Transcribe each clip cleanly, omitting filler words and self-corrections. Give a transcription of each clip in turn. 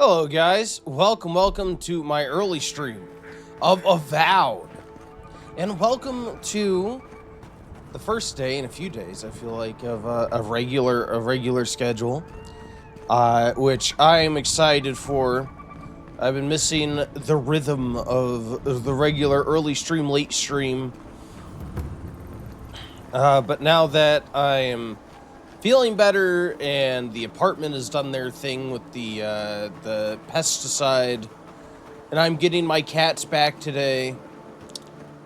Hello guys, welcome to my early stream of Avowed. And welcome to the first day in a few days, I feel like, of a regular schedule. Which I am excited for. I've been missing the rhythm of the regular early stream, late stream. But now that I am feeling better, and the apartment has done their thing with the pesticide, and I'm getting my cats back today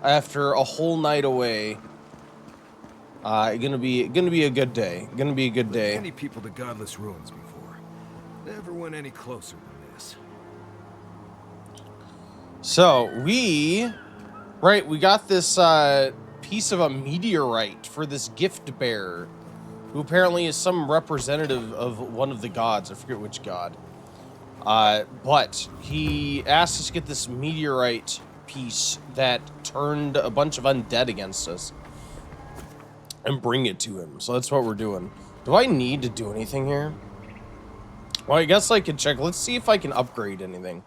after a whole night away. Gonna be a good day. Gonna be a good day. Many people to godless ruins before. Never went any closer than this. So we got this piece of a meteorite for this gift bearer, who apparently is some representative of one of the gods. I forget which god. But he asked us to get this meteorite piece that turned a bunch of undead against us and bring it to him. So that's what we're doing. Do I need to do anything here? Well, I guess I could check. Let's see if I can upgrade anything.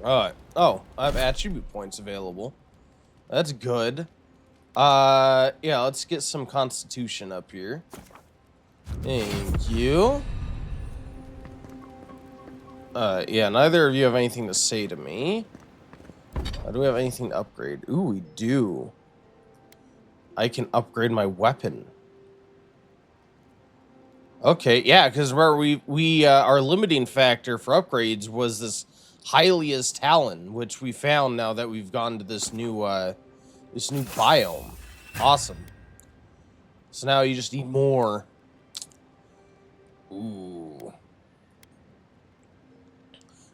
Alright. Oh, I have attribute points available. That's good. Yeah, let's get some constitution up here. Thank you. Yeah, neither of you have anything to say to me. Do we have anything to upgrade? Ooh, we do. I can upgrade my weapon. Okay, yeah, because where our limiting factor for upgrades was this Hylia's Talon, which we found now that we've gone to this new biome. Awesome. So now you just need more. Ooh.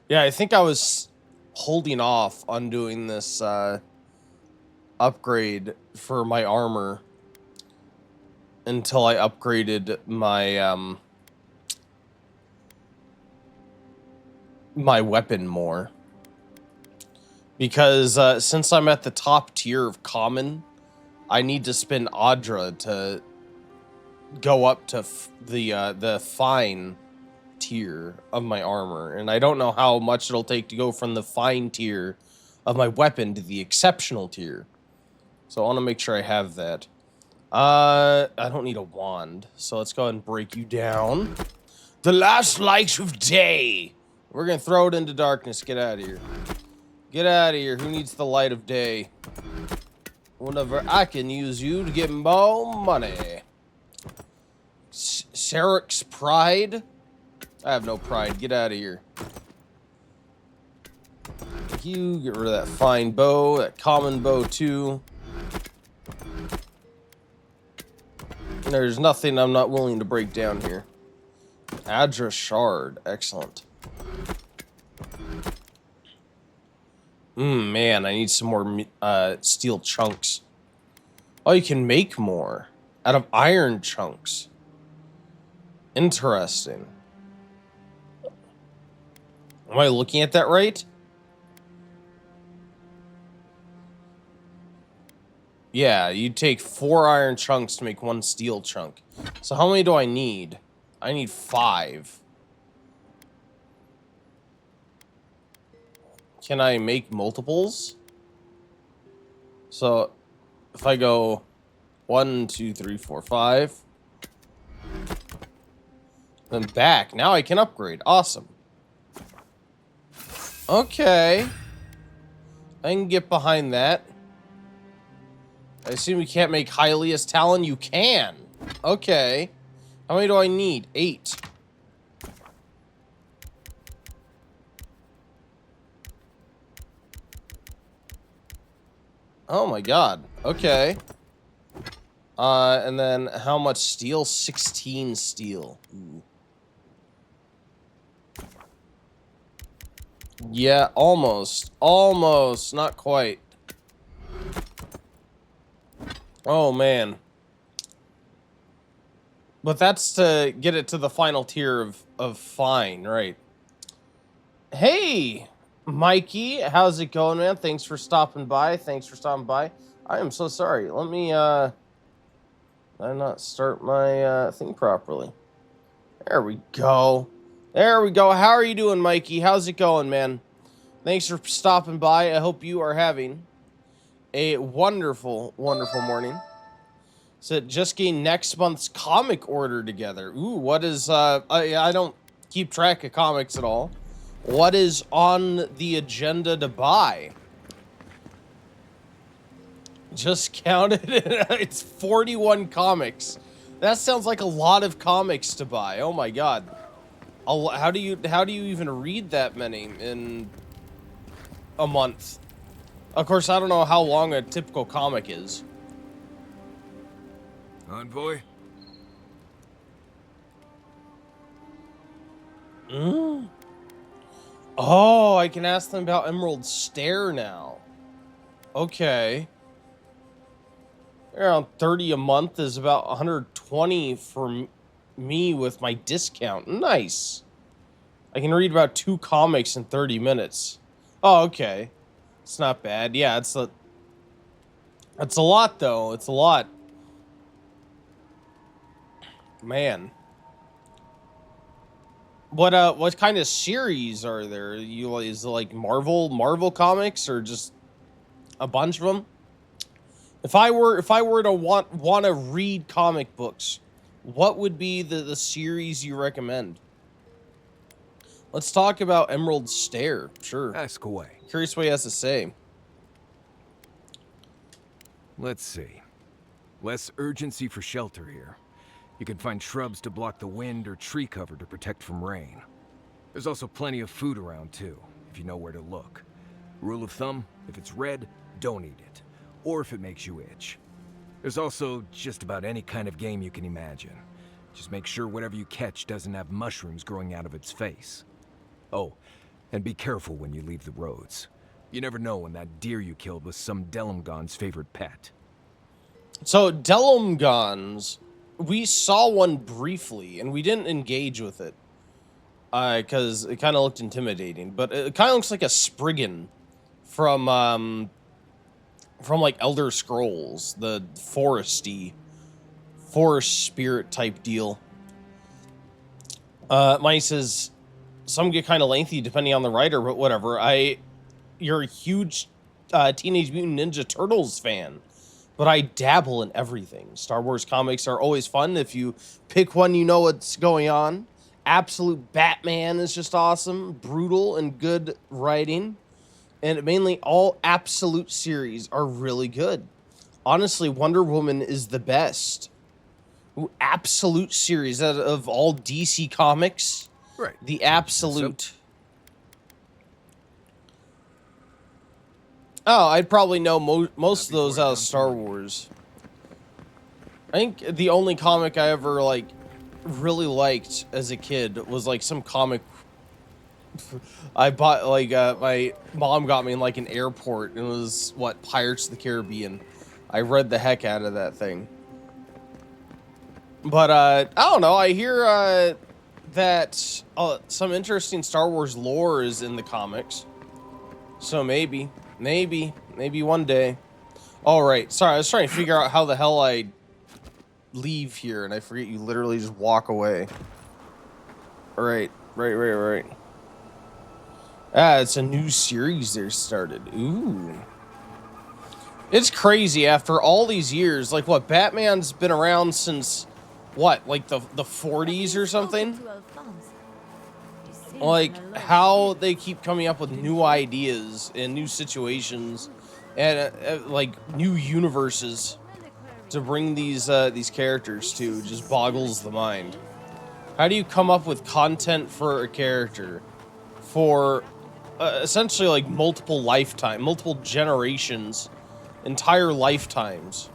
Yeah, I think I was holding off on doing this upgrade for my armor until I upgraded my my weapon more. Because since I'm at the top tier of common, I need to spend Audra to go up to the fine tier of my armor, and I don't know how much it'll take to go from the fine tier of my weapon to the exceptional tier. So I want to make sure I have that. I don't need a wand, so let's go ahead and break you down. The last light of day. We're gonna throw it into darkness. Get out of here. Get out of here. Who needs the light of day? Whenever I can use you to get more money. Sarek's pride? I have no pride. Get out of here. You get rid of that fine bow, that common bow too. There's nothing I'm not willing to break down here. Adra shard, excellent. Man, I need some more steel chunks. Oh, you can make more out of iron chunks. Interesting. Am I looking at that right? Yeah, you take 4 iron chunks to make 1 steel chunk. So how many do I need? I need 5. Can I make multiples? So if I go 1, 2, 3, 4, 5, then back. Now I can upgrade. Awesome. Okay. I can get behind that. I assume you can't make Hylia's Talon? You can. Okay. How many do I need? 8. Oh my god. Okay. And then how much steel? 16 steel. Ooh. Yeah, almost. Almost. Not quite. Oh, man. But that's to get it to the final tier of fine, right? Hey, Mikey. How's it going, man? Thanks for stopping by. I am so sorry. Let me Did I not start my thing properly? There we go. There we go. How are you doing, Mikey? How's it going, man? Thanks for stopping by. I hope you are having a wonderful, wonderful morning. So just getting next month's comic order together. Ooh, what is, I don't keep track of comics at all. What is on the agenda to buy? Just counted. It's 41 comics. That sounds like a lot of comics to buy. Oh my god. How do you even read that many in a month? Of course, I don't know how long a typical comic is. Envoy? Oh, I can ask them about Emerald Stair now. Okay. Around 30 a month is about 120 for me with my discount. Nice. I can read about 2 comics in 30 minutes. Oh, okay. It's not bad. Yeah, it's a lot though. It's a lot. Man. What kind of series are there? Is it like Marvel comics or just a bunch of them? If I were to want to read comic books, what would be the series you recommend? Let's talk about Emerald Stair. Sure. Ask away. Curious what he has to say. Let's see. Less urgency for shelter here. You can find shrubs to block the wind or tree cover to protect from rain. There's also plenty of food around too, if you know where to look. Rule of thumb, if it's red, don't eat it. Or if it makes you itch. There's also just about any kind of game you can imagine. Just make sure whatever you catch doesn't have mushrooms growing out of its face. Oh, and be careful when you leave the roads. You never know when that deer you killed was some Delumgon's favorite pet. So Delumgon's, we saw one briefly and we didn't engage with it. Because it kind of looked intimidating, but it kind of looks like a Spriggan from like Elder Scrolls, the forest spirit type deal. Mine says some get kind of lengthy depending on the writer, but whatever. You're a huge Teenage Mutant Ninja Turtles fan, but I dabble in everything. Star Wars comics are always fun. If you pick one, you know what's going on. Absolute Batman is just awesome, brutal and good writing. And mainly all Absolute series are really good. Honestly, Wonder Woman is the best. Ooh, Absolute series out of all DC comics. Right. The Absolute. Oh, I'd probably know most of those out of Star Wars. I think the only comic I ever really liked as a kid was like some comic I bought, like my mom got me in like an airport, and it was Pirates of the Caribbean. I read the heck out of that thing. But I don't know, I hear that some interesting Star Wars lore is in the comics. So maybe one day. All right, sorry, I was trying to figure out how the hell I leave here, and I forget you literally just walk away. All right. Ah, it's a new series they started. Ooh. It's crazy after all these years. Like, what, Batman's been around since, what, like the 40s or something? Like, how they keep coming up with new ideas and new situations and, like, new universes to bring these characters to just boggles the mind. How do you come up with content for a character for essentially like multiple generations, entire lifetimes?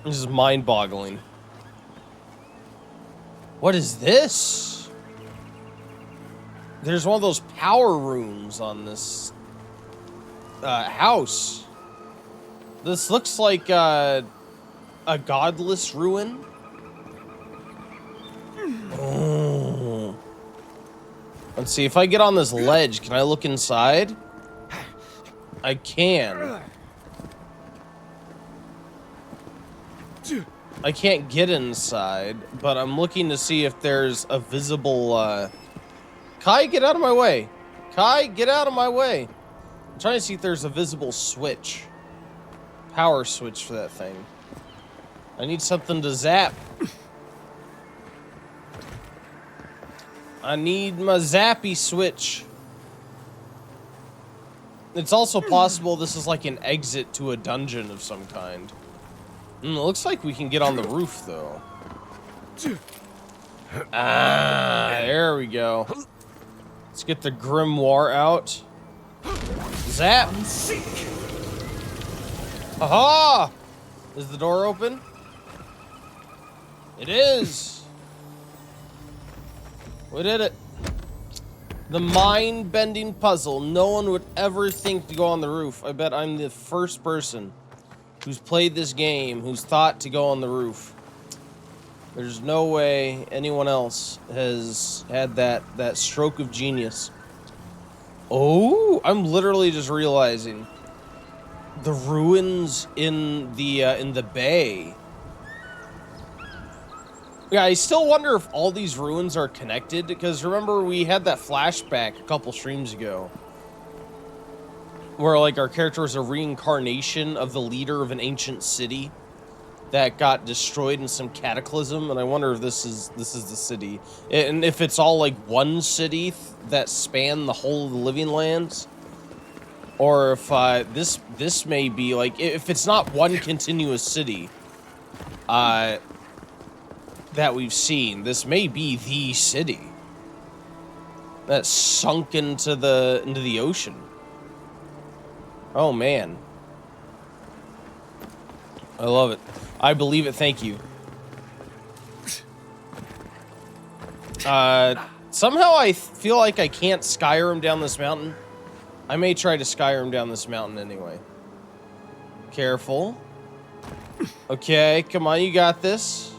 This is mind-boggling. What is this? There's one of those power rooms on this house. This looks like a godless ruin. Oh. Let's see, if I get on this ledge, can I look inside? I can. I can't get inside, but I'm looking to see if there's a visible, Kai, get out of my way. Kai, get out of my way. I'm trying to see if there's a visible switch. Power switch for that thing. I need something to zap. I need my zappy switch. It's also possible this is like an exit to a dungeon of some kind. It looks like we can get on the roof, though. Ah, there we go. Let's get the grimoire out. Zap! Aha! Is the door open? It is! We did it. The mind-bending puzzle. No one would ever think to go on the roof. I bet I'm the first person who's played this game who's thought to go on the roof. There's no way anyone else has had that stroke of genius. Oh, I'm literally just realizing the ruins in the bay. Yeah, I still wonder if all these ruins are connected, because remember we had that flashback a couple streams ago where like our character was a reincarnation of the leader of an ancient city that got destroyed in some cataclysm, and I wonder if this is the city, and if it's all like one city that span the whole of the Living Lands, or if this may be like, if it's not one continuous city that we've seen, this may be the city that sunk into the ocean. Oh man, I love it. I believe it. Thank you. Somehow I feel like I can't Skyrim down this mountain. I may try to Skyrim down this mountain anyway. Careful. Okay, come on, you got this.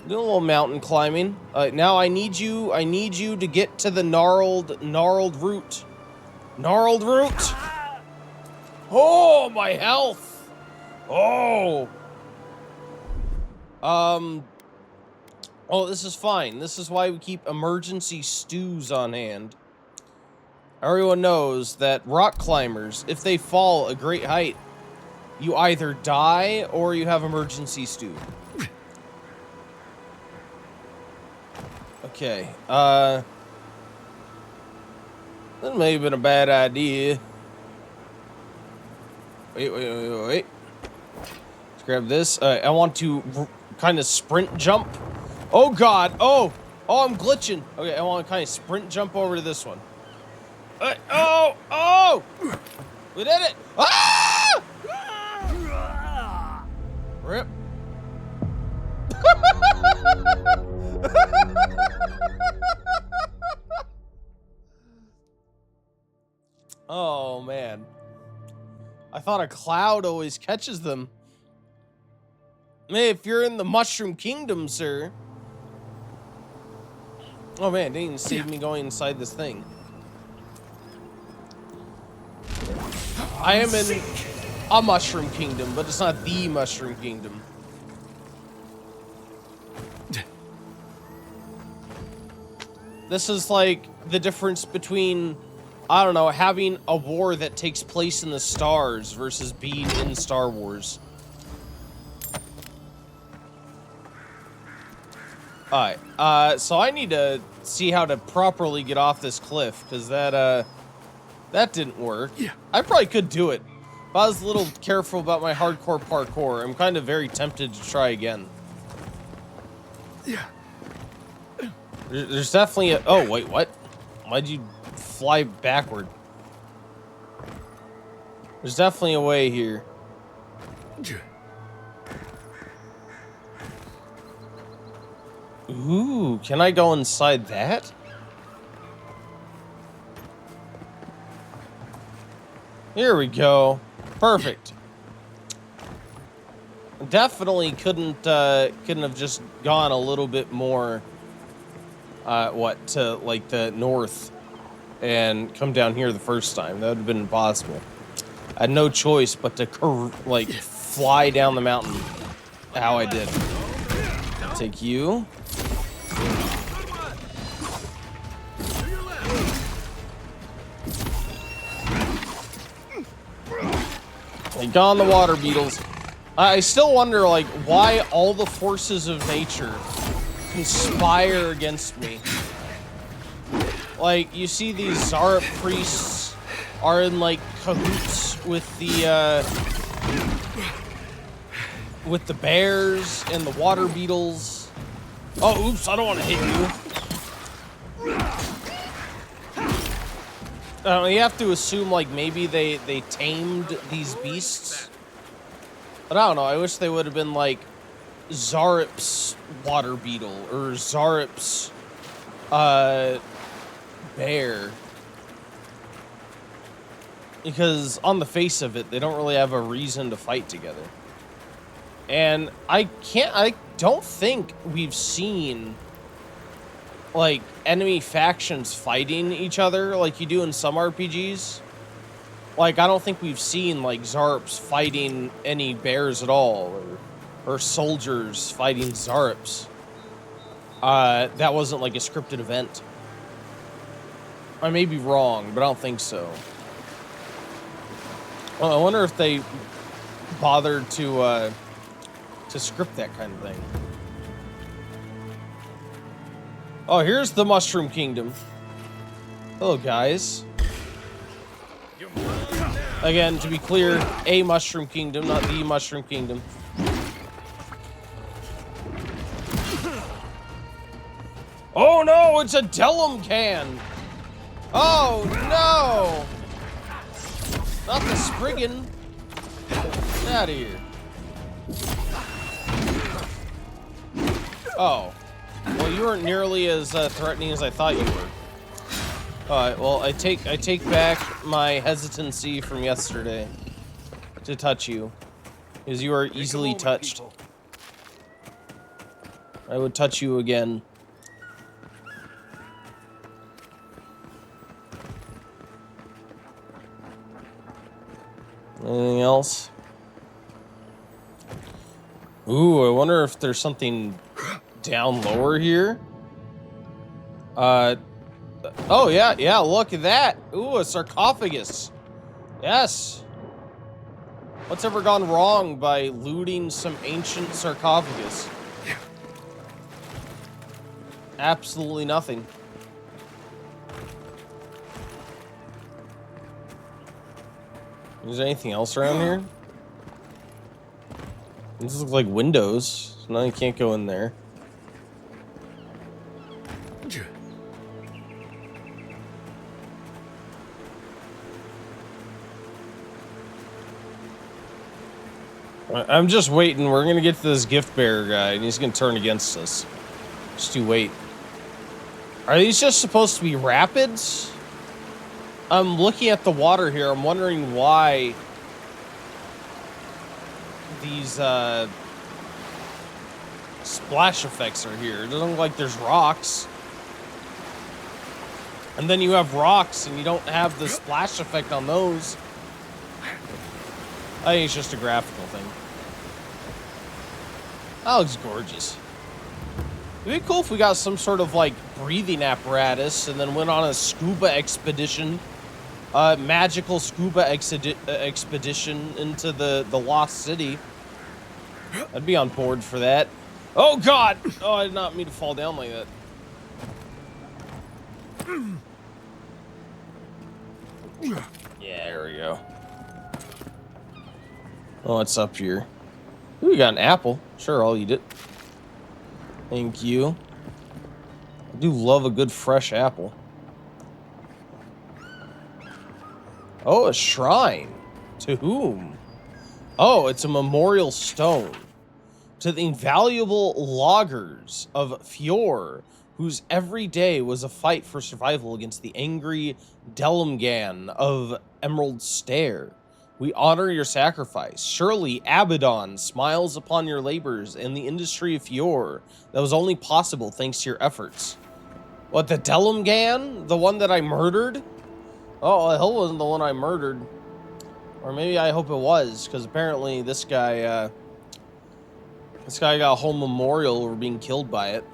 Do a little mountain climbing. Now I need you to get to the gnarled root. Gnarled root. Oh, my health. Oh. Oh, this is fine. This is why we keep emergency stews on hand. Everyone knows that rock climbers, if they fall a great height, you either die or you have emergency stew. Okay, that may have been a bad idea. Wait. Let's grab this. I want to kind of sprint jump. Oh god, oh, I'm glitching. Okay, I want to kind of sprint jump over to this one. Oh! We did it! Ah! Rip. Oh, man. I thought a cloud always catches them. Hey, if you're in the Mushroom Kingdom, sir. Oh, man, they didn't save me going inside this thing. I am in a Mushroom Kingdom, but it's not the Mushroom Kingdom. This is like the difference between, I don't know, having a war that takes place in the stars versus being in Star Wars. Alright, so I need to see how to properly get off this cliff, because that didn't work. Yeah. I probably could do it. If I was a little careful about my hardcore parkour, I'm kind of very tempted to try again. Yeah. There's definitely a... Oh, wait, what? Why'd you fly backward? There's definitely a way here. Ooh, can I go inside that? Here we go. Perfect. Definitely couldn't have just gone a little bit more to like the north and come down here the first time. That would have been impossible. I had no choice but to like fly down the mountain. How I did. Take you. Take on the water beetles. I still wonder, like, why all the forces of nature conspire against me. Like, you see these Zarup priests are in, like, cahoots with the bears and the water beetles. Oh, oops, I don't want to hit you. You have to assume, like, maybe they tamed these beasts. But I don't know, I wish they would have been, like, Zarup's water beetle or Zarup's, bear. Because on the face of it, they don't really have a reason to fight together. And I don't think we've seen, like, enemy factions fighting each other like you do in some RPGs. Like, I don't think we've seen, like, Zarups fighting any bears at all, or soldiers fighting Zarups. That wasn't, like, a scripted event. I may be wrong, but I don't think so. Well, I wonder if they bothered to script that kind of thing. Oh, here's the Mushroom Kingdom. Hello, guys. Again, to be clear, a Mushroom Kingdom, not the Mushroom Kingdom. Oh no, it's a Delum can! Oh no! Not the Spriggan. Get out of here. Oh. Well, you weren't nearly as threatening as I thought you were. Alright, well, I take back my hesitancy from yesterday to touch you. Because you are easily touched. I would touch you again. Anything else? Ooh, I wonder if there's something down lower here. Oh yeah, look at that. Ooh, a sarcophagus. Yes. What's ever gone wrong by looting some ancient sarcophagus? Absolutely nothing. Is there anything else around here? These look like windows, so now you can't go in there. I'm just waiting. We're gonna get to this gift bearer guy, and he's gonna turn against us. Just you wait. Are these just supposed to be rapids? I'm looking at the water here. I'm wondering why these splash effects are here. It doesn't look like there's rocks. And then you have rocks, and you don't have the splash effect on those. I think it's just a graphical thing. That looks gorgeous. It'd be cool if we got some sort of, like, breathing apparatus and then went on a scuba expedition. Magical scuba expedition into the lost city. I'd be on board for that. Oh, God! Oh, I did not mean to fall down like that. Yeah, there we go. Oh, what's up here? Ooh, we got an apple. Sure, I'll eat it. Thank you. I do love a good fresh apple. Oh, a shrine. To whom? Oh, it's a memorial stone. To the invaluable loggers of Fjord, whose every day was a fight for survival against the angry Delumgan of Emerald Stair. We honor your sacrifice. Surely Abaddon smiles upon your labors in the industry of Fjord that was only possible thanks to your efforts. What, the Delumgan? The one that I murdered? Oh, the hell wasn't the one I murdered. Or maybe I hope it was, because apparently this guy, This guy got a whole memorial over being killed by it.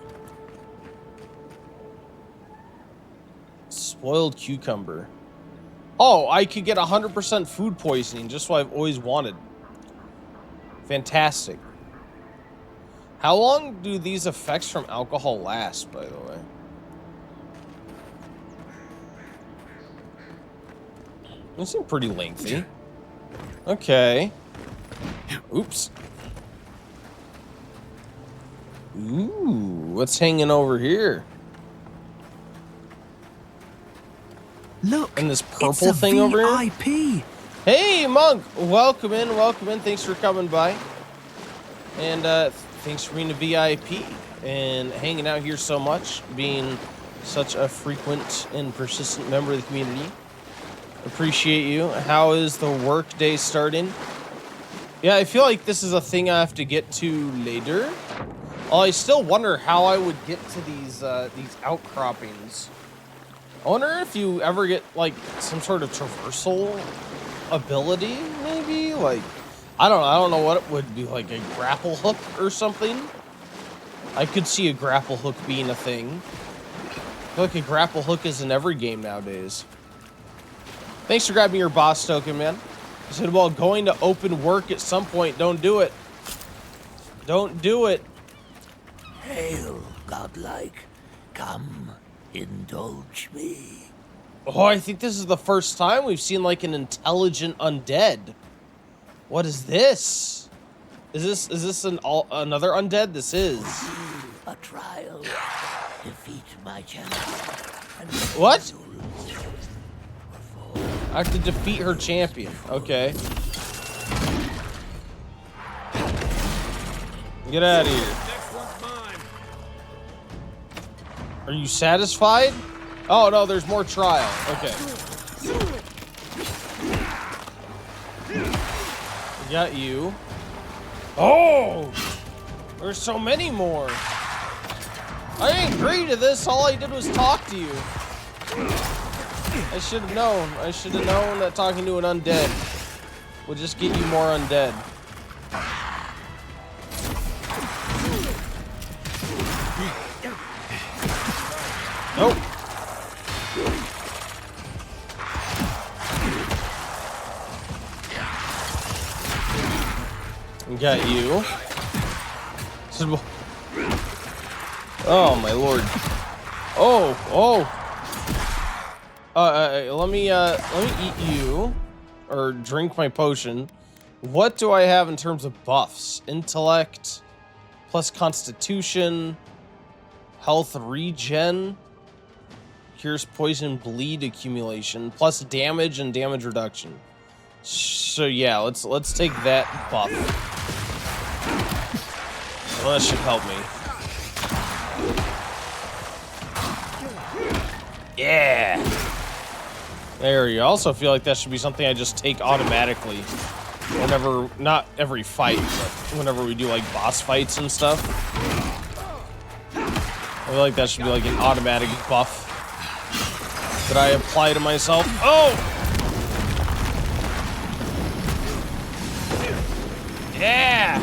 Spoiled cucumber. Oh, I could get 100% food poisoning, just what I've always wanted. Fantastic. How long do these effects from alcohol last, by the way? They seem pretty lengthy. Okay. Oops. Ooh, what's hanging over here? Look, And this purple it's a thing over here? VIP. Hey, Monk! Welcome in, welcome in. Thanks for coming by. And thanks for being a VIP and hanging out here so much, being such a frequent and persistent member of the community. Appreciate you. How is the work day starting? Yeah, I feel like this is a thing I have to get to later. Well, I still wonder how I would get to these outcroppings. I wonder if you ever get like some sort of traversal ability, maybe? Like, I don't know what it would be, like a grapple hook or something. I could see a grapple hook being a thing. I feel like a grapple hook is in every game nowadays. Thanks for grabbing your boss token, man. I said, well, going to open work at some point. Don't do it. Don't do it. Hail, godlike. Come, indulge me. Oh, I think this is the first time we've seen like an intelligent undead. What is this? Is this another undead? This is. A trial. Defeat my champion. What? I have to defeat her champion. Okay. Get out of here. Are you satisfied? Oh, no, there's more trial. Okay. Got you. Oh! There's so many more. I didn't agree to this. All I did was talk to you. I should have known. I should have known that talking to an undead would just get you more undead. Nope. Got you. Oh my lord. Oh. Let me eat you, or drink my potion. What do I have in terms of buffs? Intellect, plus Constitution, health regen, cures poison bleed accumulation, plus damage and damage reduction. So yeah, let's take that buff. Well, that should help me. Yeah. There you go. I also feel like that should be something I just take automatically. Whenever, not every fight, but whenever we do like boss fights and stuff. I feel like that should be like an automatic buff that I apply to myself. Oh! Yeah!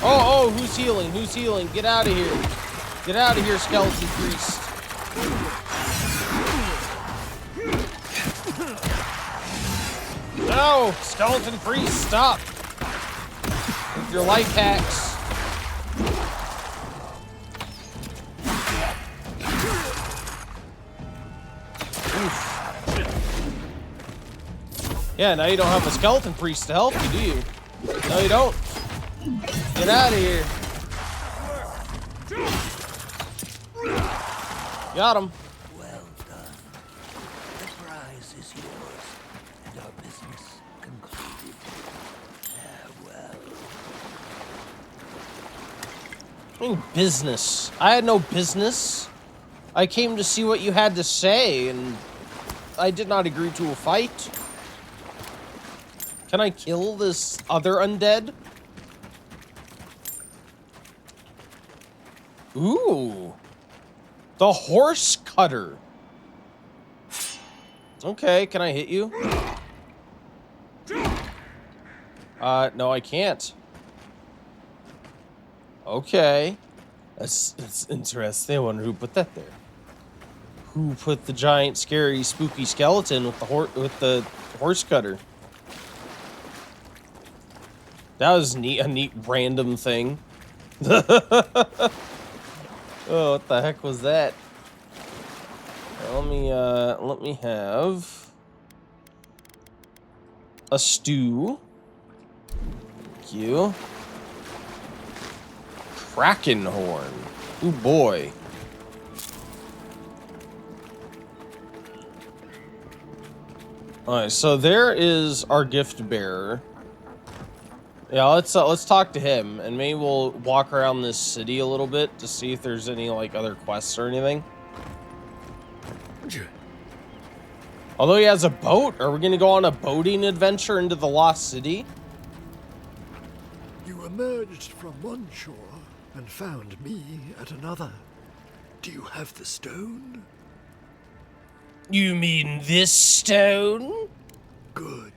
Oh, who's healing? Who's healing? Get out of here. Get out of here, skeleton priest. No! Skeleton priest, stop! With your life hacks. Oof. Yeah, now you don't have a skeleton priest to help you, do you? No, you don't. Get out of here. Got him. Well done. The prize is yours, and our business concluded. Farewell. I mean, business. I had no business. I came to see what you had to say, and I did not agree to a fight. Can I kill this other undead? Ooh. The horse cutter. Okay, can I hit you? No, I can't. Okay. That's interesting. I wonder who put that there. Who put the giant, scary, spooky skeleton with the horse cutter? That was neat. A neat random thing. Oh, what the heck was that? Let me have a stew. Thank you. Kraken horn. Ooh boy. Alright, so there is our gift bearer. Yeah, let's talk to him, and maybe we'll walk around this city a little bit to see if there's any like other quests or anything. Although he has a boat, are we gonna go on a boating adventure into the Lost City? You emerged from one shore and found me at another. Do you have the stone? You mean this stone? Good.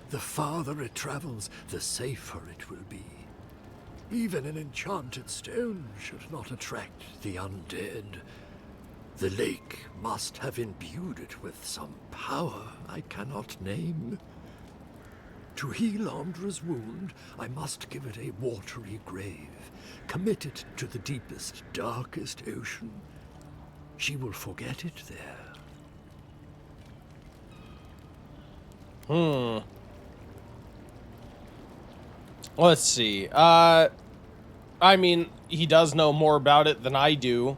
The farther it travels, the safer it will be. Even an enchanted stone should not attract the undead. The lake must have imbued it with some power I cannot name. To heal Andra's wound, I must give it a watery grave, commit it to the deepest, darkest ocean. She will forget it there. Let's see. I mean, he does know more about it than I do.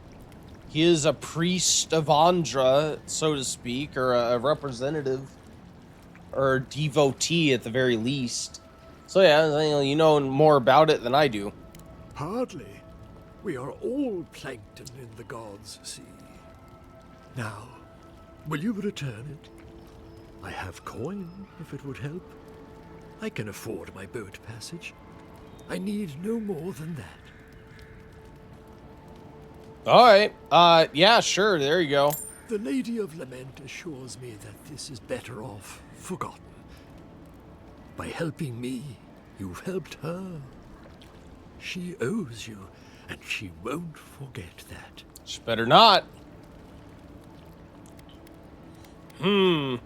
He is a priest of Andra, so to speak, or a representative, or a devotee at the very least. So yeah, you know more about it than I do. Hardly. We are all plankton in the gods' sea. Now, will you return it? I have coin, if it would help. I can afford my boat passage. I need no more than that. Alright, yeah, sure, there you go. The Lady of Lament assures me that this is better off forgotten. By helping me, you've helped her. She owes you, and she won't forget that. She better not. I'm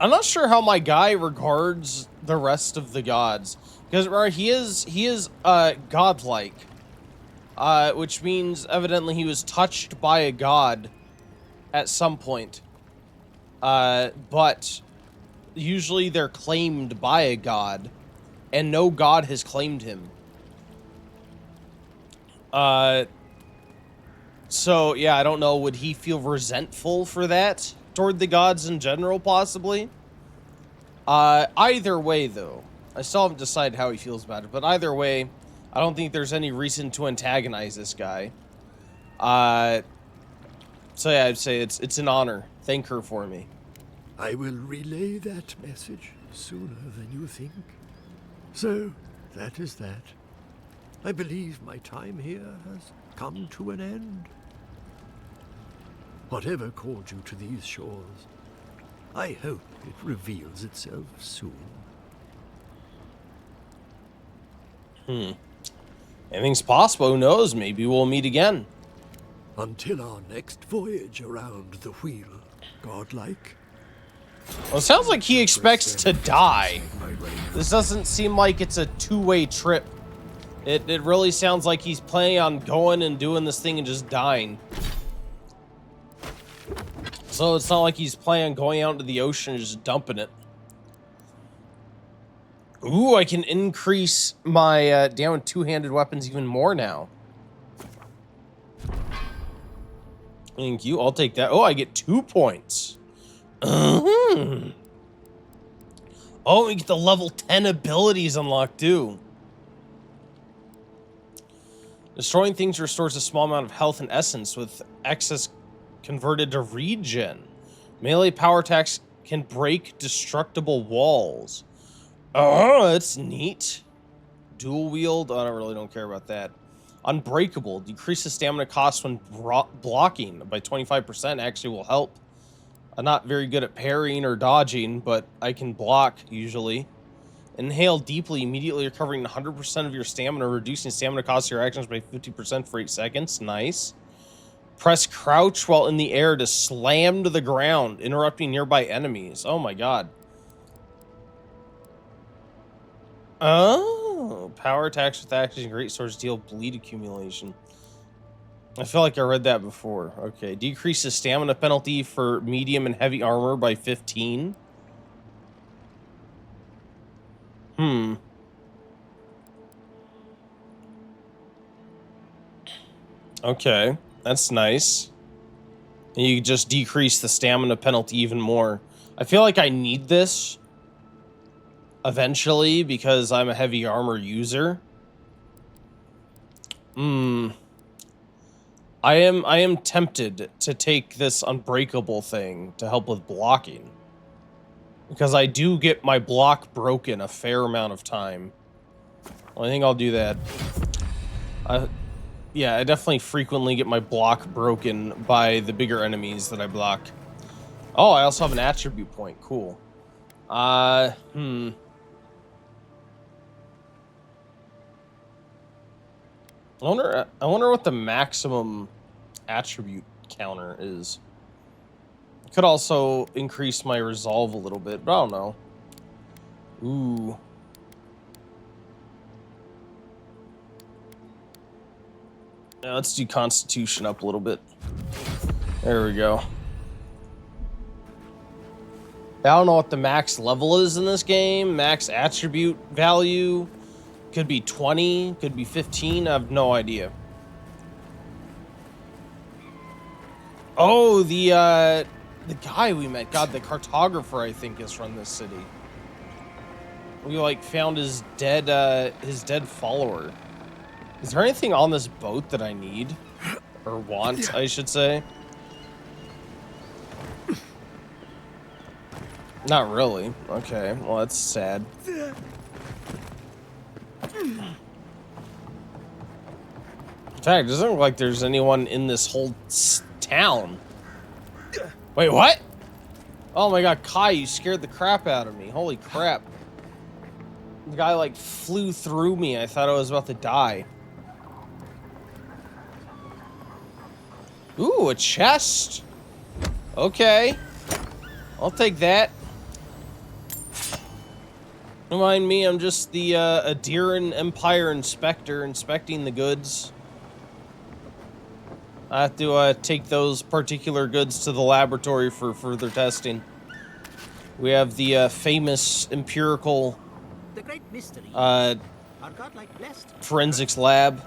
not sure how my guy regards the rest of the gods, because he is godlike, which means evidently he was touched by a god at some point. But usually they're claimed by a god, and no god has claimed him. So yeah, I don't know. Would he feel resentful for that toward the gods in general, possibly? Either way, though, I still haven't decided how he feels about it, but either way, I don't think there's any reason to antagonize this guy. So yeah, I'd say it's an honor. Thank her for me. I will relay that message sooner than you think. So, that is that. I believe my time here has come to an end. Whatever called you to these shores, I hope it reveals itself soon. Anything's possible. Who knows? Maybe we'll meet again. Until our next voyage around the wheel, godlike. Well, it sounds like he expects to die. This doesn't seem like it's a two-way trip. It really sounds like he's planning on going and doing this thing and just dying. So it's not like he's planning on going out into the ocean and just dumping it. Ooh, I can increase my down two-handed weapons even more now. Thank you. I'll take that. Oh, I get 2 points. Oh, we get the level 10 abilities unlocked too. Destroying things restores a small amount of health and essence, with excess converted to regen. Melee power attacks can break destructible walls. Oh, that's neat. Dual wield. I don't care about that. Unbreakable. Decreases stamina cost when blocking by 25%. Actually will help. I'm not very good at parrying or dodging, but I can block usually. Inhale deeply, immediately recovering 100% of your stamina, reducing stamina cost of your actions by 50% for 8 seconds. Nice. Press crouch while in the air to slam to the ground, interrupting nearby enemies. Oh my god. Oh, power attacks with actions and great swords deal bleed accumulation. I feel like I read that before. Okay, decreases stamina penalty for medium and heavy armor by 15. Okay, that's nice. And you just decrease the stamina penalty even more. I feel like I need this eventually because I'm a heavy armor user. I am tempted to take this unbreakable thing to help with blocking. Because I do get my block broken a fair amount of time. Well, I think I'll do that. Yeah, I definitely frequently get my block broken by the bigger enemies that I block. Oh, I also have an attribute point. Cool. I wonder what the maximum attribute counter is. Could also increase my resolve a little bit, but I don't know. Ooh. Yeah, let's do Constitution up a little bit. There we go. I don't know what the max level is in this game. Max attribute value. Could be 20, could be 15. I have no idea. Oh, the guy we met. God, the cartographer, I think, is from this city. We, like, found his dead follower. Is there anything on this boat that I need? Or want, I should say? Not really. Okay, well, that's sad. In fact, it doesn't look like there's anyone in this whole town. Wait, what? Oh my god, Kai, you scared the crap out of me. Holy crap. The guy, like, flew through me. I thought I was about to die. Ooh, a chest. Okay. I'll take that. Don't mind me, I'm just the Adiran Empire Inspector inspecting the goods. I have to take those particular goods to the laboratory for further testing. We have the famous empirical The great mystery uh, are godlike blessed. forensics lab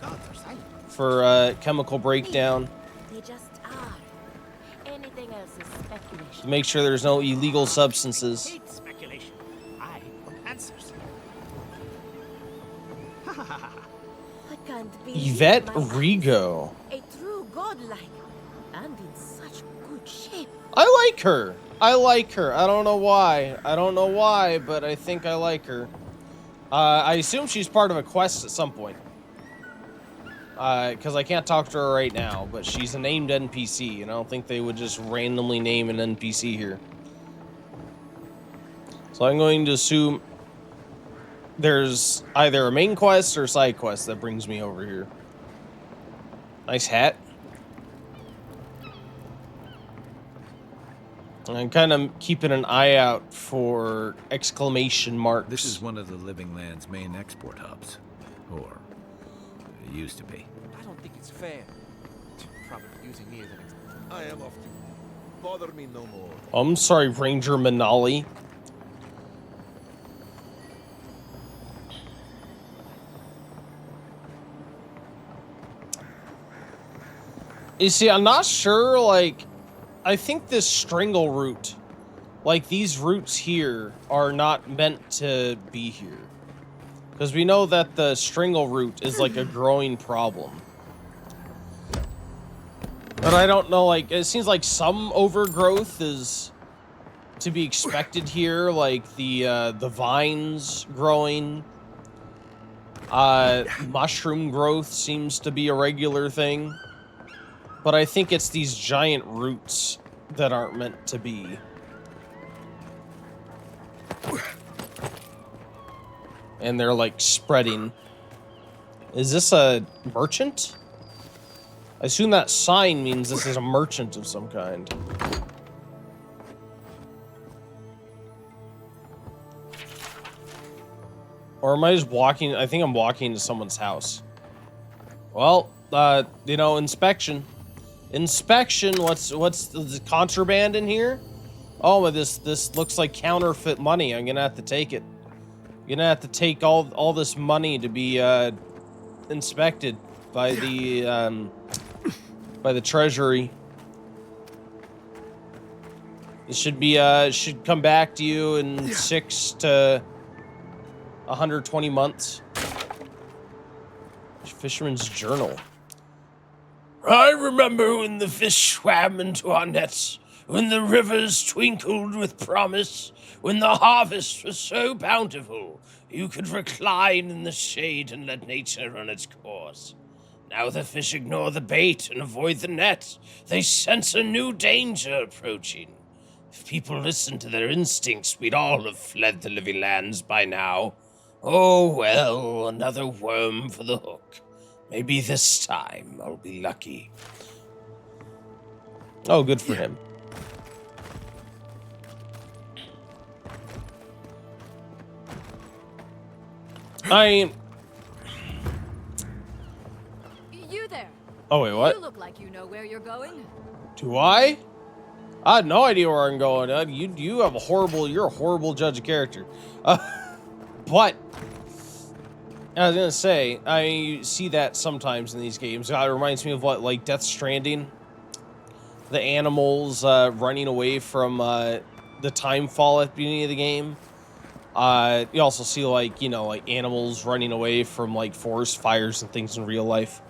The gods are silent. for chemical breakdown They just are. Anything else is to speculation. make sure there's no illegal substances. Hate speculation. I want answers. I can't believe Yvette my Rigo. a true godlike and in such good shape. I like her. I like her. I don't know why. I don't know why, but I think I like her. I assume she's part of a quest at some point. Because I can't talk to her right now, but she's a named NPC, and I don't think they would just randomly name an NPC here. So I'm going to assume there's either a main quest or a side quest that brings me over here. Nice hat. I'm kind of keeping an eye out for exclamation marks. This is one of the Living Land's main export hubs. Or, it used to be. I don't think it's fair. Probably using me as an I am off to bother me no more. I'm sorry, Ranger Manali. You see, I'm not sure, like, I think this Strangle route, like these routes here, are not meant to be here. Because we know that the Strangle route is like a growing problem. But I don't know, like, it seems like some overgrowth is to be expected here, like the vines growing. Mushroom growth seems to be a regular thing. But I think it's these giant roots that aren't meant to be. And they're like spreading. Is this a merchant? I assume that sign means this is a merchant of some kind. Or am I just walking? I think I'm walking to someone's house. Well, you know, inspection. Inspection, what's the contraband in here? Oh, but this looks like counterfeit money. I'm gonna have to take it. You're gonna have to take all this money to be inspected by the treasury. It should be should come back to you in 6 to 120 months. Fisherman's journal. I remember when the fish swam into our nets, when the rivers twinkled with promise, when the harvest was so bountiful, you could recline in the shade and let nature run its course. Now the fish ignore the bait and avoid the net. They sense a new danger approaching. If people listened to their instincts, we'd all have fled the living lands by now. Oh well, another worm for the hook. Maybe this time I'll be lucky. Oh, good for him. You there? Oh, wait, what? You look like you know where you're going. Do I? I had no idea where I'm going. You have you're a horrible judge of character. But I was gonna say, I see that sometimes in these games. It reminds me of what, like Death Stranding? The animals running away from the time fall at the beginning of the game. You also see, like, you know, like animals running away from like forest fires and things in real life.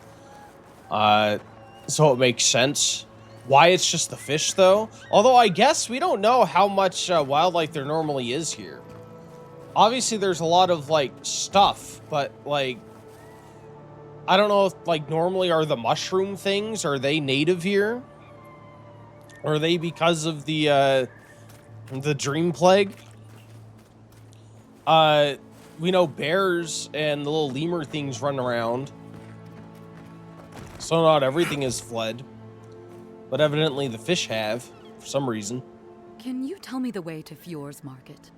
So it makes sense. Why it's just the fish, though? Although I guess we don't know how much wildlife there normally is here. Obviously, there's a lot of, like, stuff, but, like, I don't know if, like, normally are the mushroom things, are they native here? Or are they because of the dream plague? We know bears and the little lemur things run around. So not everything is fled. But evidently the fish have, for some reason. Can you tell me the way to Fjord's market?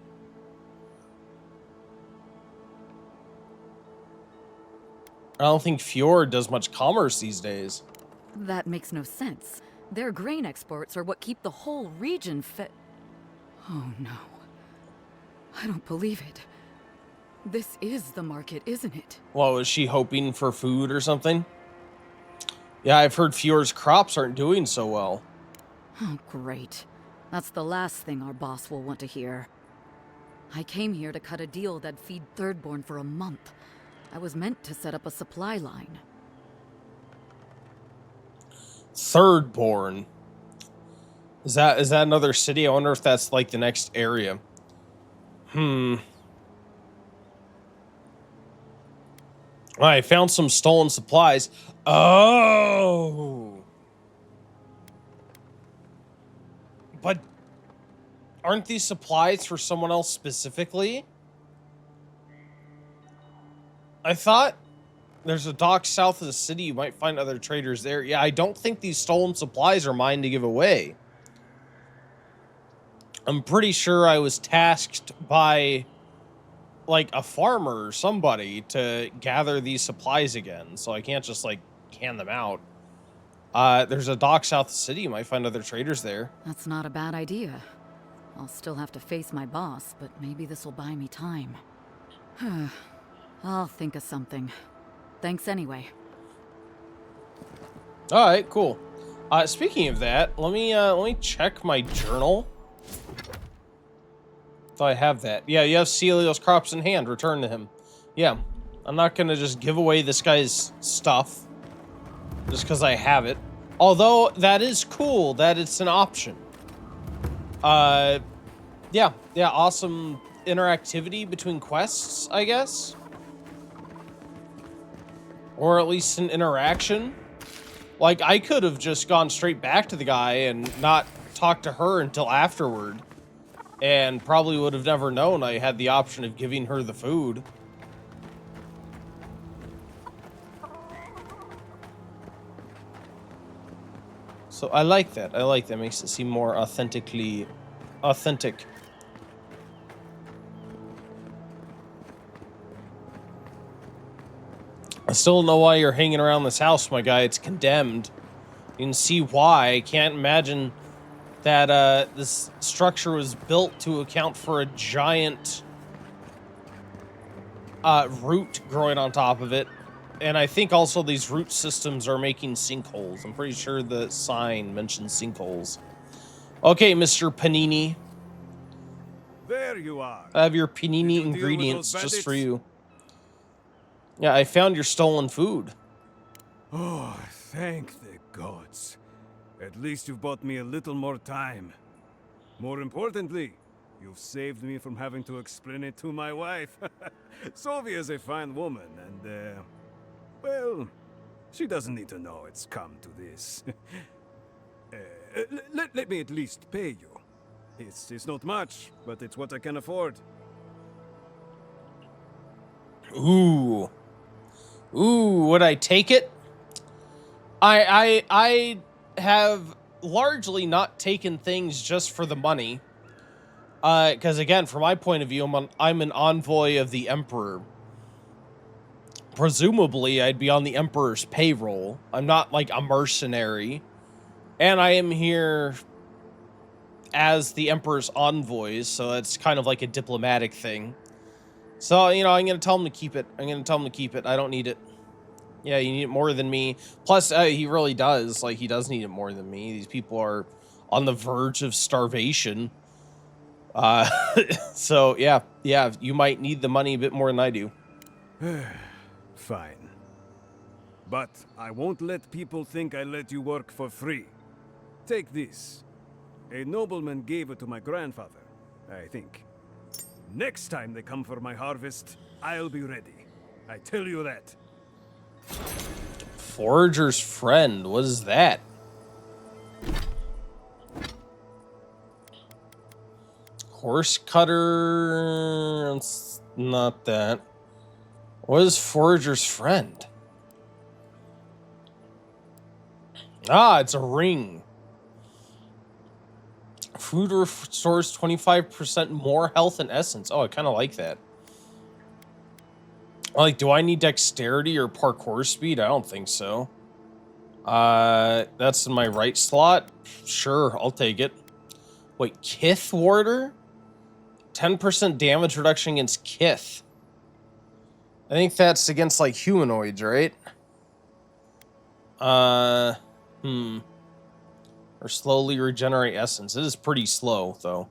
I don't think Fjord does much commerce these days. That makes no sense. Their grain exports are what keep the whole region fed. Oh no. I don't believe it. This is the market, isn't it? Well, was she hoping for food or something? Yeah, I've heard Fjord's crops aren't doing so well. Oh, great. That's the last thing our boss will want to hear. I came here to cut a deal that'd feed Thirdborn for a month. I was meant to set up a supply line. Thirdborn. Is that another city? I wonder if that's like the next area. I found some stolen supplies. Oh. But aren't these supplies for someone else specifically? I thought there's a dock south of the city. You might find other traders there. Yeah, I don't think these stolen supplies are mine to give away. I'm pretty sure I was tasked by, like, a farmer or somebody to gather these supplies again. So I can't just, like, hand them out. There's a dock south of the city. You might find other traders there. That's not a bad idea. I'll still have to face my boss, but maybe this will buy me time. I'll think of something. Thanks anyway. All right, cool. Speaking of that, let me check my journal. Thought I have that. Yeah, you have Celio's crops in hand. Return to him. Yeah, I'm not gonna just give away this guy's stuff just because I have it. Although that is cool that it's an option. Yeah, awesome interactivity between quests, I guess. Or at least an interaction. Like, I could have just gone straight back to the guy and not talked to her until afterward, and probably would have never known I had the option of giving her the food. So I like that. I like that. Makes it seem more authentic. I still don't know why you're hanging around this house, my guy. It's condemned. You can see why. I can't imagine that this structure was built to account for a giant root growing on top of it. And I think also these root systems are making sinkholes. I'm pretty sure the sign mentions sinkholes. Okay, Mr. Panini. There you are. I have your panini ingredients just for you. Yeah, I found your stolen food. Oh, thank the gods. At least you've bought me a little more time. More importantly, you've saved me from having to explain it to my wife. Sylvia's a fine woman, and, well, she doesn't need to know it's come to this. Let me at least pay you. It's not much, but it's what I can afford. Ooh. Ooh, would I take it? I have largely not taken things just for the money. Because again, from my point of view, I'm an envoy of the Emperor. Presumably, I'd be on the Emperor's payroll. I'm not like a mercenary. And I am here as the Emperor's envoy, so it's kind of like a diplomatic thing. So, you know, I'm going to tell him to keep it. I don't need it. Yeah, you need it more than me. Plus, he really does. Like, he does need it more than me. These people are on the verge of starvation. So, yeah, you might need the money a bit more than I do. Fine. But I won't let people think I let you work for free. Take this. A nobleman gave it to my grandfather, I think. Next time they come for my harvest, I'll be ready. I tell you that. Forager's friend, what is that? Horse cutter, it's not that. What is Forager's friend? Ah, it's a ring. Food restores 25% more health and essence. Oh, I kind of like that. Like, do I need dexterity or parkour speed? I don't think so. That's in my right slot. Sure, I'll take it. Wait, Kith Warder? 10% damage reduction against Kith. I think that's against, like, humanoids, right? Or slowly regenerate essence. It is pretty slow, though.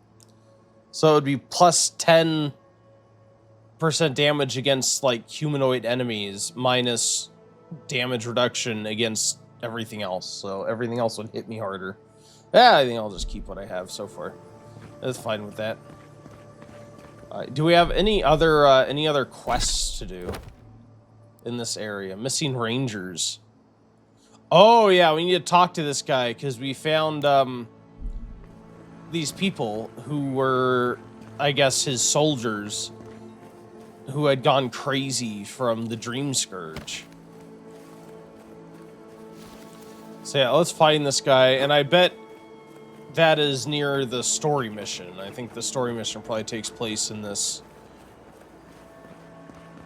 So it would be plus 10% damage against, like, humanoid enemies, minus damage reduction against everything else. So everything else would hit me harder. Yeah, I think I'll just keep what I have so far. That's fine with that. Do we have any other quests to do in this area? Missing rangers. Oh yeah, we need to talk to this guy because we found these people who were, I guess, his soldiers who had gone crazy from the Dream Scourge. So yeah, let's find this guy, and I bet that is near the story mission. I think the story mission probably takes place in this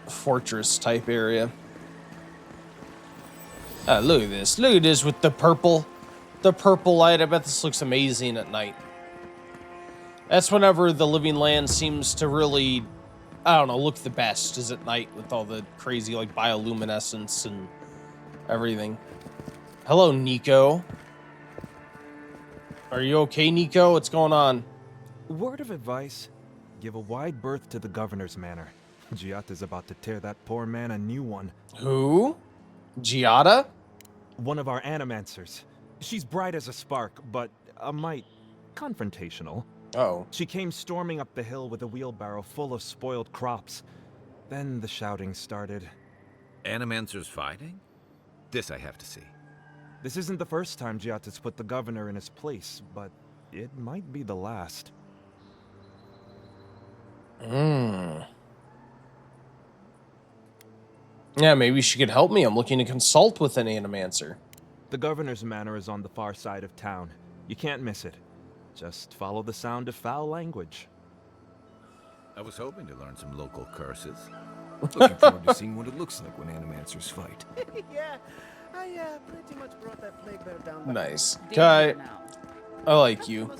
fortress type area. Look at this. Look at this with the purple light. I bet this looks amazing at night. That's whenever the living land seems to really, I don't know, look the best, is at night with all the crazy, like, bioluminescence and everything. Hello, Nico. Are you okay, Nico? What's going on? Word of advice, give a wide berth to the governor's manor. Giada's about to tear that poor man a new one. Who? Giada? One of our animancers. She's bright as a spark, but a mite confrontational. Oh. She came storming up the hill with a wheelbarrow full of spoiled crops. Then the shouting started. Animancers fighting? This I have to see. This isn't the first time Giada's put the governor in his place, but It might be the last. Yeah, maybe she could help me. I'm looking to consult with an animancer. The governor's manor is on the far side of town. You can't miss it. Just follow the sound of foul language. I was hoping to learn some local curses. Looking forward to seeing what it looks like when animancers fight. Yeah, I pretty much brought that plague bear down. Nice. Guy, I like you.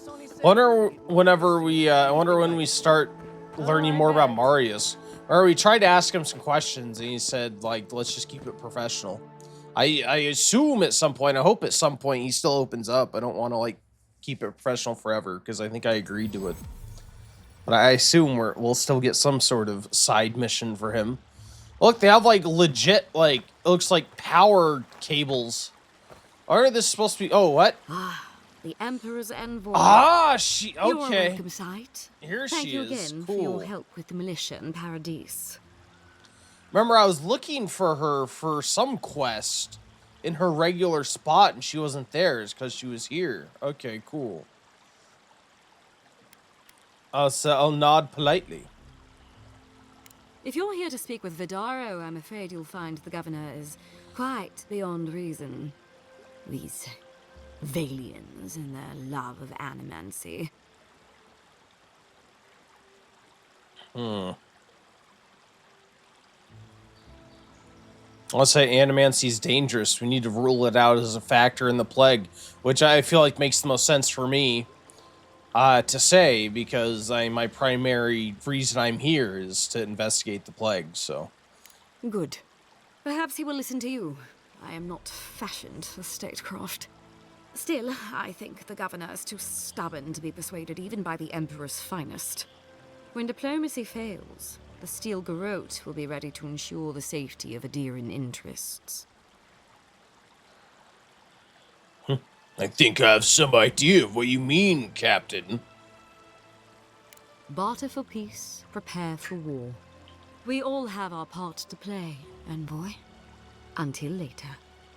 Wonder when we start learning more about Marius. Or we tried to ask him some questions and he said, like, let's just keep it professional. I assume at some point, I hope at some point he still opens up. I don't want to, like, keep it professional forever because I think I agreed to it. But I assume we'll still get some sort of side mission for him. Look, they have, like, legit, like, it looks like power cables. Aren't this supposed to be... Oh, what? The Emperor's envoy. Ah, she... You are Okay. welcome, Sight. Here Thank she you is. again Cool. for your help with the militia in Paradise. Remember, I was looking for her for some quest in her regular spot, and she wasn't there. It's because she was here. Okay, cool. So I'll nod politely. If you're here to speak with Vidaro, I'm afraid you'll find the governor is quite beyond reason. These Valians and their love of animancy. Let's say animancy's dangerous. We need to rule it out as a factor in the plague, which I feel like makes the most sense for me to say, because my primary reason I'm here is to investigate the plague, so. Good. Perhaps he will listen to you. I am not fashioned for statecraft. Still, I think the governor is too stubborn to be persuaded even by the Emperor's finest. When diplomacy fails, the Steel Garrote will be ready to ensure the safety of Adiran interests. I think I have some idea of what you mean, Captain. Barter for peace, prepare for war. We all have our part to play, envoy. Until later.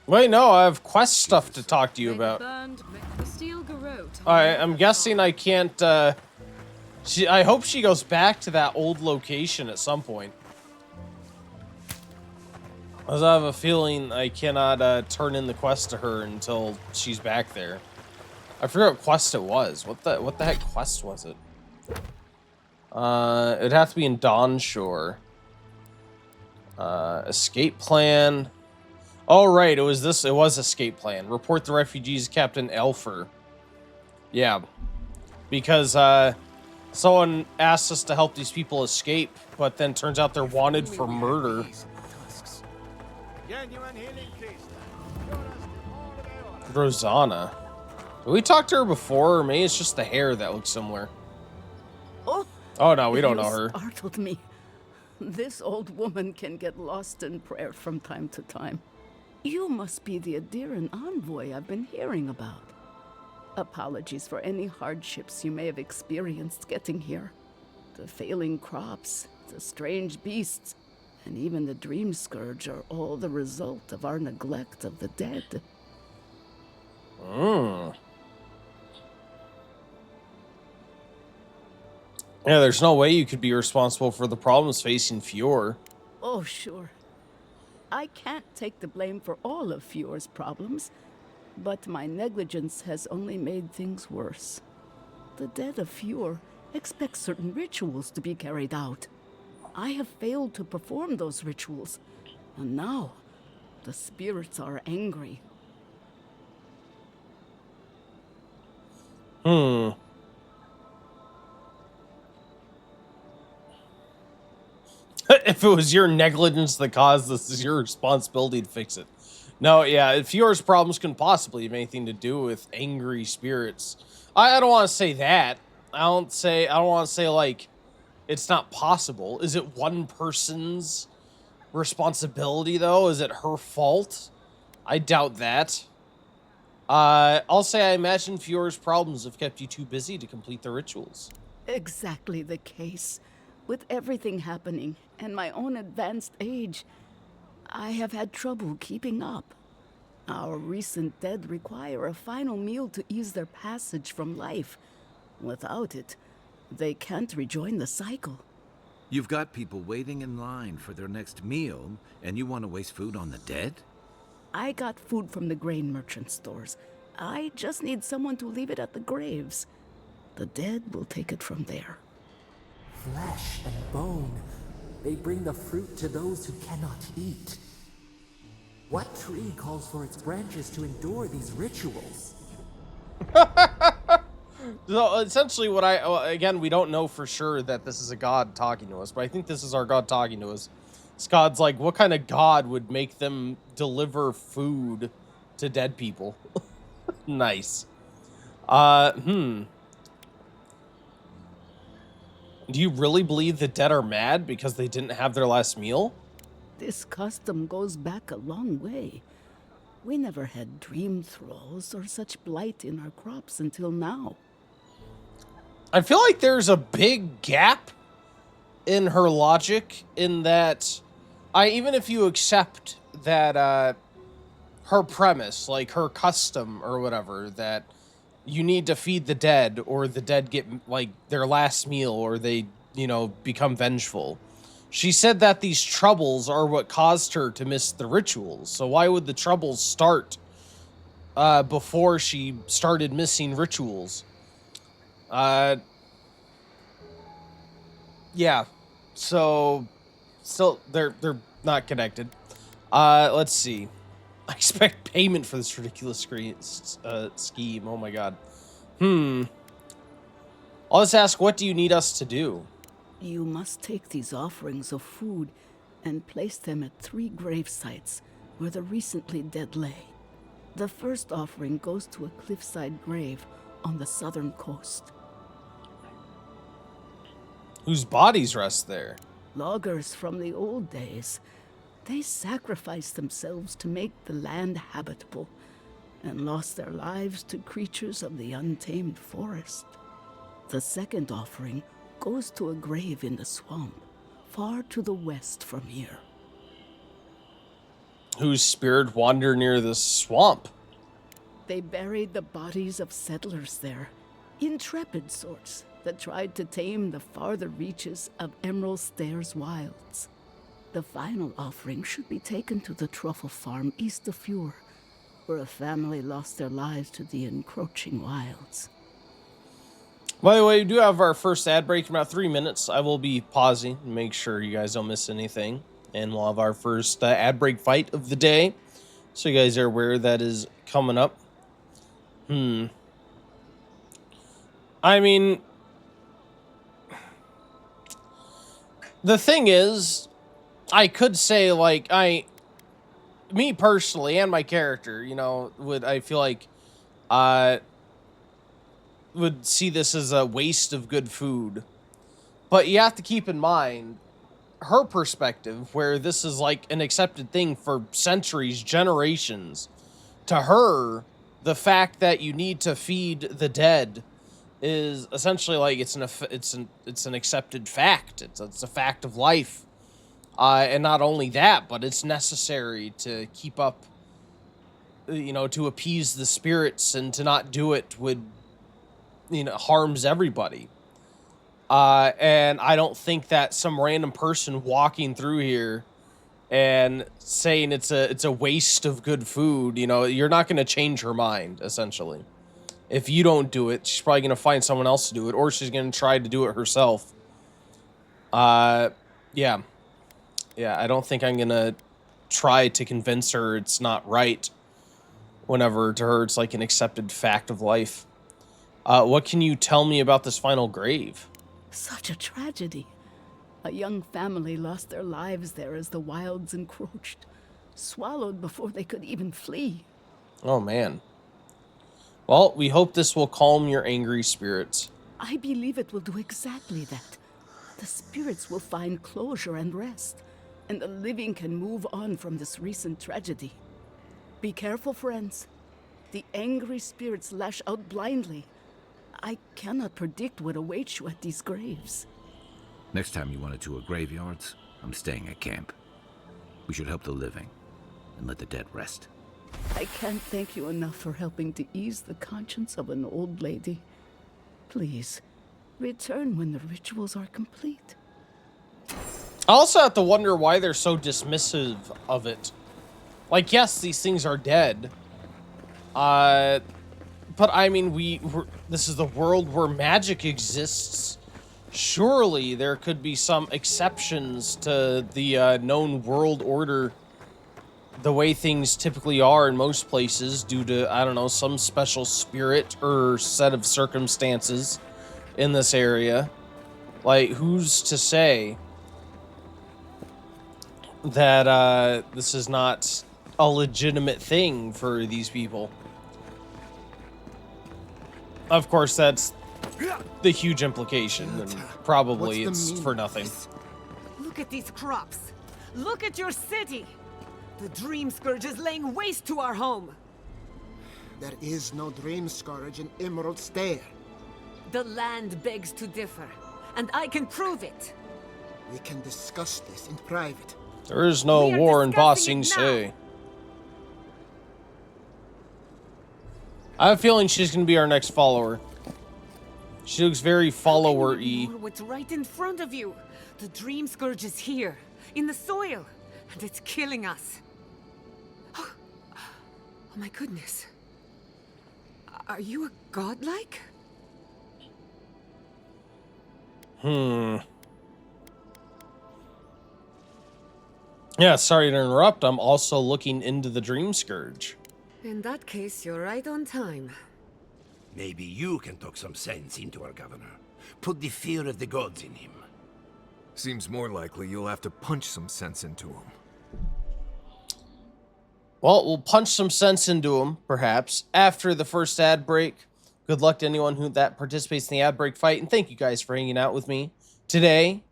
Wait, no, I have quest stuff to talk to you about. The Steel Garrote. I'm guessing I can't, I hope she goes back to that old location at some point. As I have a feeling I cannot turn in the quest to her until she's back there. I forgot what quest it was. What the heck quest was it? It'd have to be in Dawnshore. Escape plan. Oh right, it was escape plan. Report the refugees, Captain Elfer. Yeah. Because someone asked us to help these people escape, but then turns out they're wanted for murder. Rosanna. Did we talk to her before, or maybe it's just the hair that looks similar? Oh no, we don't know her. Startled me. This old woman can get lost in prayer from time to time. You must be the Adiran envoy I've been hearing about. Apologies for any hardships you may have experienced getting here. The failing crops, the strange beasts, and even the dream scourge are all the result of our neglect of the dead. Yeah, there's no way you could be responsible for the problems facing Fior. Oh, sure. I can't take the blame for all of Fior's problems, but my negligence has only made things worse. The dead of Fior expect certain rituals to be carried out. I have failed to perform those rituals, and now the spirits are angry. If it was your negligence that caused this, is your responsibility to fix it. No, yeah, if Fior's problems couldn't possibly have anything to do with angry spirits. I don't want to say that. I don't want to say, like, it's not possible. Is it one person's responsibility, though? Is it her fault? I doubt that. I'll say I imagine Fior's problems have kept you too busy to complete the rituals. Exactly the case. With everything happening and my own advanced age, I have had trouble keeping up. Our recent dead require a final meal to ease their passage from life. Without it, they can't rejoin the cycle. You've got people waiting in line for their next meal, and you want to waste food on the dead? I got food from the grain merchant stores. I just need someone to leave it at the graves. The dead will take it from there. Flesh and bone. They bring the fruit to those who cannot eat. What tree calls for its branches to endure these rituals? So essentially what again, we don't know for sure that this is a god talking to us, but I think this is our god talking to us. This god's like, what kind of god would make them deliver food to dead people? Nice. Do you really believe the dead are mad because they didn't have their last meal? This custom goes back a long way. We never had dream thralls or such blight in our crops until now. I feel like there's a big gap in her logic in that even if you accept that her premise, like her custom or whatever, that you need to feed the dead or the dead get like their last meal or they, become vengeful. She said that these troubles are what caused her to miss the rituals. So why would the troubles start before she started missing rituals? Yeah. So still they're not connected. Let's see. I expect payment for this ridiculous scheme. Oh my god. I'll just ask, what do you need us to do? You must take these offerings of food and place them at 3 grave sites where the recently dead lay. The first offering goes to a cliffside grave on the southern coast. Whose bodies rest there? Loggers from the old days. They sacrificed themselves to make the land habitable and lost their lives to creatures of the untamed forest. The second offering goes to a grave in the swamp, far to the west from here. Whose spirit wander near the swamp? They buried the bodies of settlers there, intrepid sorts that tried to tame the farther reaches of Emerald Stairs wilds. The final offering should be taken to the truffle farm east of Fure, where a family lost their lives to the encroaching wilds. By the way, we do have our first ad break in about 3 minutes. I will be pausing to make sure you guys don't miss anything. And we'll have our first ad break fight of the day. So you guys are aware that is coming up. I mean, the thing is, I could say, like, me personally and my character, I feel like, would see this as a waste of good food. But you have to keep in mind her perspective, where this is like an accepted thing for centuries, generations. To her, the fact that you need to feed the dead is essentially like it's an accepted fact. It's a fact of life. And not only that, but it's necessary to keep up, to appease the spirits, and to not do it would, harms everybody. And I don't think that some random person walking through here and saying it's a waste of good food, you're not going to change her mind, essentially. If you don't do it, she's probably going to find someone else to do it, or she's going to try to do it herself. Yeah, I don't think I'm going to try to convince her it's not right, whenever to her it's like an accepted fact of life. What can you tell me about this final grave? Such a tragedy. A young family lost their lives there as the wilds encroached, swallowed before they could even flee. Oh, man. Well, we hope this will calm your angry spirits. I believe it will do exactly that. The spirits will find closure and rest, and the living can move on from this recent tragedy. Be careful, friends. The angry spirits lash out blindly. I cannot predict what awaits you at these graves. Next time you want to tour graveyards, I'm staying at camp. We should help the living and let the dead rest. I can't thank you enough for helping to ease the conscience of an old lady. Please, return when the rituals are complete. I also have to wonder why they're so dismissive of it. Like, yes, these things are dead. But I mean, this is the world where magic exists. Surely there could be some exceptions to the known world order, the way things typically are in most places, due to, I don't know, some special spirit or set of circumstances in this area. Like, who's to say that this is not a legitimate thing for these people? Of course, that's the huge implication, and probably it's for nothing. Look at these crops. Look at your city. The Dream Scourge is laying waste to our home. There is no Dream Scourge in Emerald Stair. The land begs to differ, and I can prove it. We can discuss this in private. There is no war in Ba Sing Se. I have a feeling she's going to be our next follower. She looks very follower-y. What's right in front of you? The Dream Scourge is here, in the soil, and it's killing us. Oh my goodness. Are you a godlike? Yeah, sorry to interrupt. I'm also looking into the Dream Scourge. In that case, you're right on time. Maybe you can talk some sense into our governor. Put the fear of the gods in him. Seems more likely you'll have to punch some sense into him. Well, we'll punch some sense into him, perhaps, after the first ad break. Good luck to anyone that participates in the ad break fight, and thank you guys for hanging out with me today.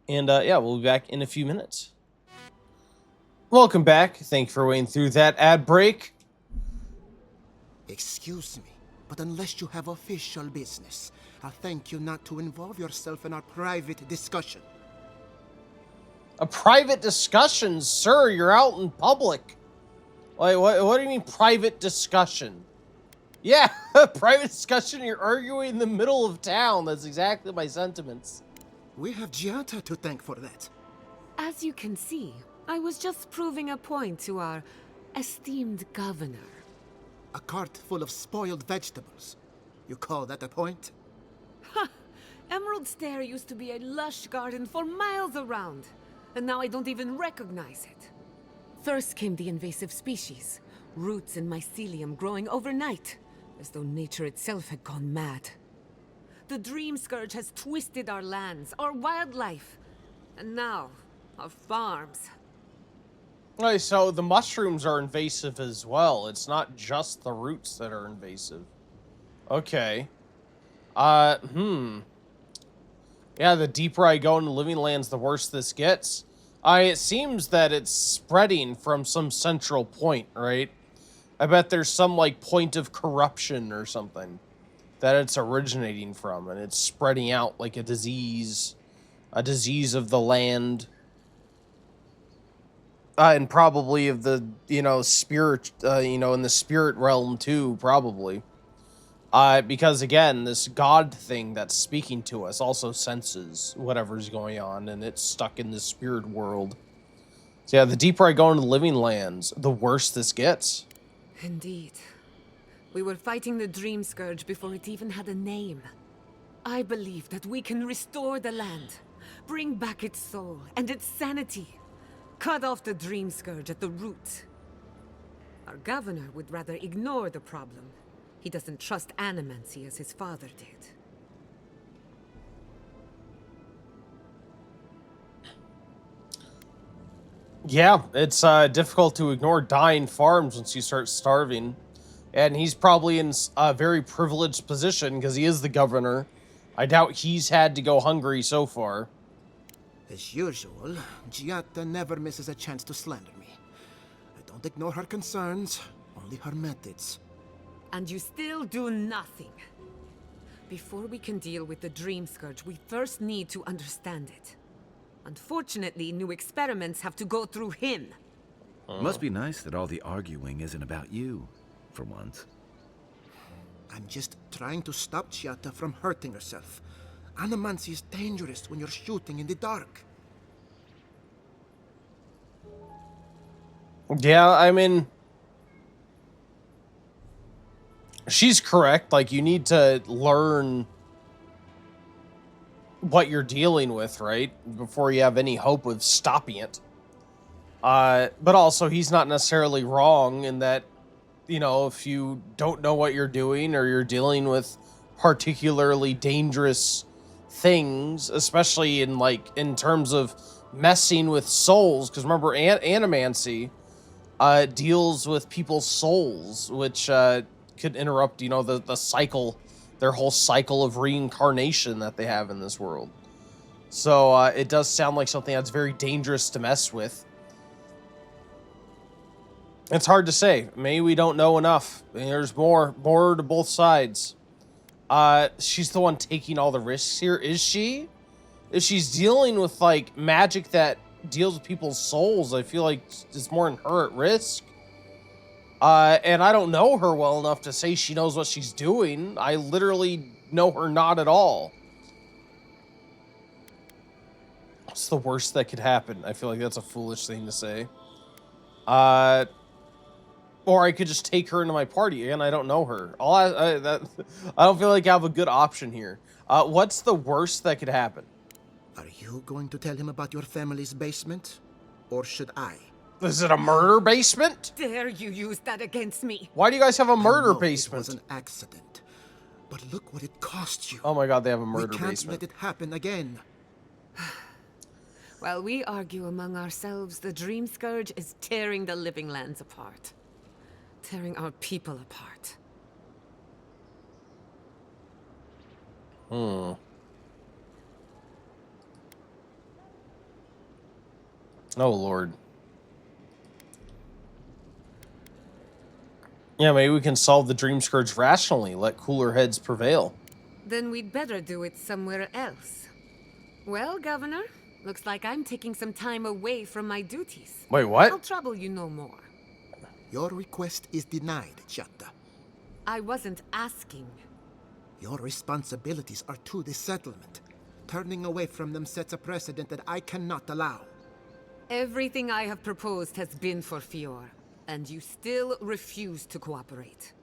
And yeah, we'll be back in a few minutes. Welcome back. Thank you for waiting through that ad break. Excuse me, but unless you have official business, I'll thank you not to involve yourself in our private discussion. A private discussion? Sir, you're out in public. Like, what do you mean private discussion? Yeah, private discussion, you're arguing in the middle of town. That's exactly my sentiments. We have Giata to thank for that. As you can see, I was just proving a point to our esteemed governor. A cart full of spoiled vegetables. You call that a point? Ha! Emerald Stair used to be a lush garden for miles around, and now I don't even recognize it. First came the invasive species, roots and mycelium growing overnight, as though nature itself had gone mad. The Dream Scourge has twisted our lands, our wildlife, and now our farms. Okay, so the mushrooms are invasive as well. It's not just the roots that are invasive. Okay. Yeah, the deeper I go into living lands, the worse this gets. It seems that it's spreading from some central point, right? I bet there's some, like, point of corruption or something that it's originating from, and it's spreading out like a disease of the land. And probably of the, spirit, in the spirit realm too, probably. Because again, this god thing that's speaking to us also senses whatever's going on, and it's stuck in the spirit world. So yeah, the deeper I go into living lands, the worse this gets. Indeed. We were fighting the Dream Scourge before it even had a name. I believe that we can restore the land, bring back its soul and its sanity. Cut off the Dream Scourge at the root. Our governor would rather ignore the problem. He doesn't trust animancy as his father did. Yeah, it's difficult to ignore dying farms once you start starving. And he's probably in a very privileged position because he is the governor. I doubt he's had to go hungry so far. As usual, Giata never misses a chance to slander me. I don't ignore her concerns, only her methods. And you still do nothing. Before we can deal with the Dream Scourge, we first need to understand it. Unfortunately, new experiments have to go through him. Must be nice that all the arguing isn't about you, for once. I'm just trying to stop Giatta from hurting herself. Animancy is dangerous when you're shooting in the dark. Yeah, I mean, she's correct. Like, you need to learn what you're dealing with, right? Before you have any hope of stopping it. But also, he's not necessarily wrong in that, you know, if you don't know what you're doing or you're dealing with particularly dangerous things, especially in terms of messing with souls, because remember, animancy deals with people's souls, which could interrupt, you know, the cycle, their whole cycle of reincarnation that they have in this world. So it does sound like something that's very dangerous to mess with. It's hard to say. Maybe we don't know enough. I mean, there's more to both sides. She's the one taking all the risks here, is she? If she's dealing with, like, magic that deals with people's souls, I feel like it's more than her at risk. And I don't know her well enough to say she knows what she's doing. I literally know her not at all. What's the worst that could happen? I feel like that's a foolish thing to say. Or I could just take her into my party. Again, I don't know her. I don't feel like I have a good option here. What's the worst that could happen? Are you going to tell him about your family's basement? Or should I? Is it a murder basement? Dare you use that against me? Why do you guys have a murder I know basement? It was an accident. But look what it cost you. Oh my god, they have a murder We can't basement. let it happen again. While we argue among ourselves, the Dream Scourge is tearing the living lands apart. Tearing our people apart. Oh, Lord. Yeah, maybe we can solve the Dream Scourge rationally. Let cooler heads prevail. Then we'd better do it somewhere else. Well, Governor, looks like I'm taking some time away from my duties. Wait, what? I'll trouble you no more. Your request is denied, Giatta. I wasn't asking. Your responsibilities are to the settlement. Turning away from them sets a precedent that I cannot allow. Everything I have proposed has been for Fior, and you still refuse to cooperate.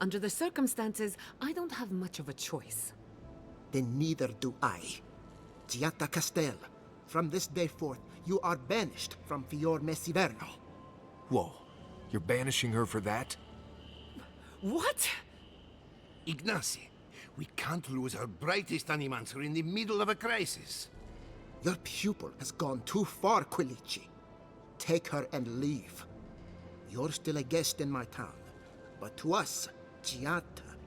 Under the circumstances, I don't have much of a choice. Then neither do I. Giatta Castel, from this day forth, you are banished from Fior Messiverno. Whoa, you're banishing her for that? What? Ignacy, we can't lose our brightest animancer in the middle of a crisis. Your pupil has gone too far, Quilici. Take her and leave. You're still a guest in my town, but to us, Giatta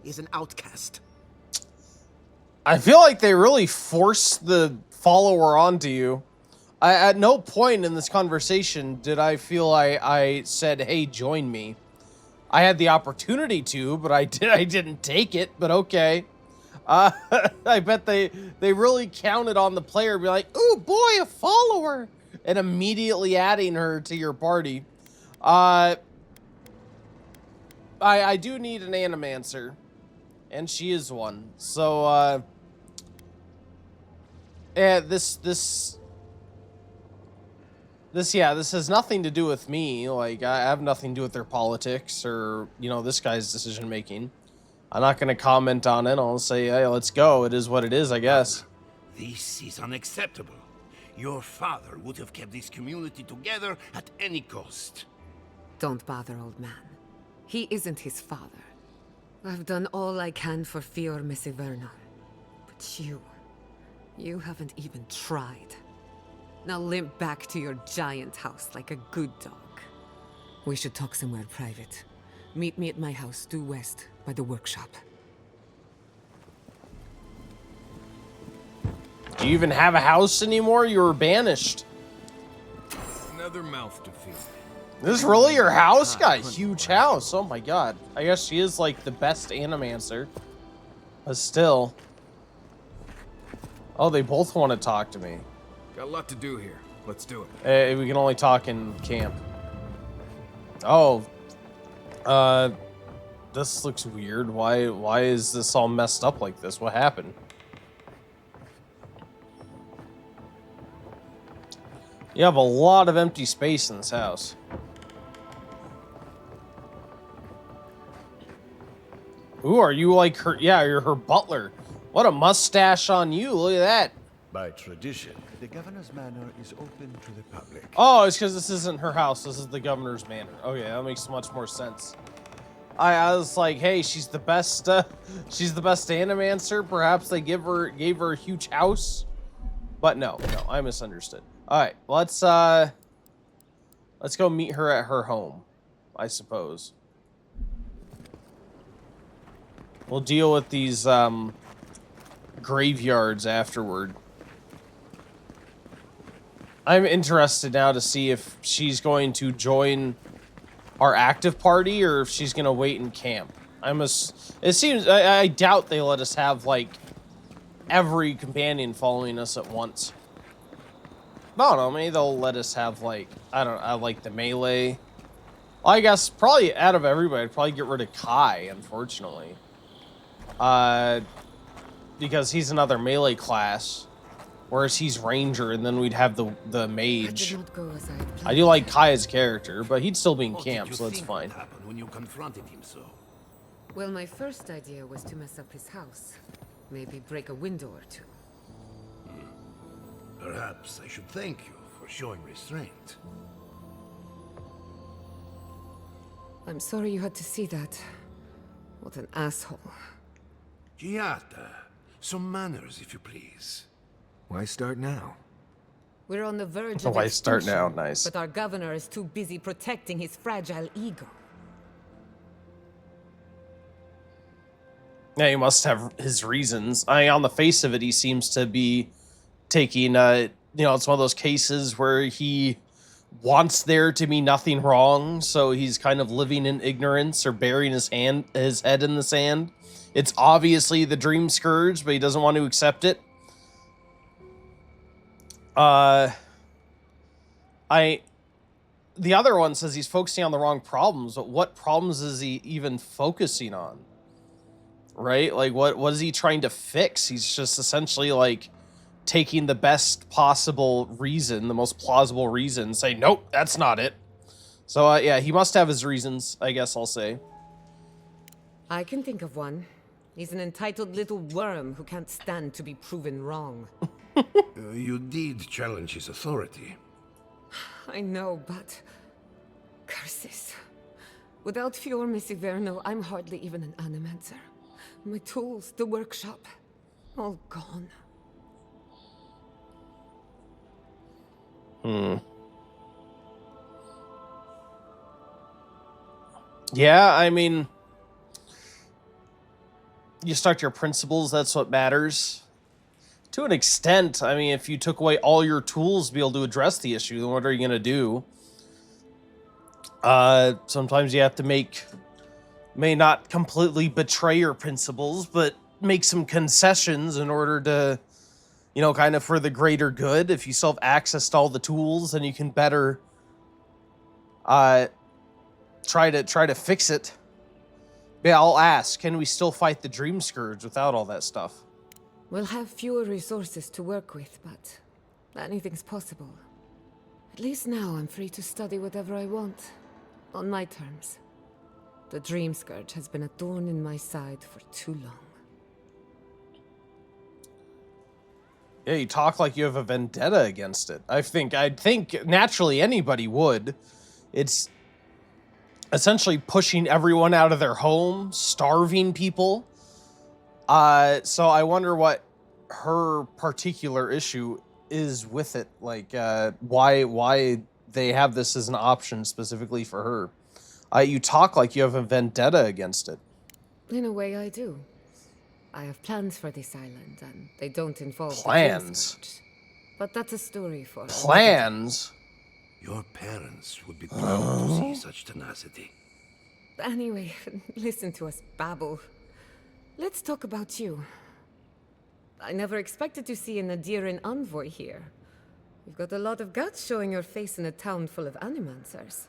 is an outcast. I feel like they really forced the follower onto you. At no point in this conversation did I feel I said, hey, join me. I had the opportunity to, but I didn't take it, but okay. I bet they really counted on the player be like, ooh, boy, a follower, and immediately adding her to your party. I do need an animancer, and she is one. So, yeah, this has nothing to do with me. Like, I have nothing to do with their politics or, you know, this guy's decision making. I'm not going to comment on it. I'll say, hey, let's go. It is what it is, I guess. This is unacceptable. Your father would have kept this community together at any cost. Don't bother, old man. He isn't his father. I've done all I can for Fior Messiverno. But you haven't even tried. Now limp back to your giant house like a good dog. We should talk somewhere private. Meet me at my house due west by the workshop. Do you even have a house anymore? You were banished. Another mouth to feed. This is really your house? Got a huge house. Oh my god. I guess she is like the best animancer. But still. Oh, they both want to talk to me. Got a lot to do here. Let's do it. We can only talk in camp. Oh, this looks weird. Why is this all messed up like this? What happened? You have a lot of empty space in this house. Ooh, are you like her? Yeah, you're her butler. What a mustache on you. Look at that. By tradition, the governor's manor is open to the public. Oh, it's because this isn't her house. This is the governor's manor. Okay, that makes much more sense. I was like, hey, she's the best. She's the best animancer. Perhaps they gave her a huge house, but no, I misunderstood. All right, let's go meet her at her home, I suppose. We'll deal with these graveyards afterward. I'm interested now to see if she's going to join our active party or if she's going to wait in camp. It seems, I doubt they let us have, like, every companion following us at once. I don't know, maybe they'll let us have, like, I like the melee. Well, I guess probably out of everybody, I'd probably get rid of Kai, unfortunately. Because he's another melee class, whereas he's ranger, and then we'd have the mage. I do like Kai as a character, but he'd still be in camp, so that's fine. What happened when you confronted him so? Well, my first idea was to mess up his house. Maybe break a window or two. Perhaps I should thank you for showing restraint. I'm sorry you had to see that. What an asshole. Giata, some manners, if you please. Why start now? We're on the verge of Why start now? extinction, Nice. But our governor is too busy protecting his fragile ego. Yeah, he must have his reasons. On the face of it, he seems to be taking, it's one of those cases where he wants there to be nothing wrong, so he's kind of living in ignorance or burying his head in the sand. It's obviously the Dream Scourge, but he doesn't want to accept it. The other one says he's focusing on the wrong problems, but what problems is he even focusing on? Right? Like, what is he trying to fix? He's just essentially, like, taking the best possible reason, the most plausible reason, say, nope, that's not it. So, yeah, he must have his reasons, I guess I'll say. I can think of one. He's an entitled little worm who can't stand to be proven wrong. You did challenge his authority. I know, but... curses. Without Fior Messiverno, I'm hardly even an animancer. My tools, the workshop, all gone. Yeah, I mean, you start your principles, that's what matters. To an extent, I mean, if you took away all your tools to be able to address the issue, then what are you going to do? Sometimes you have to may not completely betray your principles, but make some concessions in order to, kind of for the greater good. If you still have access to all the tools, then you can better try to fix it. Yeah, I'll ask, can we still fight the Dream Scourge without all that stuff? We'll have fewer resources to work with, but anything's possible. At least now I'm free to study whatever I want, on my terms. The Dream Scourge has been a thorn in my side for too long. Yeah, you talk like you have a vendetta against it. I'd think naturally anybody would. It's essentially pushing everyone out of their home, starving people. So I wonder what her particular issue is with it. Like, why they have this as an option specifically for her. You talk like you have a vendetta against it. In a way, I do. I have plans for this island, and they don't involve plans. The Dream Scourge. But that's a story for plans. Your parents would be proud to see such tenacity. Anyway, listen to us babble. Let's talk about you. I never expected to see an Adiran envoy here. You've got a lot of guts showing your face in a town full of animancers.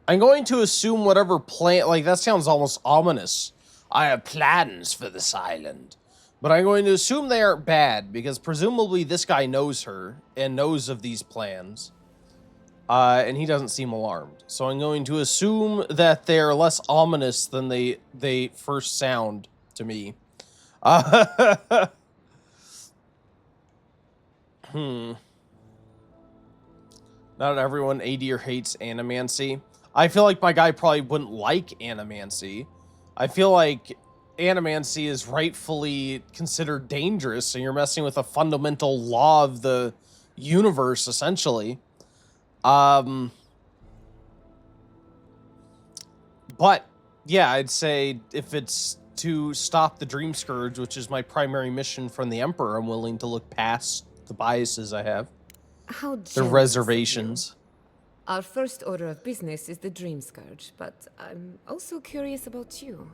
I'm going to assume whatever plan, like that sounds almost ominous. I have plans for this island. But I'm going to assume they aren't bad, because presumably this guy knows her and knows of these plans. And he doesn't seem alarmed. So I'm going to assume that they're less ominous than they first sound to me. Not everyone AD or hates animancy. I feel like my guy probably wouldn't like animancy. I feel like animancy is rightfully considered dangerous, and you're messing with a fundamental law of the universe, essentially. But yeah, I'd say if it's to stop the Dream Scourge, which is my primary mission from the Emperor, I'm willing to look past the biases I have. How The generous reservations. of you. Our first order of business is the Dream Scourge, but I'm also curious about you.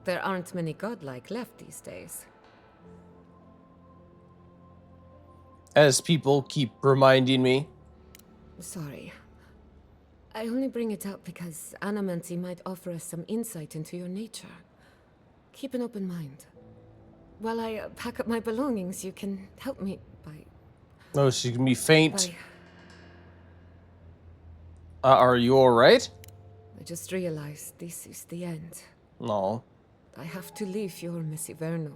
There aren't many godlike left these days. As people keep reminding me. Sorry. I only bring it up because animancy might offer us some insight into your nature. Keep an open mind. While I pack up my belongings, you can help me by... Oh, she can be faint. Are you alright? I just realized this is the end. No. I have to leave your Miss Iverno.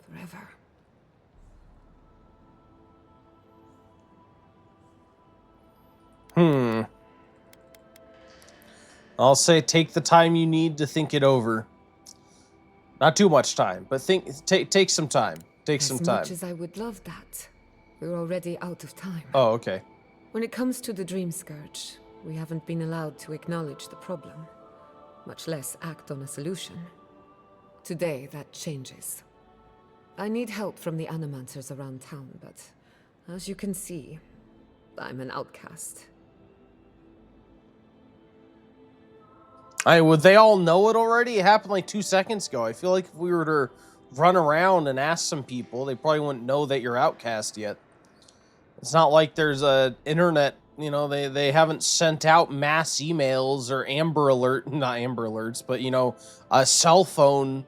Forever. I'll say take the time you need to think it over. Not too much time, but take some time. Take some time. As much as I would love that, we're already out of time. Oh, okay. When it comes to the Dream Scourge, we haven't been allowed to acknowledge the problem, much less act on a solution. Today, that changes. I need help from the animancers around town, but as you can see, I'm an outcast. Would they all know it already? It happened like 2 seconds ago. I feel like if we were to run around and ask some people, they probably wouldn't know that you're outcast yet. It's not like there's a internet, you know, they haven't sent out mass emails or not Amber Alerts, but, you know, cell phone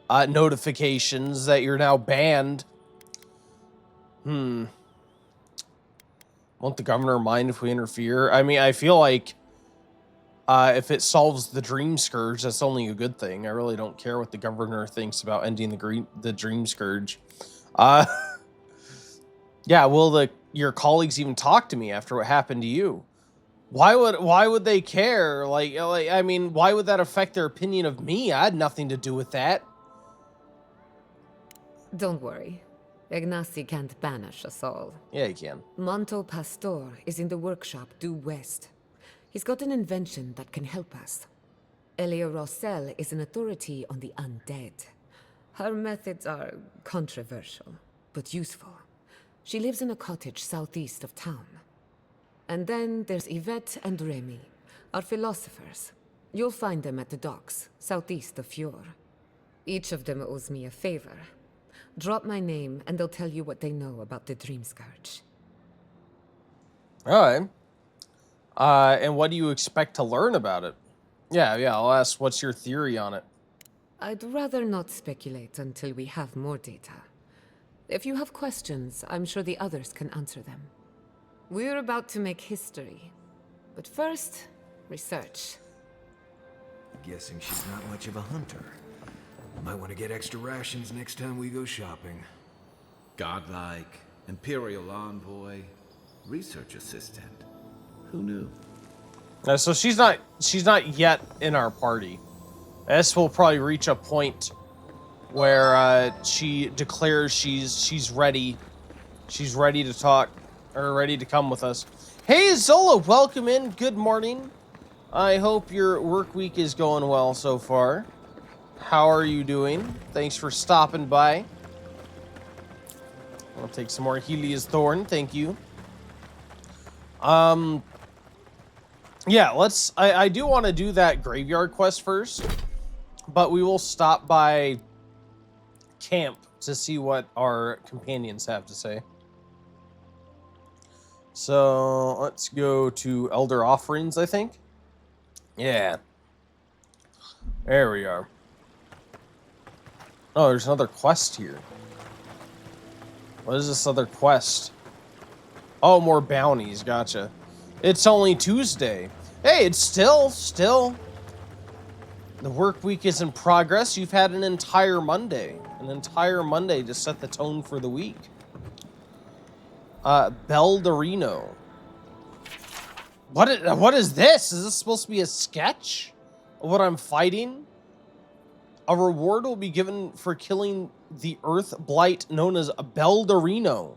notifications that you're now banned. Won't the governor mind if we interfere? I mean, I feel like if it solves the Dream Scourge, that's only a good thing. I really don't care what the governor thinks about ending the Dream Scourge. Yeah, will your colleagues even talk to me after what happened to you? Why would they care? Like I mean, why would that affect their opinion of me? I had nothing to do with that. Don't worry. Ignacy can't banish us all. Yeah, he can. Manto Pastor is in the workshop due west. He's got an invention that can help us. Elia Rossell is an authority on the undead. Her methods are controversial, but useful. She lives in a cottage southeast of town. And then there's Yvette and Remy, our philosophers. You'll find them at the docks, southeast of Fjord. Each of them owes me a favor. Drop my name, and they'll tell you what they know about the Dream Scourge. All right. And what do you expect to learn about it? Yeah, I'll ask, what's your theory on it? I'd rather not speculate until we have more data. If you have questions, I'm sure the others can answer them. We're about to make history. But first, research. Guessing she's not much of a hunter. Might want to get extra rations next time we go shopping. Godlike, Imperial Envoy, Research Assistant. Who knew? So she's not yet in our party. S will probably reach a point where she declares she's ready. She's ready to talk, or ready to come with us. Hey Zola, welcome in. Good morning. I hope your work week is going well so far. How are you doing? Thanks for stopping by. I'll take some more Helia's Thorn, thank you. Yeah, I do want to do that graveyard quest first, but we will stop by camp to see what our companions have to say. So let's go to Elder Offerings, I think. Yeah. There we are. Oh, there's another quest here. What is this other quest? Oh, more bounties. Gotcha. It's only Tuesday. Hey, it's still. The work week is in progress. You've had an entire Monday. An entire Monday to set the tone for the week. Beldarino. What is this? Is this supposed to be a sketch of what I'm fighting? A reward will be given for killing the Earth Blight known as Beldarino.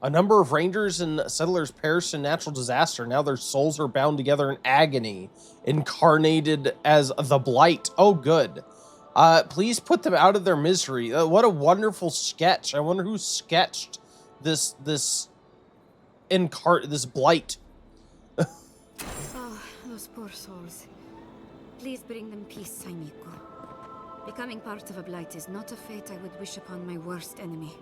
A number of rangers and settlers perished in natural disaster. Now their souls are bound together in agony, incarnated as the Blight. Oh, good. Please put them out of their misery. What a wonderful sketch. I wonder who sketched this Blight. Oh, those poor souls. Please bring them peace, Saimiko. Becoming part of a Blight is not a fate I would wish upon my worst enemy.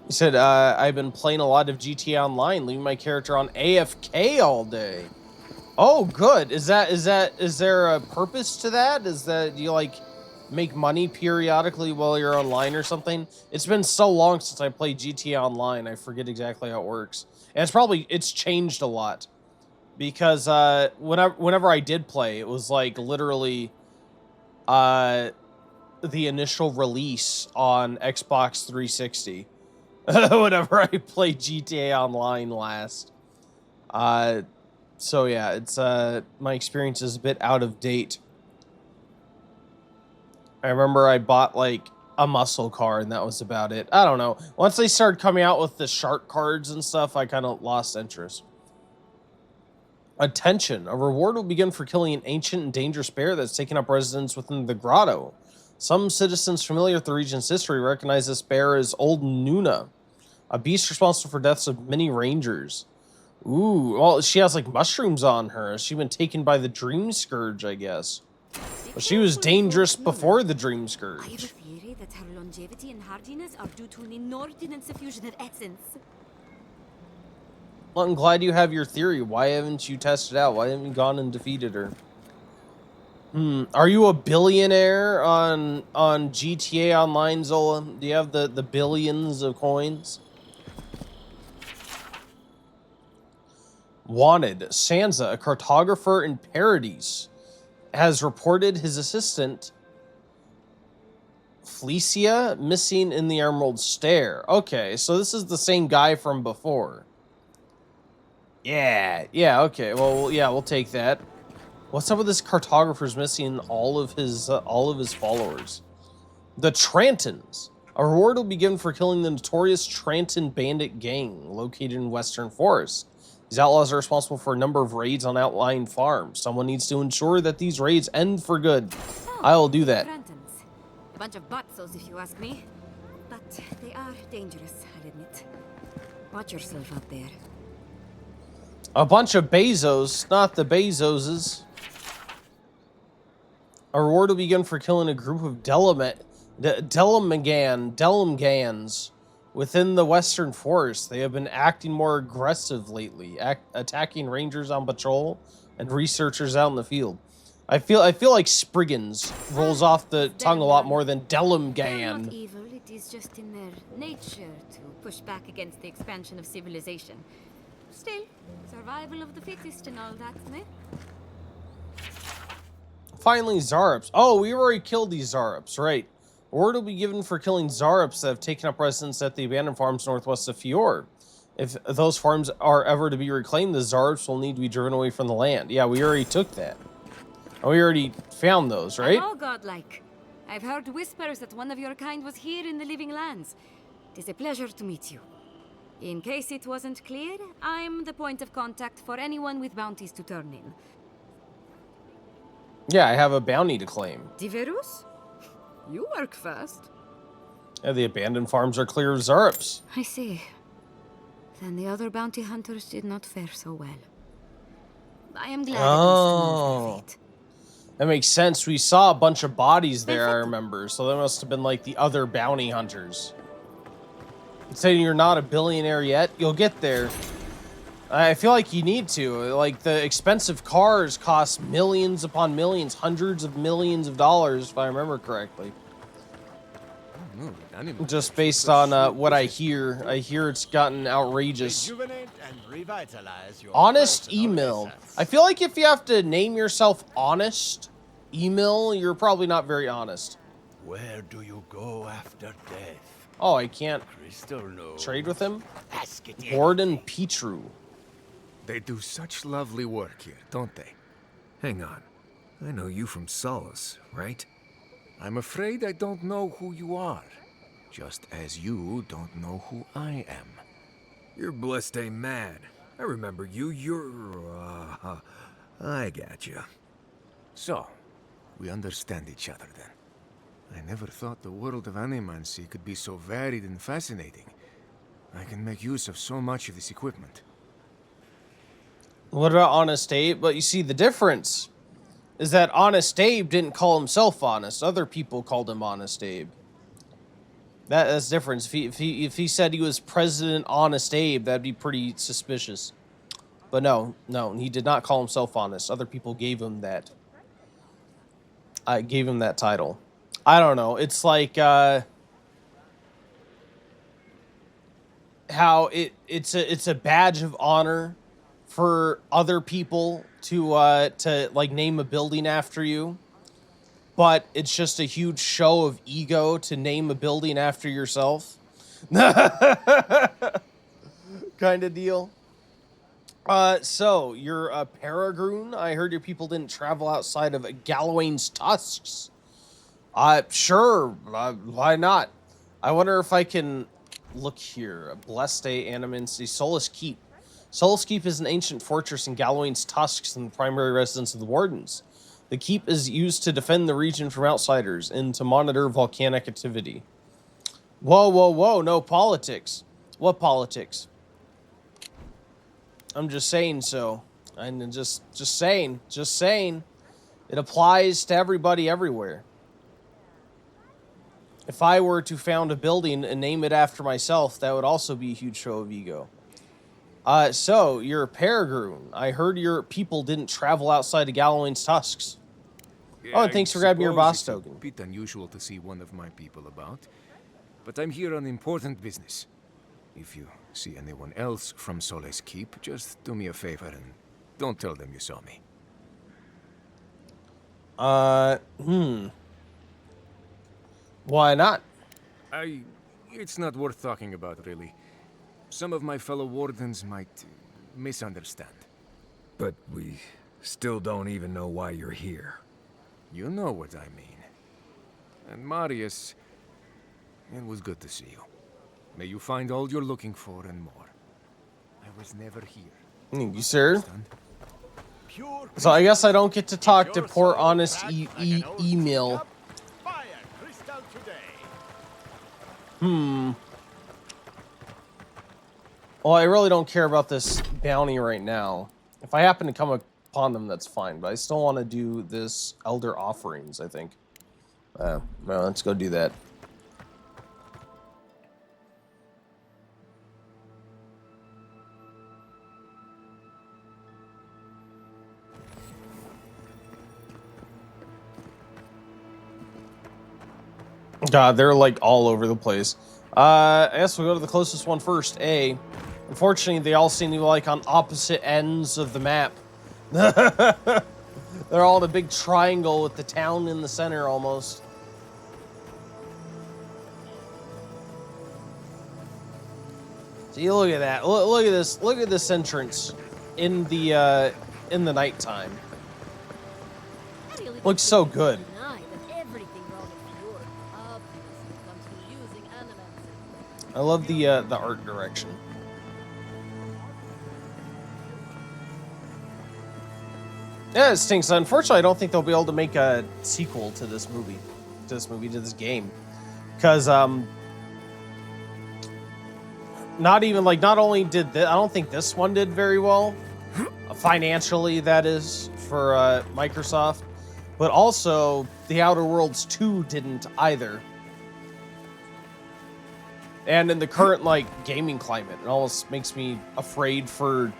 He said, I've been playing a lot of GTA Online, leaving my character on AFK all day. Oh, good. Is there a purpose to that? Is that, do you, like, make money periodically while you're online or something? It's been so long since I played GTA Online, I forget exactly how it works. And it's changed a lot. Because, whenever I did play, it was, like, literally, the initial release on Xbox 360. Whenever I played GTA Online last. So yeah, it's my experience is a bit out of date. I remember I bought like a muscle car and that was about it. I don't know. Once they started coming out with the shark cards and stuff, I kind of lost interest. Attention, a reward will begin for killing an ancient and dangerous bear that's taken up residence within the grotto. Some citizens familiar with the region's history recognize this bear as Old Nuna, a beast responsible for deaths of many rangers. Ooh, well, she has like mushrooms on her. Has she been taken by the Dream Scourge, I guess? Well, she was dangerous before the Dream Scourge. I have a theory that her longevity and hardiness are due to an inordinate suffusion of essence. Well, I'm glad you have your theory. Why haven't you tested out? Why haven't you gone and defeated her? Are you a billionaire on GTA Online, Zola? Do you have the billions of coins? Wanted. Sansa, a cartographer in Paradise, has reported his assistant, Felicia, missing in the Emerald Stair. Okay, so this is the same guy from before. Yeah, okay. Well, yeah, we'll take that. What's up with this cartographer's missing all of his followers? The Trantons. A reward will be given for killing the notorious Tranton bandit gang located in Western Forest. These outlaws are responsible for a number of raids on outlying farms. Someone needs to ensure that these raids end for good. I will do that. Trantons. A bunch of butzos, if you ask me. But they are dangerous, I'll admit. Watch yourself out there. A bunch of Bezos, not the Bezoses. A reward will be given for killing a group of Delimgans within the Western Forest. They have been acting more aggressive lately, attacking rangers on patrol and researchers out in the field. I feel like Spriggans rolls off the tongue a lot more than Delimgan. They're not evil, it is just in their nature to push back against the expansion of civilization. Still, survival of the fittest and all that, eh? Finally, Zarups. Oh, we already killed these Zarups, right? Word will be given for killing Zarups that have taken up residence at the abandoned farms northwest of Fior. If those farms are ever to be reclaimed, the Zarups will need to be driven away from the land. Yeah, we already took that. We already found those, right? Oh, godlike. I've heard whispers that one of your kind was here in the Living Lands. It is a pleasure to meet you. In case it wasn't clear, I'm the point of contact for anyone with bounties to turn in. Yeah, I have a bounty to claim. Diverus? You work fast. Yeah, the abandoned farms are clear of Zarups. I see. Then the other bounty hunters did not fare so well. I am glad at least to know their fate. That makes sense. We saw a bunch of bodies there, I remember. So that must have been like the other bounty hunters. Saying you're not a billionaire yet, you'll get there. I feel like you need to. Like, the expensive cars cost millions upon millions, hundreds of millions of dollars, if I remember correctly. Just based on what I hear. I hear it's gotten outrageous. Honest email. I feel like if you have to name yourself Honest Email, you're probably not very honest. Where do you go after death? Oh, I can't trade with him? Gordon Petru. They do such lovely work here, don't they? Hang on. I know you from Solace, right? I'm afraid I don't know who you are. Just as you don't know who I am. You're Blessed a man. I remember you. I got you. So, we understand each other then. I never thought the world of animancy could be so varied and fascinating. I can make use of so much of this equipment. What about Honest Abe? But you see, the difference is that Honest Abe didn't call himself honest. Other people called him Honest Abe. That's the difference. If he said he was President Honest Abe, that'd be pretty suspicious. But no, he did not call himself honest. Other people gave him that. I gave him that title. I don't know. It's like how it's a badge of honor for other people to like name a building after you. But it's just a huge show of ego to name a building after yourself. Kind of deal. So, you're a Peregrine. I heard your people didn't travel outside of Gallowayne's tusks. Sure. Why not? I wonder if I can look here. Blessed Day, Animancy, Solace Keep. Solace Keep is an ancient fortress in Gallowayne's tusks and the primary residence of the Wardens. The keep is used to defend the region from outsiders and to monitor volcanic activity. Whoa, no politics. What politics? I'm just saying so. I'm just saying. It applies to everybody everywhere. If I were to found a building and name it after myself, that would also be a huge show of ego. So, you're a Peregrine. I heard your people didn't travel outside of Gallowayne's tusks. Yeah, and thanks for grabbing your boss token. It's a bit unusual to see one of my people about, but I'm here on important business. If you see anyone else from Solace Keep, just do me a favor and don't tell them you saw me. Why not? It's not worth talking about, really. Some of my fellow Wardens might misunderstand. But we still don't even know why you're here. You know what I mean. And Marius, it was good to see you. May you find all you're looking for and more. I was never here. Thank you, sir. So I guess I don't get to talk to poor honest email. Well, I really don't care about this bounty right now. If I happen to come upon them, that's fine. But I still want to do this Elder Offerings, I think. Well, let's go do that. God, they're like all over the place. I guess we'll go to the closest one first, A. Unfortunately, they all seem to be like on opposite ends of the map. They're all in a big triangle with the town in the center almost. See, look at that. Look at this. Look at this entrance in the nighttime. Looks so good. I love the art direction. Yeah, it stinks. Unfortunately, I don't think they'll be able to make a sequel to this movie, to this game, because not only did I don't think this one did very well, financially, that is, for Microsoft, but also The Outer Worlds 2 didn't either. And in the current, like, gaming climate, it almost makes me afraid for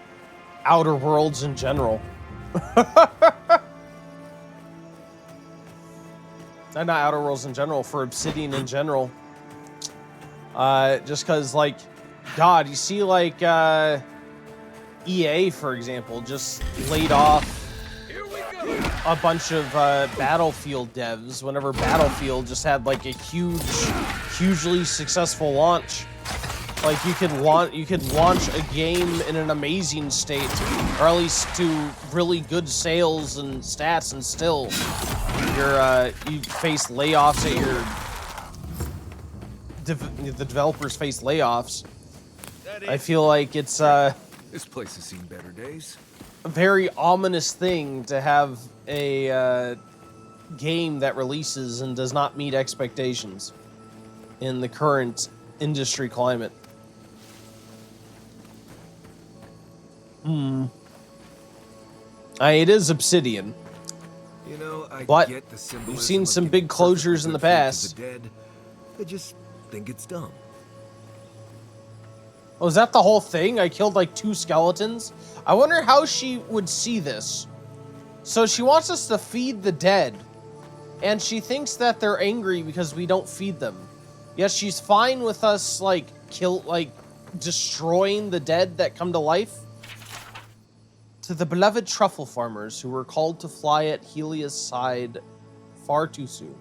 Outer Worlds in general. And not Outer Worlds in general, for Obsidian in general. Just because, like, God, you see, like, EA, for example, just laid off a bunch of Battlefield devs whenever Battlefield just had, like, a hugely successful launch. Like, you could launch a game in an amazing state, or at least do really good sales and stats, and still you face layoffs at your the developers face layoffs. I feel like it's this place has seen better days. A very ominous thing to have a game that releases and does not meet expectations in the current industry climate. It is Obsidian. You know, I but get the symbolism we've seen of some giving big closures in the perfectly good food past. to the dead. I just think it's dumb. Oh, is that the whole thing? I killed like 2 skeletons? I wonder how she would see this. So she wants us to feed the dead. And she thinks that they're angry because we don't feed them. Yes, she's fine with us, like, destroying the dead that come to life. To the beloved truffle farmers who were called to fly at Helia's side far too soon,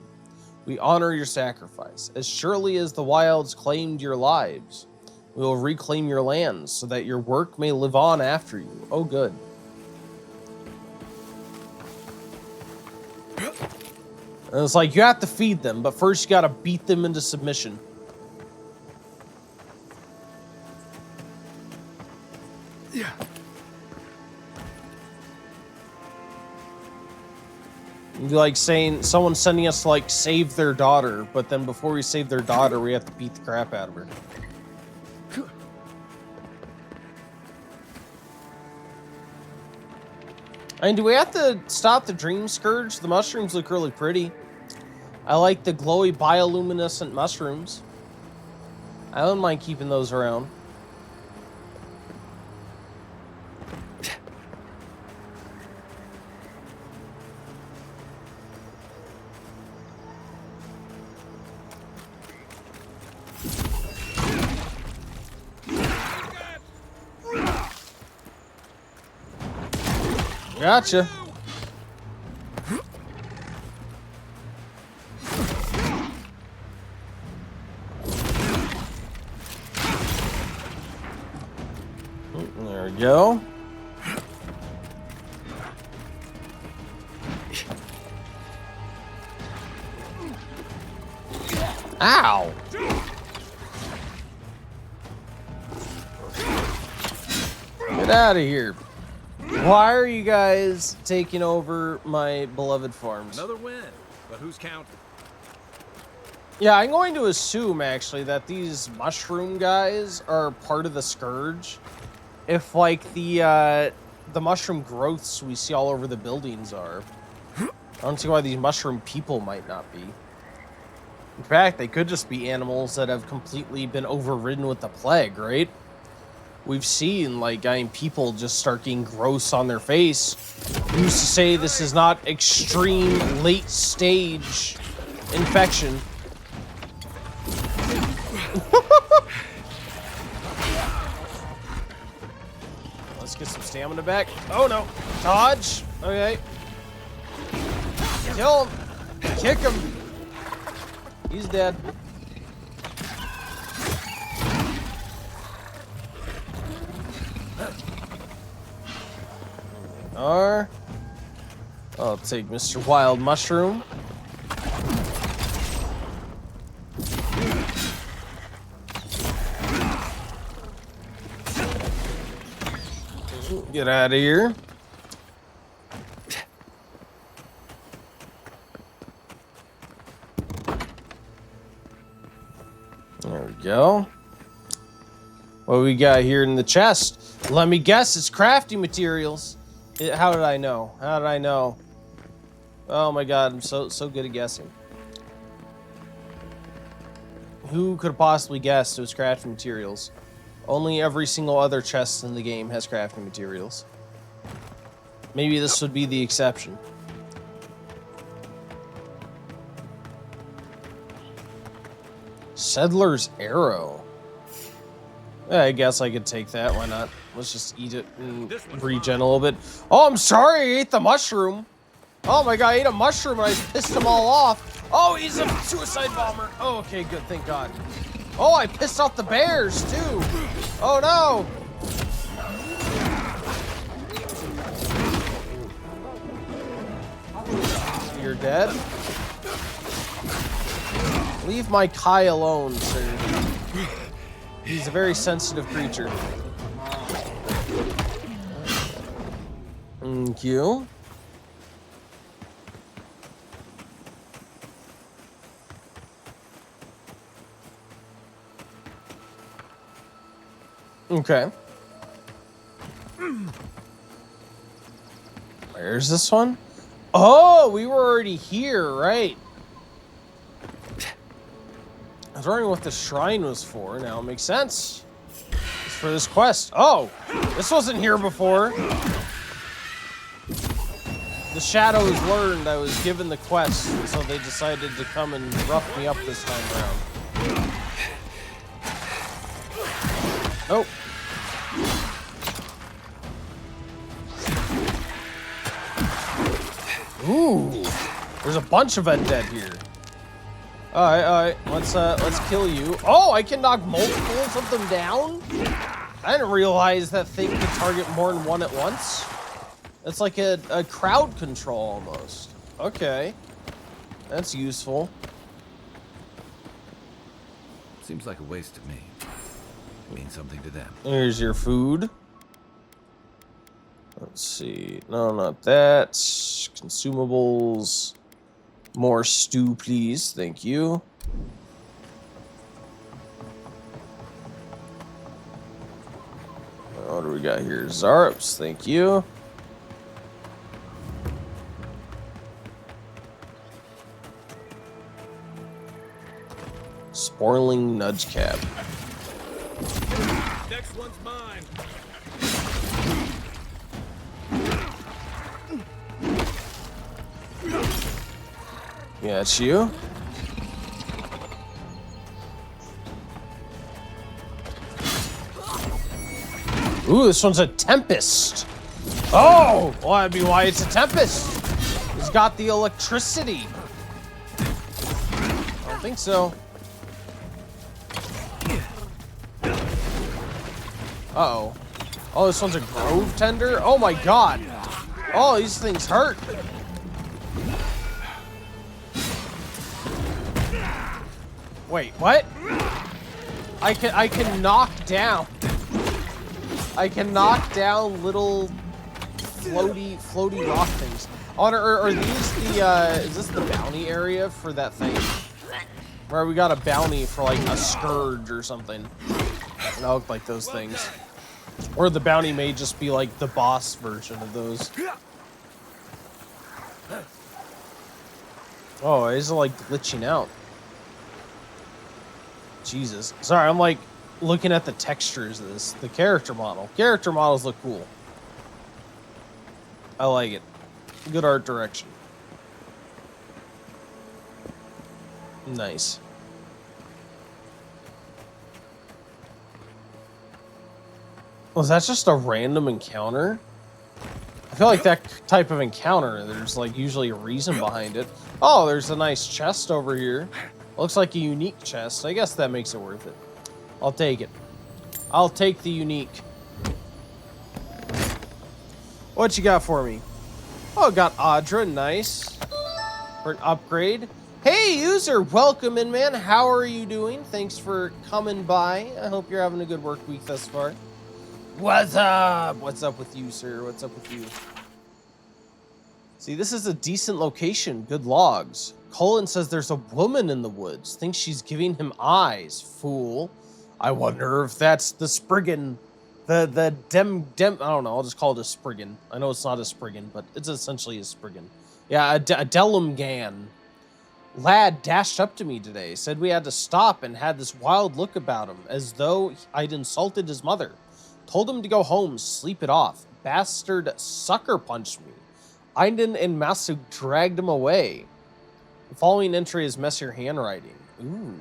we honor your sacrifice. As surely as the wilds claimed your lives, we will reclaim your lands so that your work may live on after you. Oh, good. And it's like, you have to feed them, but first you gotta beat them into submission. Yeah. It'd be like saying someone's sending us to, like, save their daughter, but then before we save their daughter, we have to beat the crap out of her. I mean, do we have to stop the Dream Scourge? The mushrooms look really pretty. I like the glowy bioluminescent mushrooms. I don't mind keeping those around. Gotcha. There we go. Ow! Get out of here. Why are you guys taking over my beloved farms? Another win, but who's counting? Yeah, I'm going to assume, actually, that these mushroom guys are part of the Scourge. If, like, the mushroom growths we see all over the buildings are. I don't see why these mushroom people might not be. In fact, they could just be animals that have completely been overridden with the plague, right? We've seen, like, people just start getting gross on their face. Who's to say this is not extreme late-stage infection? Let's get some stamina back. Oh, no. Dodge. Okay. Kill him. Kick him. He's dead. I'll take Mr. Wild Mushroom. Get out of here. There we go. What we got here in the chest? Let me guess, it's crafting materials. How did I know? How did I know? Oh my god, I'm so good at guessing. Who could have possibly guessed it was crafting materials? Only every single other chest in the game has crafting materials. Maybe this would be the exception. Settler's Arrow. Yeah, I guess I could take that. Why not? Let's just eat it and regen a little bit. Oh, I'm sorry. I ate the mushroom. Oh my god, I ate a mushroom and I pissed them all off. Oh, he's a suicide bomber. Oh, okay, good. Thank God. Oh, I pissed off the bears, too. Oh, no. You're dead. Leave my Kai alone, sir. He's a very sensitive creature. Thank you. Okay. Where's this one? Oh, we were already here, right? I was wondering what the shrine was for. Now it makes sense. It's for this quest. Oh, this wasn't here before. The shadows learned I was given the quest, so they decided to come and rough me up this time around. Nope. Ooh, there's a bunch of undead here. All right, let's kill you. Oh, I can knock multiples of them down? I didn't realize that thing could target more than one at once. It's like a crowd control almost. Okay, that's useful. Seems like a waste to me. Means something to them. Here's your food. Let's see. No, not that. Consumables. More stew, please. Thank you. What do we got here? Zarps. Thank you. Sporling Nudge Cap. Next one's mine. Yeah, it's you. Ooh, this one's a Tempest. Oh, well, that'd be why it's a Tempest. It's got the electricity. I don't think so. Uh-oh. Oh, this one's a Grove Tender? Oh my god. Oh, these things hurt. Wait, what? I can knock down. I can knock down little floaty rock things. Oh, are these the is this the bounty area for that thing? Where we got a bounty for like a scourge or something. It look like those things. Or the bounty may just be like the boss version of those. Oh, is it like glitching out? Jesus. Sorry, I'm like looking at the textures of this. The character model. Character models look cool. I like it. Good art direction. Nice. Was that just a random encounter? I feel like that type of encounter, there's like usually a reason behind it. Oh, there's a nice chest over here. Looks like a unique chest. I guess that makes it worth it. I'll take it. I'll take the unique. What you got for me? Oh, got Audra. Nice. For an upgrade. Hey, user. Welcome in, man. How are you doing? Thanks for coming by. I hope you're having a good work week thus far. What's up? What's up with you, sir? What's up with you? See, this is a decent location. Good logs. Colin says there's a woman in the woods. Thinks she's giving him eyes. Fool. I wonder if that's the Spriggan. The dem. I don't know. I'll just call it a Spriggan. I know it's not a Spriggan, but it's essentially a Spriggan. Yeah, a Delumgan. lad dashed up to me today, said we had to stop, and had this wild look about him, as though I'd insulted his mother. Told him to go home, sleep it off. Bastard sucker punched me. Einden and Masu dragged him away. The following entry is messier handwriting. Ooh.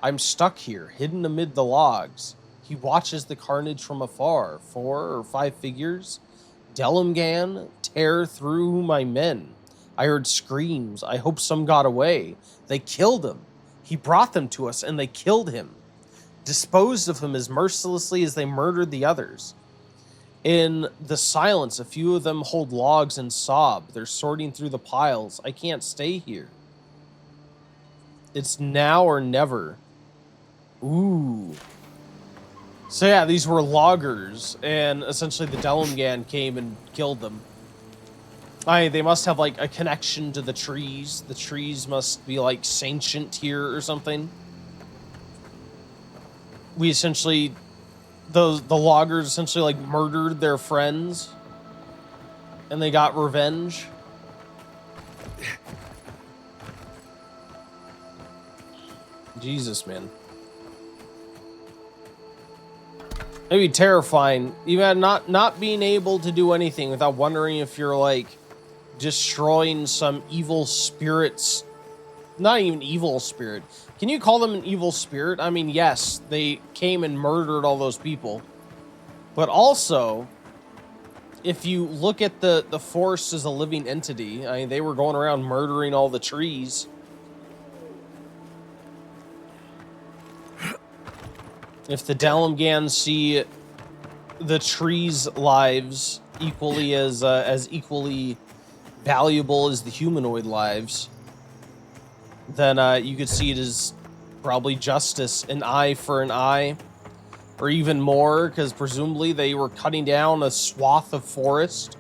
I'm stuck here, hidden amid the logs. He watches the carnage from afar. 4 or 5 figures. Delumgan tear through my men. I heard screams. I hope some got away. They killed him. He brought them to us, and they killed him. Disposed of him as mercilessly as they murdered the others. In the silence, a few of them hold logs and sob. They're sorting through the piles. I can't stay here. It's now or never. Ooh. So yeah, these were loggers, and essentially the Delumgan came and killed them. They must have like a connection to the trees. The trees must be like sentient here or something. We essentially, the loggers essentially like murdered their friends, and they got revenge. Jesus, man. It'd be terrifying. Even not being able to do anything without wondering if you're like destroying some evil spirits. Not even evil spirit. Can you call them an evil spirit? I mean, yes, they came and murdered all those people. But also, if you look at the forest as a living entity, I mean, they were going around murdering all the trees. If the Delumgan see the trees' lives equally as equally valuable as the humanoid lives, then you could see it as probably justice, an eye for an eye, or even more, because presumably they were cutting down a swath of forest.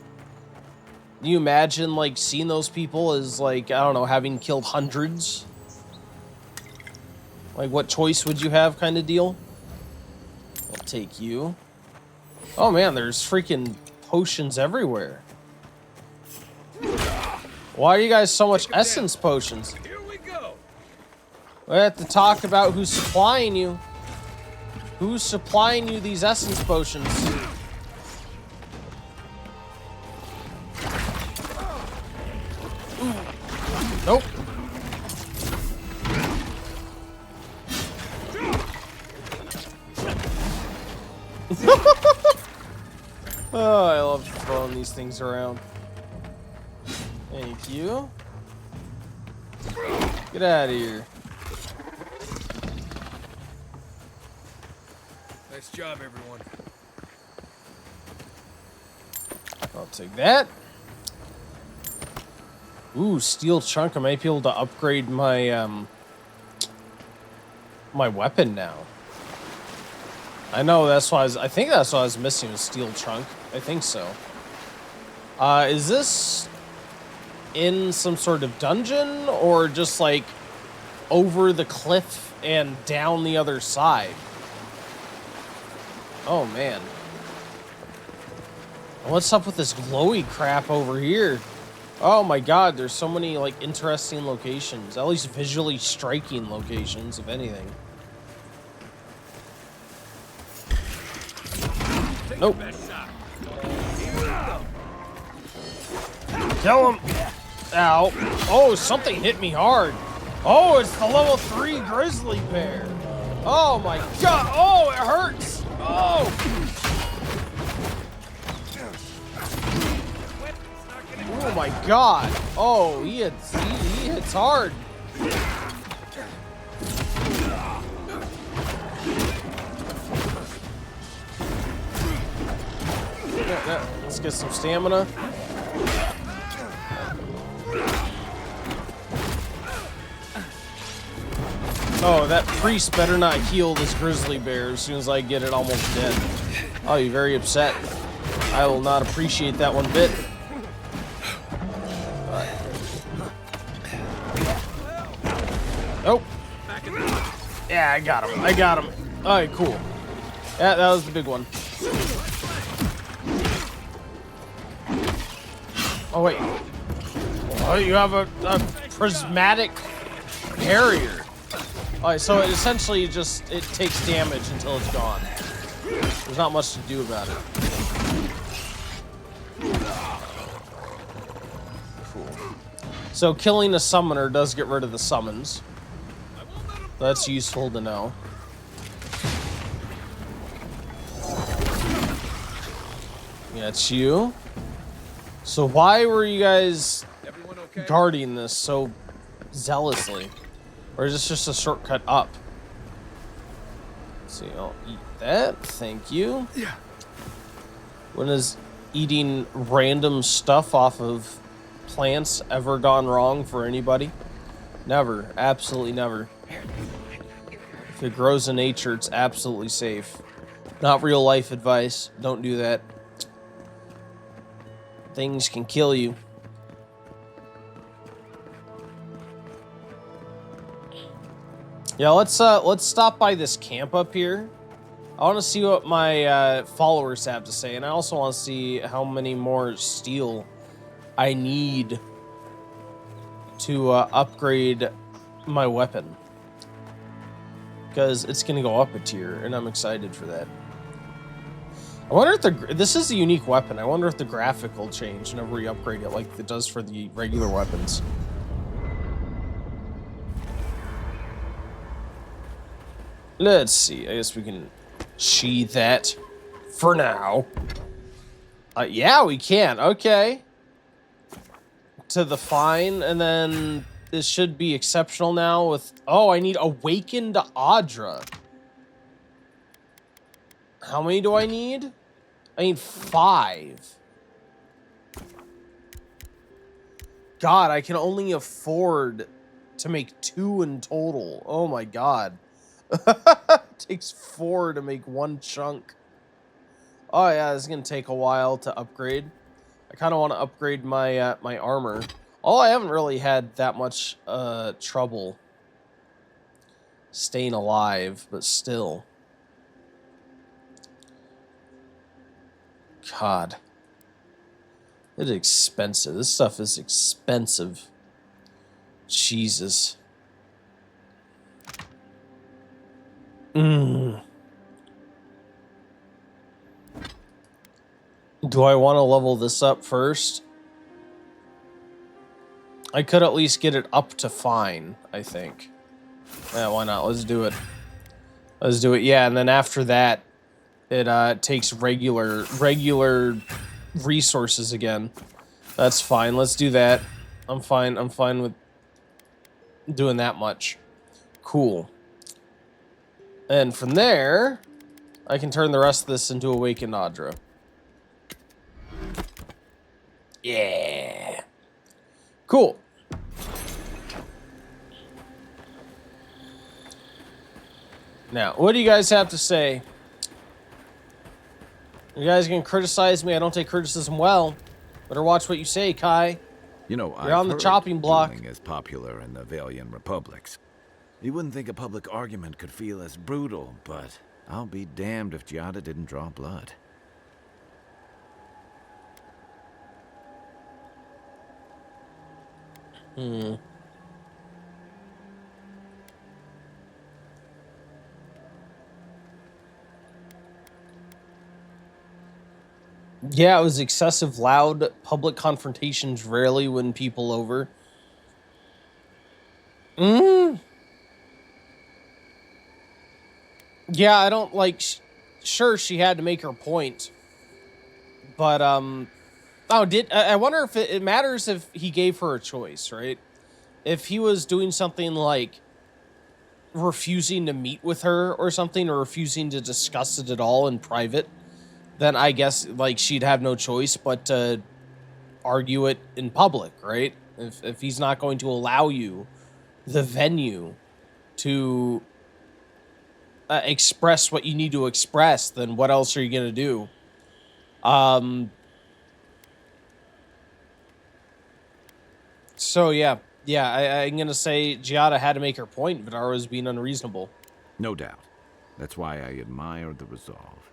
Can you imagine like seeing those people as like, I don't know, having killed hundreds? Like, what choice would you have, kind of deal? I'll take you. Oh man, there's freaking potions everywhere. Why are you guys so much essence potions? Here we go. We have to talk about who's supplying you. Who's supplying you these essence potions? Ooh. Nope. Oh, I love throwing these things around. Thank you. Get out of here. Nice job, everyone. I'll take that. Ooh, steel chunk. I might be able to upgrade my my weapon now. I know that's why I think that's what I was missing, was steel chunk. I think so. Is this in some sort of dungeon or just like over the cliff and down the other side? Oh man. What's up with this glowy crap over here? Oh my god, there's so many like interesting locations, at least visually striking locations, if anything. Nope. Kill him. Ow. Oh, something hit me hard. Oh, it's the level 3 grizzly bear. Oh my god. Oh, it hurts. Oh. Oh my god. Oh, he hits hard. Let's get some stamina. Oh, that priest better not heal this grizzly bear as soon as I get it almost dead. I'll be very upset. I will not appreciate that one bit. Nope. Yeah, I got him. I got him. Alright, cool. Yeah, that was the big one. Oh, wait. Oh, you have a prismatic barrier. Alright, so it essentially just, it takes damage until it's gone. There's not much to do about it. Cool. So killing a summoner does get rid of the summons. That's useful to know. Yeah, it's you. So why were you guys guarding this so zealously? Or is this just a shortcut up? Let's see, I'll eat that. Thank you. Yeah. When has eating random stuff off of plants ever gone wrong for anybody? Never. Absolutely never. If it grows in nature, it's absolutely safe. Not real life advice. Don't do that. Things can kill you. Yeah, let's stop by this camp up here. I want to see what my followers have to say, and I also want to see how many more steel I need to upgrade my weapon, because it's going to go up a tier, and I'm excited for that. I wonder if this is a unique weapon. I wonder if the graphic will change whenever we upgrade it, like it does for the regular weapons. Let's see. I guess we can sheath that for now. Yeah, we can. Okay. To the fine, and then this should be exceptional now with... Oh, I need Awakened Audra. How many do I need? I need 5. God, I can only afford to make 2 in total. Oh my god. It takes 4 to make 1 chunk. Oh yeah, this is gonna take a while to upgrade. I kind of want to upgrade my my armor. Oh, I haven't really had that much trouble staying alive, but still. God. It's expensive. This stuff is expensive. Jesus. Do I want to level this up first? I could at least get it up to fine, I think. Yeah, why not? Let's do it. Let's do it. Yeah, and then after that, it takes regular resources again. That's fine. Let's do that. I'm fine with doing that much. Cool. And from there, I can turn the rest of this into Awakened Audra. Yeah. Cool. Now, what do you guys have to say? You guys can criticize me. I don't take criticism well. Better watch what you say, Kai. You know, you're on the chopping block. Dueling is popular in the Valian republics. You wouldn't think a public argument could feel as brutal, but I'll be damned if Giada didn't draw blood. Yeah, it was excessive loud. Public confrontations rarely win people over. Yeah, I don't like... Sure, she had to make her point. But, Oh, I wonder if it matters if he gave her a choice, right? If he was doing something like refusing to meet with her or something, or refusing to discuss it at all in private, then I guess, like, she'd have no choice but to argue it in public, right? If he's not going to allow you the venue to express what you need to express, then what else are you going to do? So, yeah. Yeah, I'm going to say Giada had to make her point. Vidara was being unreasonable. No doubt. That's why I admire the resolve.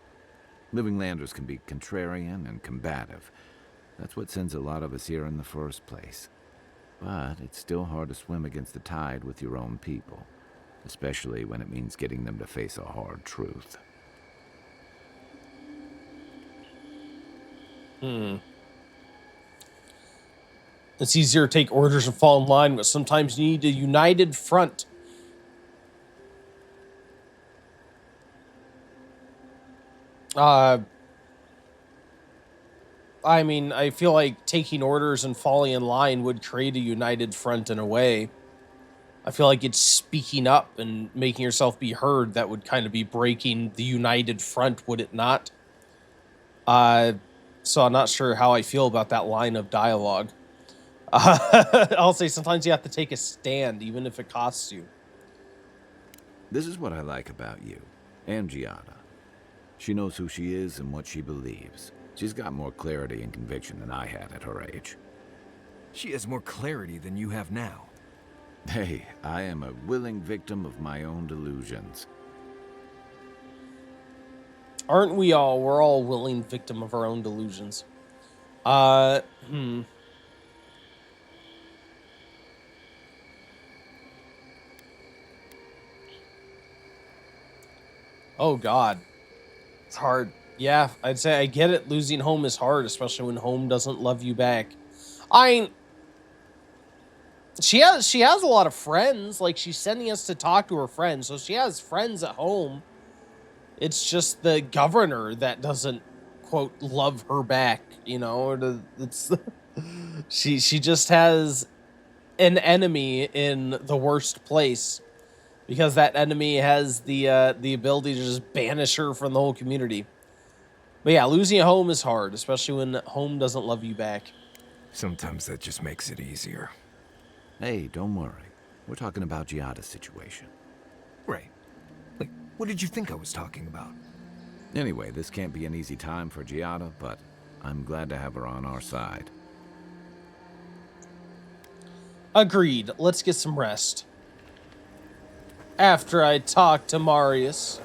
Living Landers can be contrarian and combative. That's what sends a lot of us here in the first place. but it's still hard to swim against the tide with your own people, especially when it means getting them to face a hard truth. It's easier to take orders and fall in line, but sometimes you need a united front. I mean, I feel like taking orders and falling in line would create a united front in a way. I feel like it's speaking up and making yourself be heard that would kind of be breaking the united front, would it not? So I'm not sure how I feel about that line of dialogue. I'll say sometimes you have to take a stand, even if it costs you. This is what I like about you, and Giada. She knows who she is and what she believes. She's got more clarity and conviction than I had at her age. She has more clarity than you have now. Hey, I am a willing victim of my own delusions. Aren't we all? We're all willing victim of our own delusions. Oh God. It's hard. Yeah, I'd say I get it. Losing home is hard, especially when home doesn't love you back. She has a lot of friends. Like, she's sending us to talk to her friends, so she has friends at home. It's just the governor that doesn't, quote, love her back, you know? It's she just has an enemy in the worst place because that enemy has the ability to just banish her from the whole community. But yeah, losing a home is hard, especially when home doesn't love you back. Sometimes that just makes it easier. Hey, don't worry. We're talking about Giada's situation. Right. Like, what did you think I was talking about? Anyway, this can't be an easy time for Giada, but I'm glad to have her on our side. Agreed. Let's get some rest. After I talk to Marius.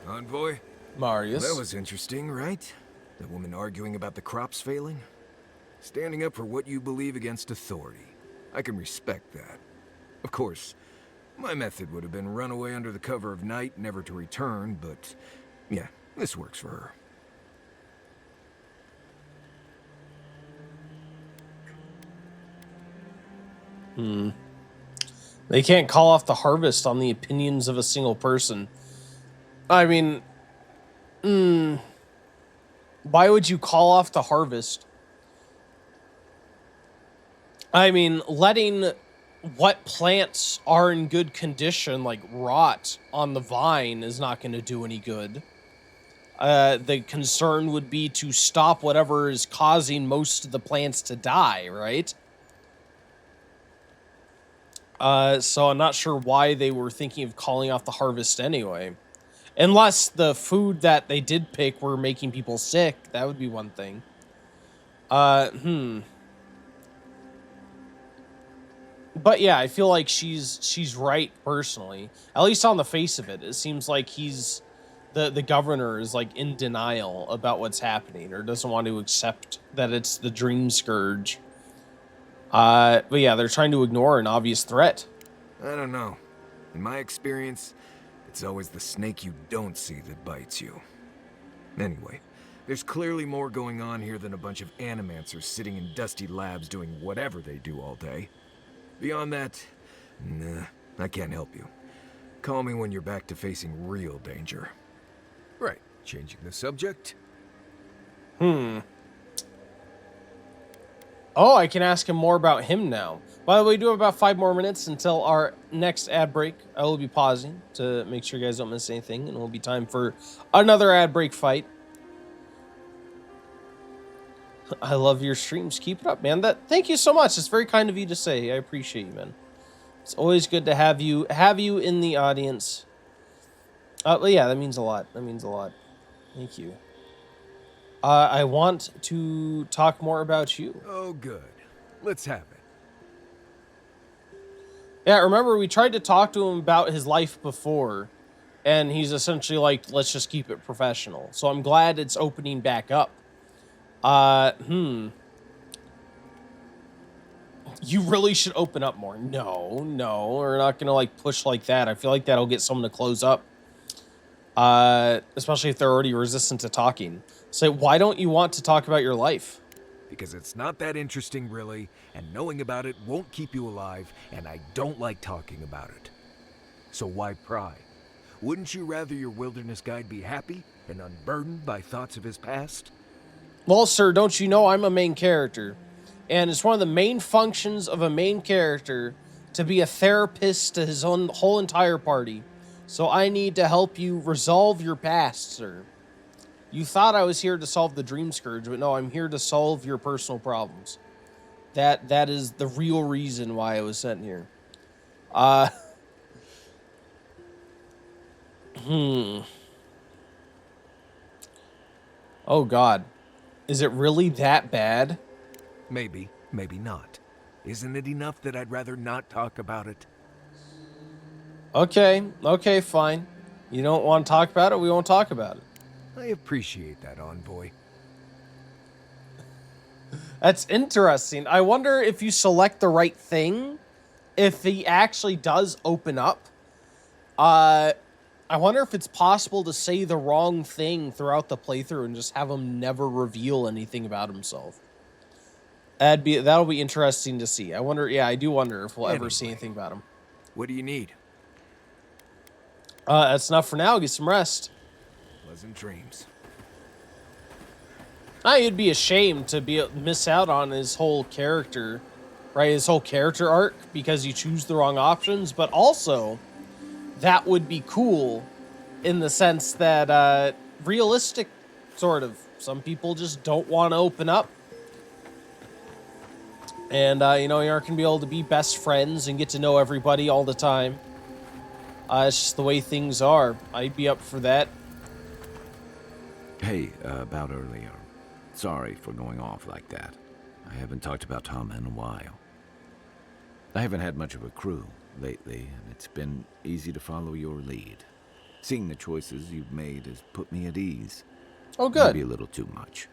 Envoy? Marius. Well, that was interesting, right? The woman arguing about the crops failing? Standing up for what you believe against authority. I can respect that. Of course, my method would have been run away under the cover of night, never to return, but yeah, this works for her. They can't call off the harvest on the opinions of a single person. I mean, why would you call off the harvest? I mean, letting what plants are in good condition, like, rot on the vine is not going to do any good. The concern would be to stop whatever is causing most of the plants to die, right? So I'm not sure why they were thinking of calling off the harvest anyway. Unless the food that they did pick were making people sick, that would be one thing. But yeah, I feel like she's right personally. At least on the face of it. It seems like the governor is like in denial about what's happening or doesn't want to accept that it's the dream scourge. But yeah, they're trying to ignore an obvious threat. I don't know. In my experience, it's always the snake you don't see that bites you. Anyway, there's clearly more going on here than a bunch of animancers sitting in dusty labs doing whatever they do all day. Beyond that, nah, I can't help you. Call me when you're back to facing real danger. Right, changing the subject? Oh, I can ask him more about him now. By the way, we do have about 5 more minutes until our next ad break. I will be pausing to make sure you guys don't miss anything, and it will be time for another ad break fight. I love your streams. Keep it up, man. Thank you so much. It's very kind of you to say. I appreciate you, man. It's always good to have you in the audience. Well, yeah, that means a lot. That means a lot. Thank you. I want to talk more about you. Oh, good. Let's have it. Yeah, remember, we tried to talk to him about his life before, and he's essentially like, let's just keep it professional. So I'm glad it's opening back up. You really should open up more. No, we're not gonna like push like that. I feel like that'll get someone to close up. Especially if they're already resistant to talking. So why don't you want to talk about your life? Because it's not that interesting, really, and knowing about it won't keep you alive, and I don't like talking about it. So why pry? Wouldn't you rather your wilderness guide be happy and unburdened by thoughts of his past? Well, sir, don't you know I'm a main character? And it's one of the main functions of a main character to be a therapist to his own whole entire party. So I need to help you resolve your past, sir. You thought I was here to solve the Dream Scourge, but no, I'm here to solve your personal problems. That is the real reason why I was sent here. Oh, God. Is it really that bad? Maybe, maybe not. Isn't it enough that I'd rather not talk about it? Okay, fine. You don't want to talk about it, we won't talk about it. I appreciate that, Envoy. That's interesting. I wonder if you select the right thing, if he actually does open up. I wonder if it's possible to say the wrong thing throughout the playthrough and just have him never reveal anything about himself. That'll be interesting to see. I do wonder if we'll ever see anything about him. What do you need? That's enough for now. Get some rest. Pleasant dreams. You'd be ashamed to miss out on his whole character, right? His whole character arc because you choose the wrong options. But also, that would be cool in the sense that realistic, sort of. Some people just don't want to open up. And, you aren't going to be able to be best friends and get to know everybody all the time. It's just the way things are. I'd be up for that. Hey, about earlier. Sorry for going off like that. I haven't talked about Tom in a while. I haven't had much of a crew lately, and it's been easy to follow your lead. Seeing the choices you've made has put me at ease. Oh, good. Maybe a little too much.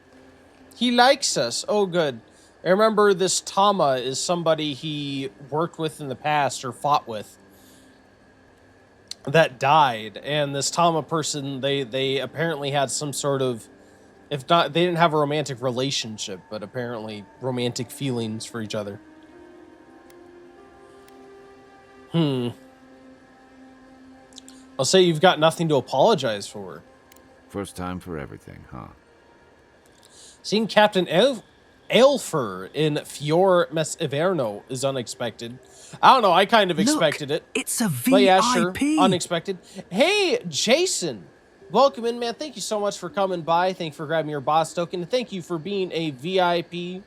He likes us. Oh, good. I remember this Tama is somebody he worked with in the past or fought with that died. And this Tama person, they apparently had some sort of, if not, they didn't have a romantic relationship, but apparently romantic feelings for each other. I'll say you've got nothing to apologize for. First time for everything, huh? Seeing Captain Aelfer in Fior Mes Iverno is unexpected. I don't know, I kind of expected it. It's a VIP. But yeah, sure, unexpected. Hey, Jason! Welcome in, man. Thank you so much for coming by. Thank you for grabbing your boss token. Thank you for being a VIP.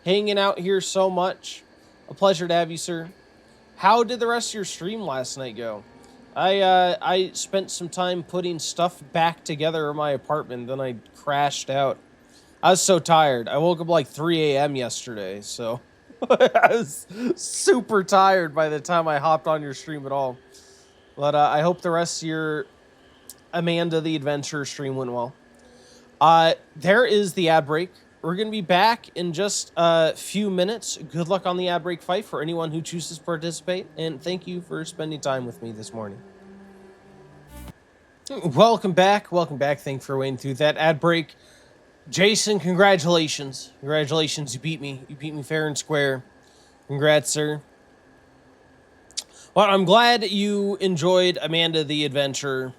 Hanging out here so much. A pleasure to have you, sir. How did the rest of your stream last night go? I spent some time putting stuff back together in my apartment, then I crashed out. I was so tired. I woke up like 3 a.m. yesterday, so I was super tired by the time I hopped on your stream at all. But I hope the rest of your Amanda the Adventurer stream went well. There is the ad break. We're going to be back in just a few minutes. Good luck on the ad break fight for anyone who chooses to participate, and thank you for spending time with me this morning. Welcome back. Thank you for waiting through that ad break. Jason, congratulations. Congratulations, you beat me. You beat me fair and square. Congrats, sir. Well, I'm glad you enjoyed Amanda the Adventurer.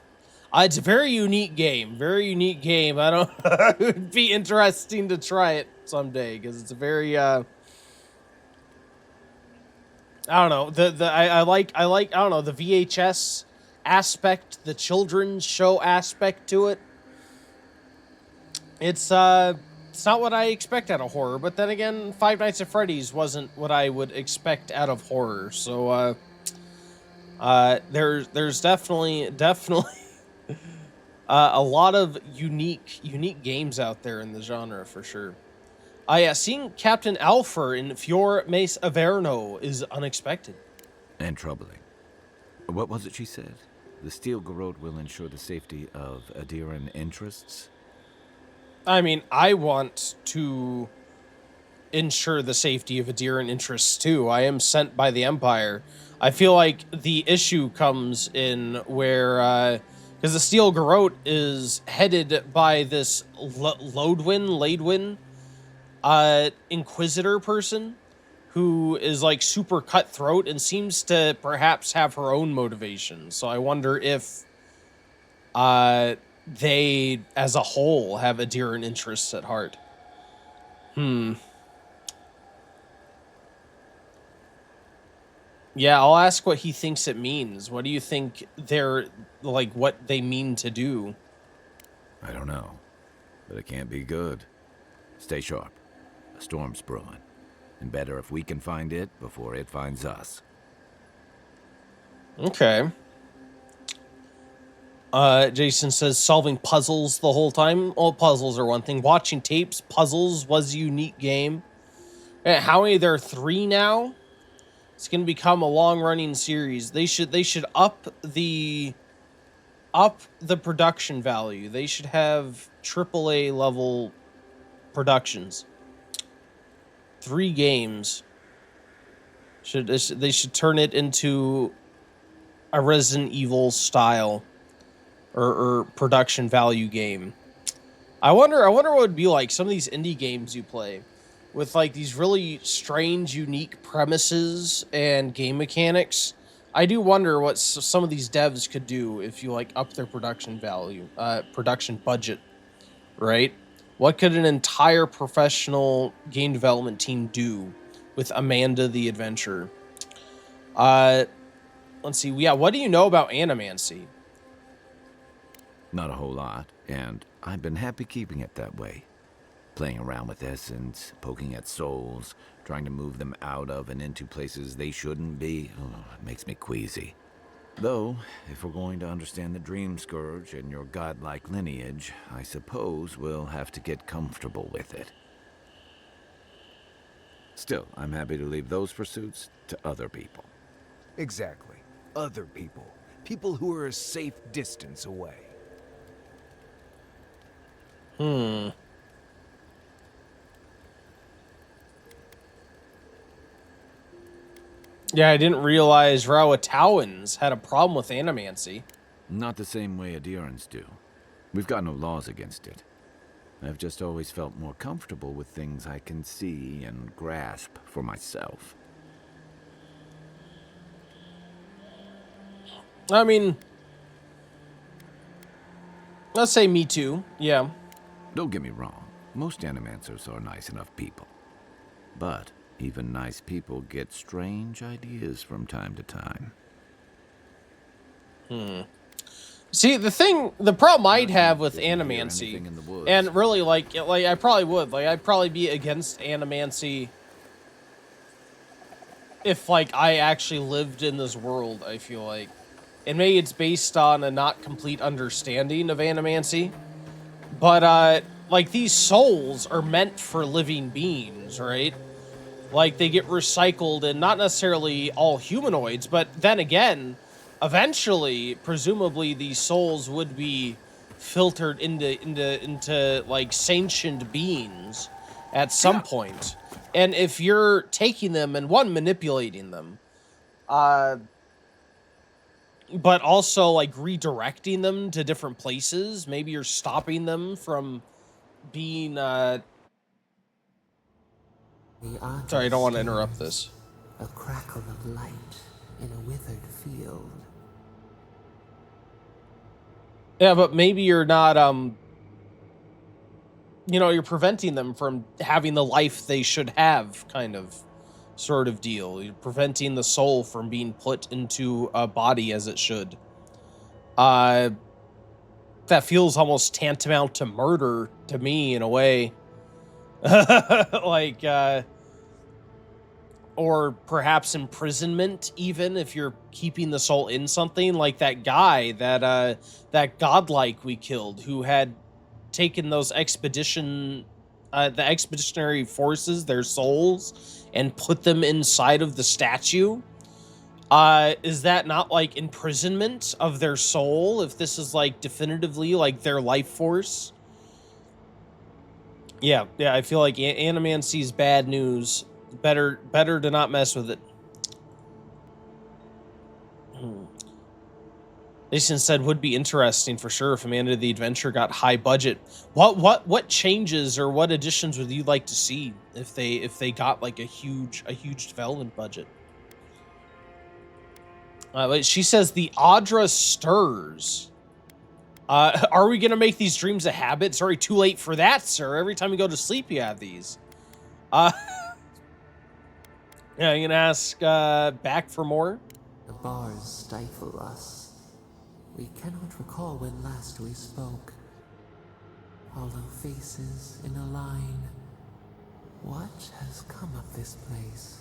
It's a very unique game. I don't. It would be interesting to try it someday because it's a very. I don't know. I like. I don't know, the VHS aspect, the children's show aspect to it. It's not what I expect out of horror, but then again, Five Nights at Freddy's wasn't what I would expect out of horror. So there's definitely a lot of unique games out there in the genre for sure. Yeah, seeing Captain Aelfer in Fior Mes Iverno is unexpected. And troubling. What was it she said? The Steel Garrote will ensure the safety of Adiran interests? I mean, I want to ensure the safety of adherent interests too. I am sent by the Empire. I feel like the issue comes in where, because the Steel Garrote is headed by this Laidwin, Inquisitor person who is like super cutthroat and seems to perhaps have her own motivations. So I wonder if they as a whole have adherent interests at heart. Yeah, I'll ask what he thinks it means. What do you think they're, like, what they mean to do? I don't know, but it can't be good. Stay sharp. A storm's brewing. And better if we can find it before it finds us. Okay. Jason says solving puzzles the whole time. All puzzles are one thing. Watching tapes, puzzles was a unique game. How many? There are 3 now? It's going to become a long-running series. They should up the production value. They should have AAA level productions. 3 games. They should turn it into a Resident Evil style or production value game. I wonder what it would be like, some of these indie games you play with like these really strange, unique premises and game mechanics. I do wonder what some of these devs could do if you like up their production value, production budget, right? What could an entire professional game development team do with Amanda the Adventurer? Let's see. Yeah, what do you know about Animancy? Not a whole lot, and I've been happy keeping it that way. Playing around with essence, poking at souls, trying to move them out of and into places they shouldn't be. Oh, it makes me queasy. Though, if we're going to understand the Dream Scourge and your godlike lineage, I suppose we'll have to get comfortable with it. Still, I'm happy to leave those pursuits to other people. Exactly. Other people. People who are a safe distance away. Yeah, I didn't realize Rowatowans had a problem with Animancy. Not the same way adherents do. We've got no laws against it. I've just always felt more comfortable with things I can see and grasp for myself. I mean, let's say me too, yeah. Don't get me wrong, most animancers are nice enough people. But even nice people get strange ideas from time to time. See, the problem I'd have with Animancy, and really, like I probably would, like, I'd probably be against Animancy if, like, I actually lived in this world, I feel like. And maybe it's based on a not complete understanding of Animancy. But, like, these souls are meant for living beings, right? Like, they get recycled, and not necessarily all humanoids, but then again, eventually, presumably, these souls would be filtered into like, sentient beings at some point. And if you're taking them and, manipulating them, but also, like, redirecting them to different places, maybe you're stopping them from being, sorry, I don't want to interrupt this. A crackle of light in a withered field. Yeah, but maybe you're not, you're preventing them from having the life they should have, kind of, sort of deal. You're preventing the soul from being put into a body as it should. That feels almost tantamount to murder to me, in a way. Like, or perhaps imprisonment, even, if you're keeping the soul in something, like that guy, that godlike we killed, who had taken those the expeditionary forces, their souls, and put them inside of the statue. Is that not, like, imprisonment of their soul, if this is, like, definitively, like, their life force? Yeah, I feel like Animancy's bad news. Better to not mess with it. Jason said would be interesting for sure if Amanda the Adventure got high budget. What changes or what additions would you like to see if they got like a huge development budget? But she says the Audra stirs. Are we gonna make these dreams a habit? It's already too late for that, sir. Every time you go to sleep, you have these. Yeah, you gonna ask back for more? The bars stifle us. We cannot recall when last we spoke. Hollow faces in a line. What has come of this place?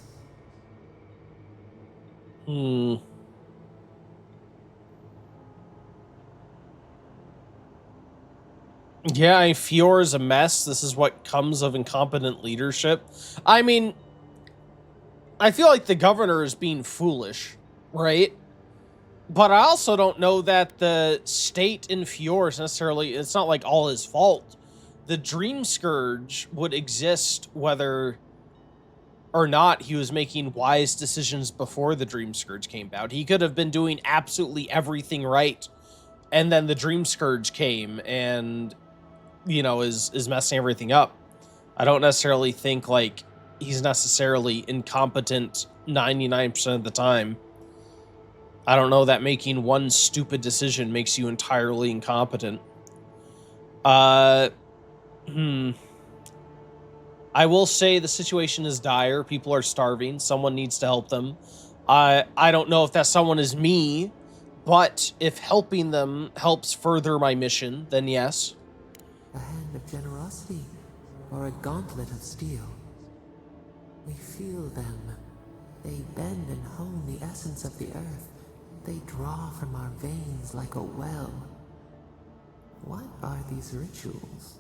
Yeah, Fiore's a mess. This is what comes of incompetent leadership. I mean, I feel like the governor is being foolish, right? But I also don't know that the state in Fiore is necessarily, it's not like all his fault. The Dream Scourge would exist whether or not he was making wise decisions before the Dream Scourge came about. He could have been doing absolutely everything right, and then the Dream Scourge came and, you know, is messing everything up. I don't necessarily think, like, he's necessarily incompetent 99% of the time. I don't know that making one stupid decision makes you entirely incompetent. I will say the situation is dire. People are starving. Someone needs to help them. I don't know if that someone is me, but if helping them helps further my mission, then yes. A hand of generosity, or a gauntlet of steel. We feel them. They bend and hone the essence of the earth. They draw from our veins like a well. What are these rituals?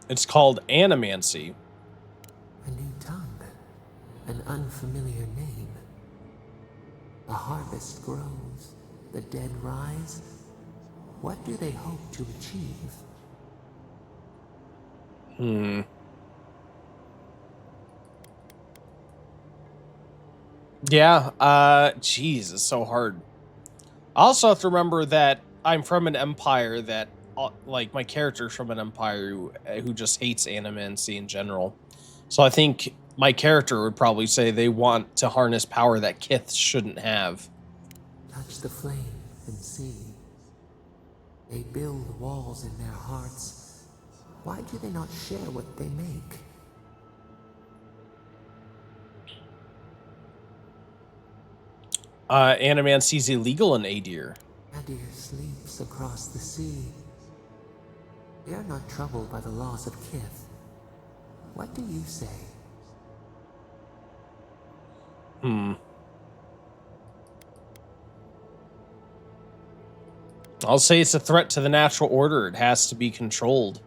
It's called Animancy. A new tongue. An unfamiliar name. The harvest grows. The dead rise. What do they hope to achieve? Yeah, geez, it's so hard. I also have to remember that I'm from an empire that, like, my character's from an empire who just hates Animancy in general. So I think my character would probably say they want to harness power that Kith shouldn't have. Touch the flame and see. They build walls in their hearts. Why do they not share what they make? Animancy is illegal in Adir. Adir sleeps across the sea. We are not troubled by the loss of Kith. What do you say? I'll say it's a threat to the natural order. It has to be controlled.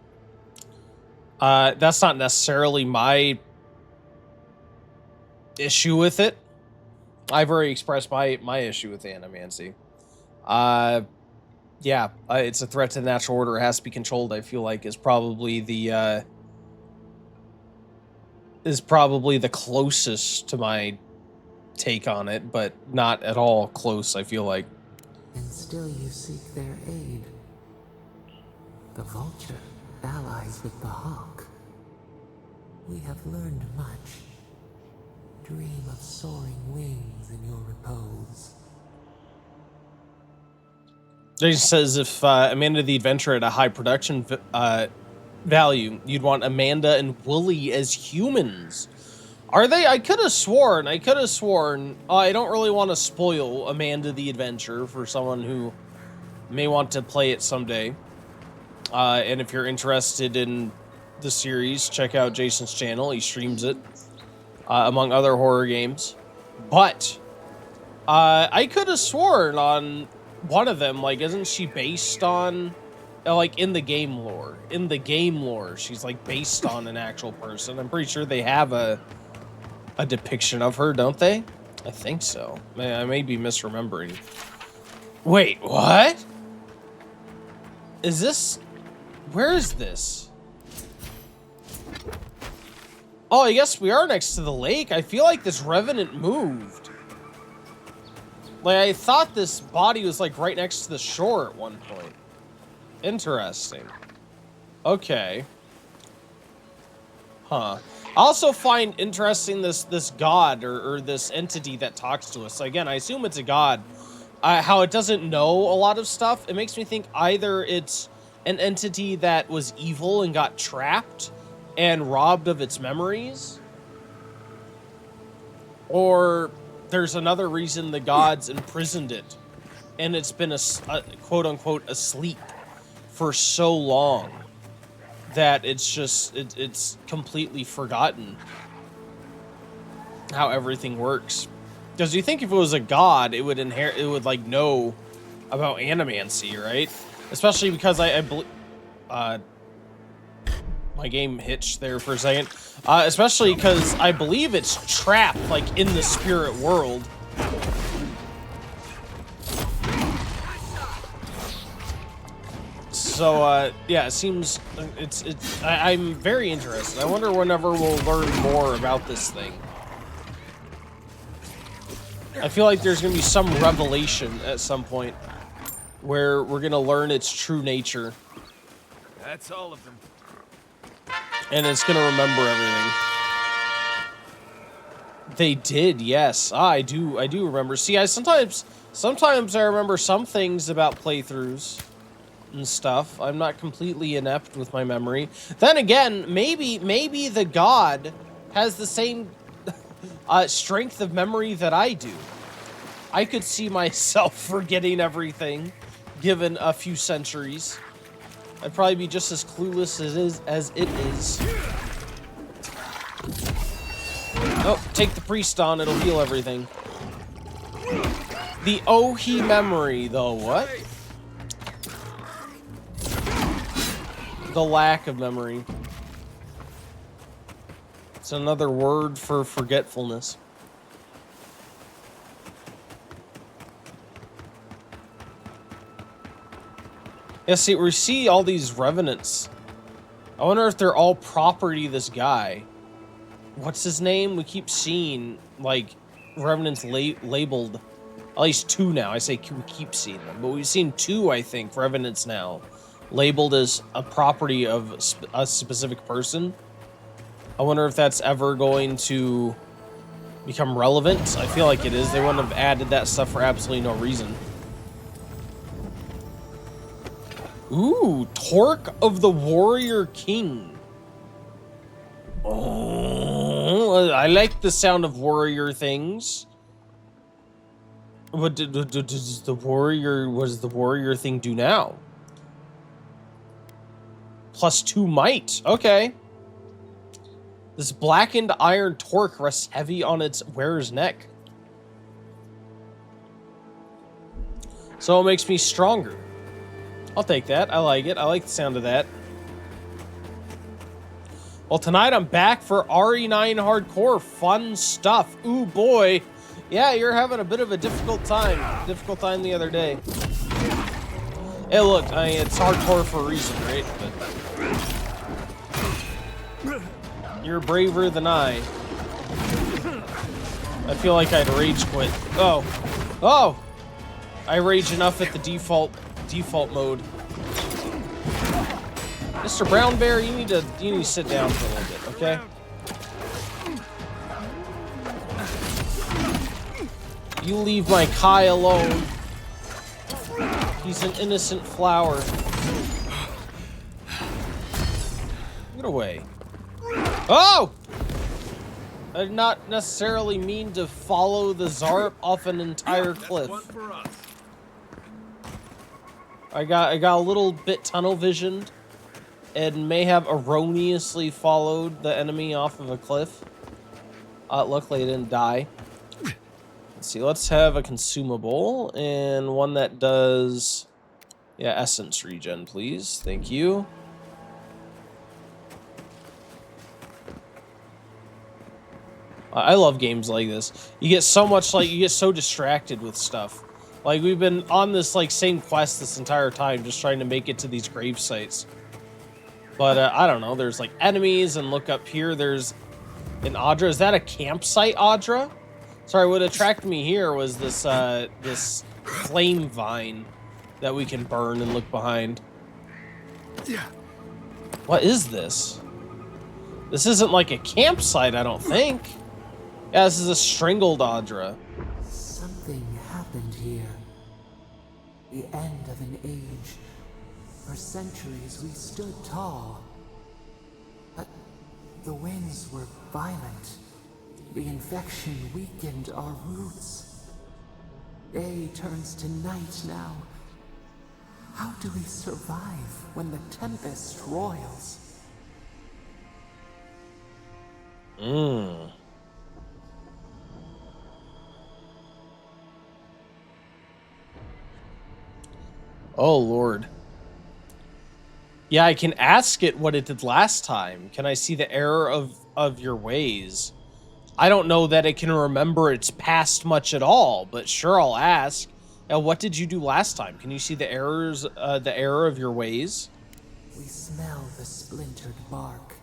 That's not necessarily my issue with it. I've already expressed my issue with Animancy. Yeah, it's a threat to the natural order. It has to be controlled. I feel like is probably the closest to my take on it, but not at all close. I feel like. And still you seek their aid. The vulture allies with the hawk. We have learned much. Dream of soaring wings in your repose. Jason says if Amanda the Adventurer had a high production value, you'd want Amanda and Wooly as humans. Are they? I could have sworn. I don't really want to spoil Amanda the Adventurer for someone who may want to play it someday. And if you're interested in the series, check out Jason's channel. He streams it, among other horror games. But I could have sworn on one of them, like, isn't she based on, like, in the game lore? In the game lore, she's, like, based on an actual person. I'm pretty sure they have a depiction of her, don't they? I think so. I may be misremembering. Wait, what? Is this... Where is this? Oh, I guess we are next to the lake. I feel like this revenant moved. Like, I thought this body was, like, right next to the shore at one point. Interesting. Okay. Huh. I also find interesting this god, or this entity that talks to us. So again, I assume it's a god. How it doesn't know a lot of stuff. It makes me think either it's an entity that was evil and got trapped and robbed of its memories, or there's another reason the gods imprisoned it and it's been a quote-unquote asleep for so long that it's just it's completely forgotten how everything works. Because you think if it was a god, it would like know about animancy, right? Especially because I believe my game hitched there for a second. Especially because I believe it's trapped like in the spirit world. So yeah, it seems I'm very interested. I wonder whenever we'll learn more about this thing. I feel like there's gonna be some revelation at some point where we're gonna learn its true nature. That's all of them. And it's gonna remember everything. They did, yes. I do remember. See, sometimes I remember some things about playthroughs and stuff. I'm not completely inept with my memory. Then again, maybe the god has the same strength of memory that I do. I could see myself forgetting everything given a few centuries. I'd probably be just as clueless as it is. Oh, take the priest on, it'll heal everything. The Ohi memory, though, what? The lack of memory. It's another word for forgetfulness. Yeah, see, we see all these revenants. I wonder if they're all property of this guy. What's his name? We keep seeing, like, revenants labeled. At least 2 now. I say we keep seeing them. But we've seen 2, I think, revenants now. Labeled as a property of a specific person. I wonder if that's ever going to become relevant. I feel like it is. They wouldn't have added that stuff for absolutely no reason. Ooh, Torque of the Warrior King. Oh, I like the sound of warrior things. What does the warrior thing do now? +2 might. Okay. This blackened iron torque rests heavy on its wearer's neck. So it makes me stronger. I'll take that. I like it. I like the sound of that. Well, tonight I'm back for RE9 Hardcore. Fun stuff. Ooh, boy. Yeah, you're having a bit of a difficult time. Difficult time the other day. Hey, look. I mean, it's hardcore for a reason, right? But you're braver than I. I feel like I'd rage quit. Oh. Oh! I rage enough at the default mode. Mr. Brown Bear, you need to sit down for a little bit, okay? You leave my Kai alone. He's an innocent flower. Get away. Oh! I did not necessarily mean to follow the Zarp off an entire cliff. I got a little bit tunnel visioned and may have erroneously followed the enemy off of a cliff. Luckily, I didn't die. Let's see. Let's have a consumable and one that does, yeah, essence regen, please. Thank you. I love games like this. You get so much, like, you get so distracted with stuff. Like, we've been on this, like, same quest this entire time, just trying to make it to these grave sites. But, I don't know, there's, like, enemies, and look up here, there's an Audra. Is that a campsite, Audra? Sorry, what attracted me here was this, this flame vine that we can burn and look behind. Yeah. What is this? This isn't, like, a campsite, I don't think. Yeah, this is a strangled Audra. Something happened here. The end of an age. For centuries we stood tall. But the winds were violent. The infection weakened our roots. Day turns to night now. How do we survive when the tempest roils? Oh, Lord. Yeah, I can ask it what it did last time. Can I see the error of your ways? I don't know that it can remember its past much at all, but sure, I'll ask. What did you do last time? Can you see the errors, the error of your ways? We smell the splintered bark.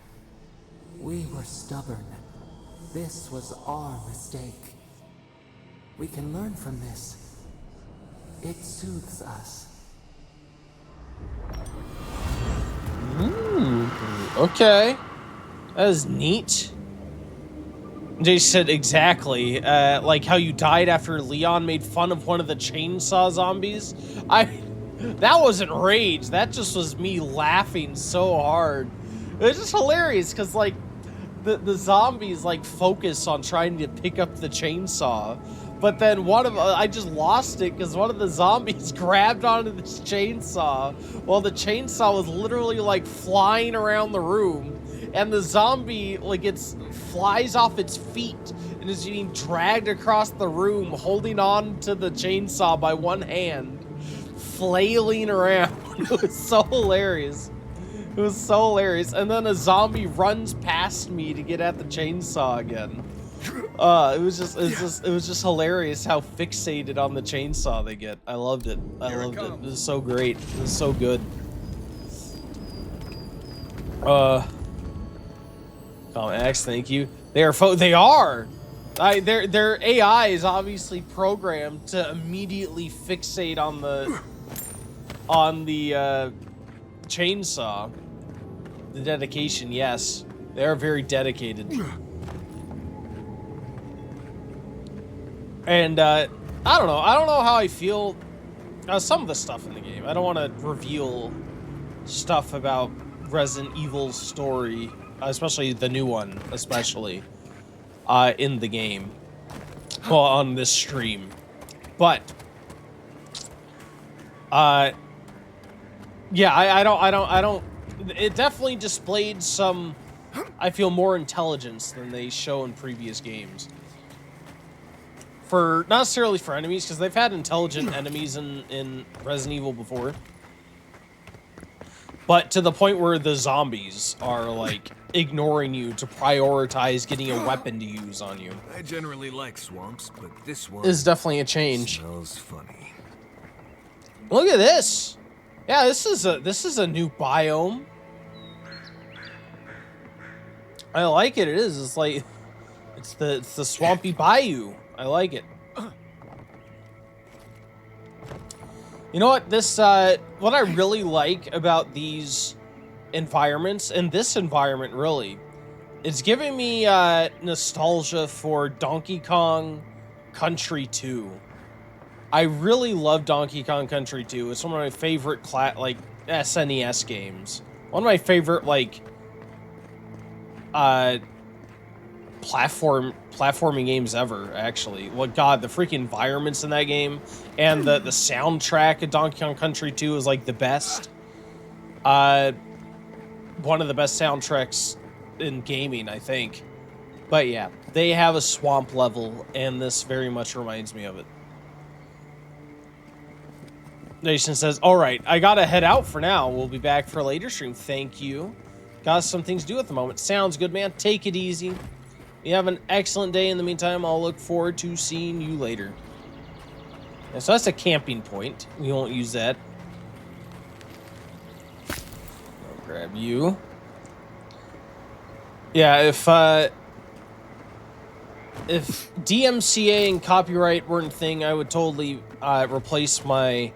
We were stubborn. This was our mistake. We can learn from this. It soothes us. Okay. That is neat. They said exactly, like how you died after Leon made fun of one of the chainsaw zombies. That wasn't rage. That just was me laughing so hard. It was just hilarious because, like, the zombies, like, focus on trying to pick up the chainsaw. But then I just lost it because one of the zombies grabbed onto this chainsaw while the chainsaw was literally, like, flying around the room. And the zombie, like, flies off its feet and is being dragged across the room, holding on to the chainsaw by one hand, flailing around. It was so hilarious. It was so hilarious. And then a zombie runs past me to get at the chainsaw again. It was just hilarious how fixated on the chainsaw they get. I loved it. I loved it. It was so great. It was so good. Comment X, thank you. They are. Their AI is obviously programmed to immediately fixate on the chainsaw. The dedication, yes. They are very dedicated. And, I don't know how I feel some of the stuff in the game. I don't want to reveal stuff about Resident Evil's story, especially the new one, in the game. Well, on this stream. But, yeah, I don't, it definitely displayed some, I feel, more intelligence than they show in previous games. Not necessarily for enemies, because they've had intelligent enemies in Resident Evil before. But to the point where the zombies are, like, ignoring you to prioritize getting a weapon to use on you. I generally like swamps, but this one is definitely a change. Smells funny. Look at this. Yeah, this is a new biome. I like it. It is. It's like it's the swampy bayou. I like it. You know what? What I really like about these environments, and this environment really, it's giving me nostalgia for Donkey Kong Country 2. I really love Donkey Kong Country 2. It's one of my favorite SNES games. One of my favorite platforming games ever, actually. Well, God, the freaking environments in that game and the soundtrack of Donkey Kong Country 2 is like the best. One of the best soundtracks in gaming, I think. But yeah, they have a swamp level, and this very much reminds me of it. Nation says, all right, I gotta head out for now. We'll be back for a later stream. Thank you. Got some things to do at the moment. Sounds good, man. Take it easy. You have an excellent day. In the meantime, I'll look forward to seeing you later. And so that's a camping point. We won't use that. I'll grab you. Yeah, if DMCA and copyright weren't a thing, I would totally replace my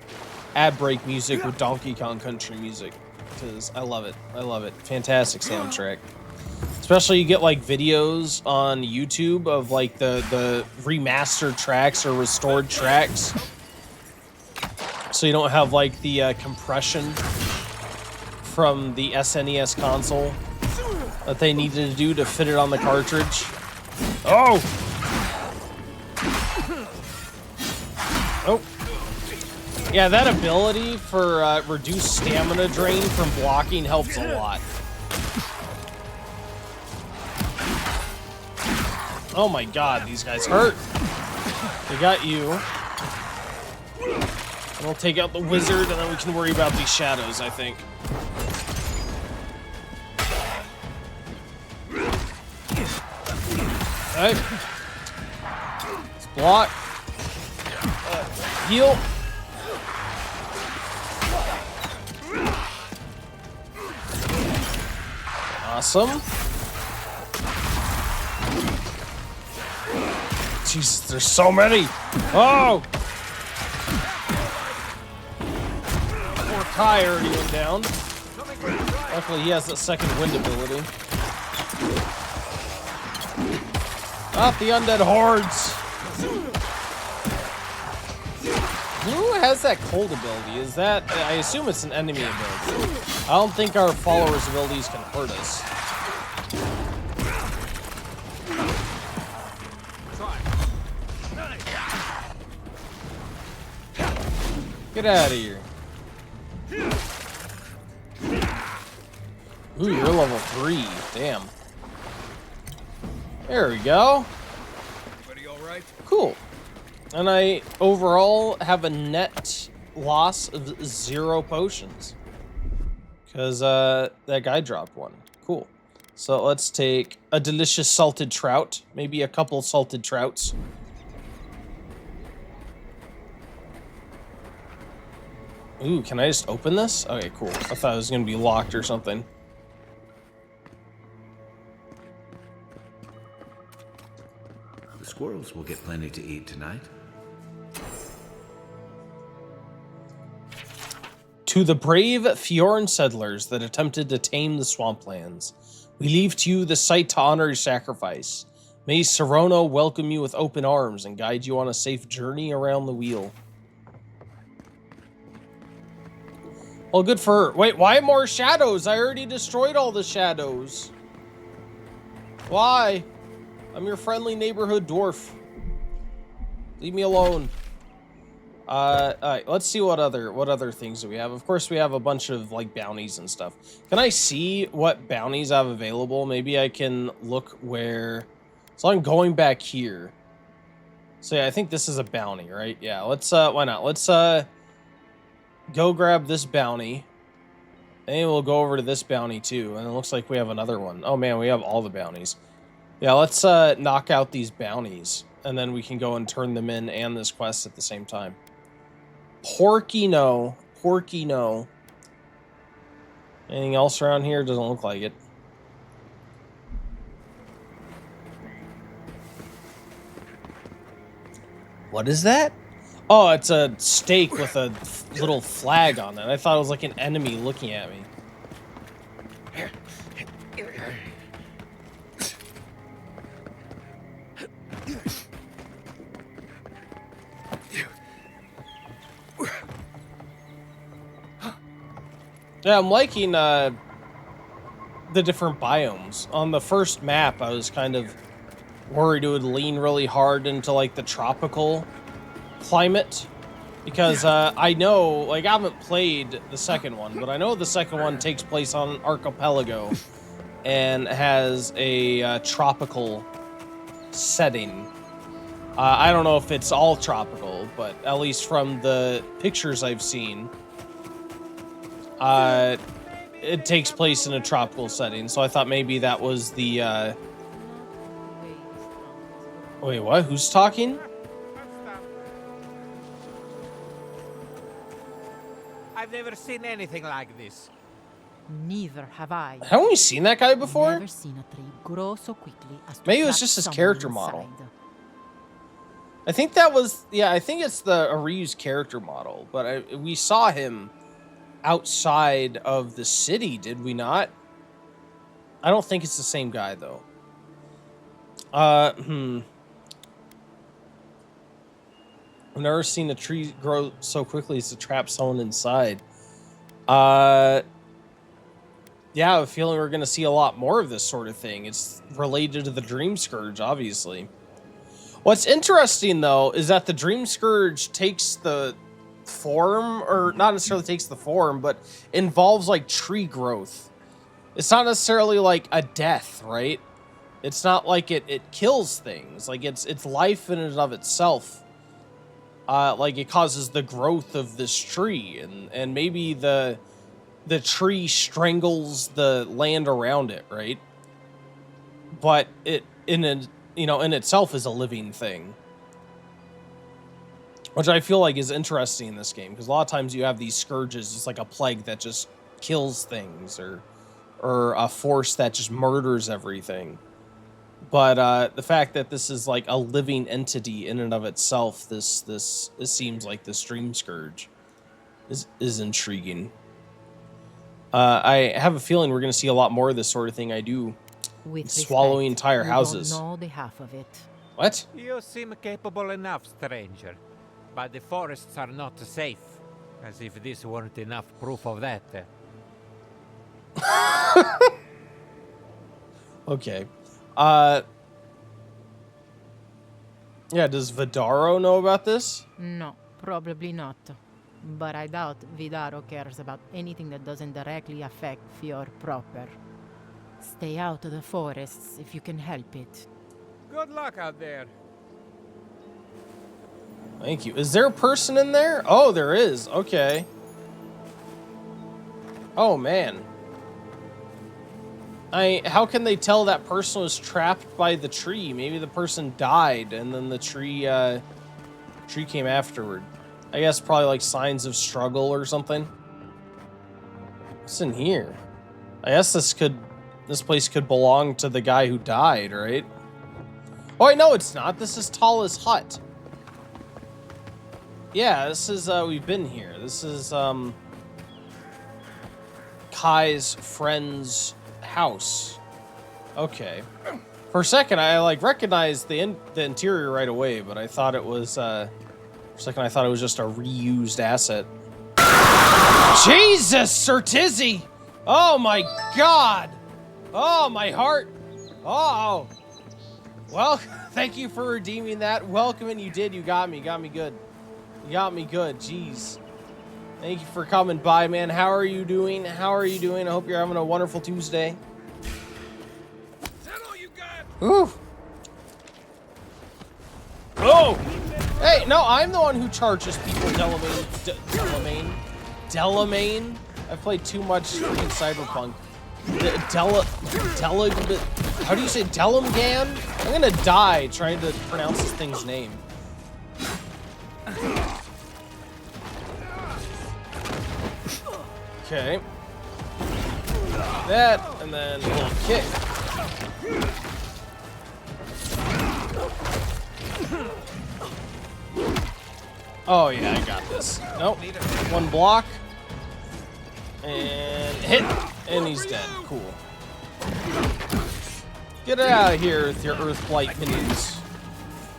ad break music with Donkey Kong Country music, because I love it. I love it. Fantastic soundtrack. Especially you get like videos on YouTube of like the remastered tracks or restored tracks, so you don't have like the compression from the SNES console that they needed to do to fit it on the cartridge. Oh! Oh. Yeah, that ability for reduced stamina drain from blocking helps a lot. Oh my god, these guys hurt. They got you. And we'll take out the wizard, and then we can worry about these shadows, I think. Okay. Let's block. Heal. Awesome. Jesus, there's so many. Oh! Poor Kai already went down. Luckily, he has that second wind ability. Not the undead hordes. Who has that cold ability? Is that... I assume it's an enemy ability. I don't think our followers' abilities can hurt us. Get out of here. Ooh, you're level 3. Damn. There we go. Everybody all right? Cool. And I overall have a net loss of 0 potions. Because that guy dropped one. Cool. So let's take a delicious salted trout. Maybe a couple salted trouts. Ooh, can I just open this? Okay, cool. I thought it was going to be locked or something. The squirrels will get plenty to eat tonight. To the brave Fjorn settlers that attempted to tame the swamplands, we leave to you the site to honor your sacrifice. May Serona welcome you with open arms and guide you on a safe journey around the wheel. Well, good for her. Wait, why more shadows? I already destroyed all the shadows. Why? I'm your friendly neighborhood dwarf. Leave me alone. Alright, let's see what other things do we have. Of course, we have a bunch of like bounties and stuff. Can I see what bounties I have available? Maybe I can look where. So I'm going back here. So yeah, I think this is a bounty, right? Yeah, let's why not? Let's go grab this bounty. And we'll go over to this bounty too. And it looks like we have another one. Oh man, we have all the bounties. Yeah, let's knock out these bounties. And then we can go and turn them in and this quest at the same time. Porky no. Porky no. Anything else around here? Doesn't look like it. What is that? Oh, it's a stake with a little flag on it. I thought it was like an enemy looking at me. Yeah, I'm liking the different biomes. On the first map, I was kind of worried it would lean really hard into like the tropical climate, because I know, like, I haven't played the second one, but I know the second one takes place on an archipelago and has a tropical setting. I don't know if it's all tropical, but at least from the pictures I've seen, it takes place in a tropical setting, so I thought maybe that was the, Wait, what? Who's talking? I've never seen anything like this. Neither have I. Haven't we seen that guy before? Never seen a tree grow so quickly as to Maybe it was trap just his someone character inside. model. I think that was, yeah, I think it's a reused character model, but we saw him outside of the city, did we not? I don't think it's the same guy, though. I've never seen a tree grow so quickly as to trap someone inside. Yeah, I have a feeling we're going to see a lot more of this sort of thing. It's related to the Dream Scourge, obviously. What's interesting, though, is that the Dream Scourge takes the form, or not necessarily takes the form, but involves, like, tree growth. It's not necessarily, like, a death, right? It's not like it kills things. Like, it's life in and of itself. Like, it causes the growth of this tree, and maybe the tree strangles the land around it, right? But it, in itself is a living thing. Which I feel like is interesting in this game, because a lot of times you have these scourges, it's like a plague that just kills things, or a force that just murders everything. But the fact that this is like a living entity in and of itself, this seems like this Dream Scourge is intriguing. I have a feeling we're going to see a lot more of this sort of thing. I do. With Swallowing entire you houses. Don't know the half of it. What? You seem capable enough, stranger. But the forests are not safe. As if this weren't enough proof of that. Okay. Yeah, does Vidaro know about this? No, probably not. But I doubt Vidaro cares about anything that doesn't directly affect Fior proper. Stay out of the forests if you can help it. Good luck out there. Thank you. Is there a person in there? Oh, there is. Okay. Oh, man. How can they tell that person was trapped by the tree? Maybe the person died and then the tree came afterward. I guess probably like signs of struggle or something. What's in here? I guess this place could belong to the guy who died, right? Oh, wait, no, it's not. This is Tala's hut. Yeah, this is, we've been here. This is, Kai's friend's house. Okay. For a second, I, like, recognized the interior right away, but I thought it was, for a second, I thought it was just a reused asset. Jesus, Sir Tizzy! Oh, my God! Oh, my heart! Oh! Well, thank you for redeeming that. Welcome, and you did. You got me. Got me good. You got me good. Jeez. Thank you for coming by, man. How are you doing? How are you doing? I hope you're having a wonderful Tuesday. Ooh. Oh! Hey, no, I'm the one who charges people Delamain. Delamain? I've played too much freaking Cyberpunk. How do you say Delamgan? I'm gonna die trying to pronounce this thing's name. Okay. That, and then a little kick. Oh yeah, I got this. Nope. One block. And hit. And he's dead. Cool. Get out of here with your Earthblight minions.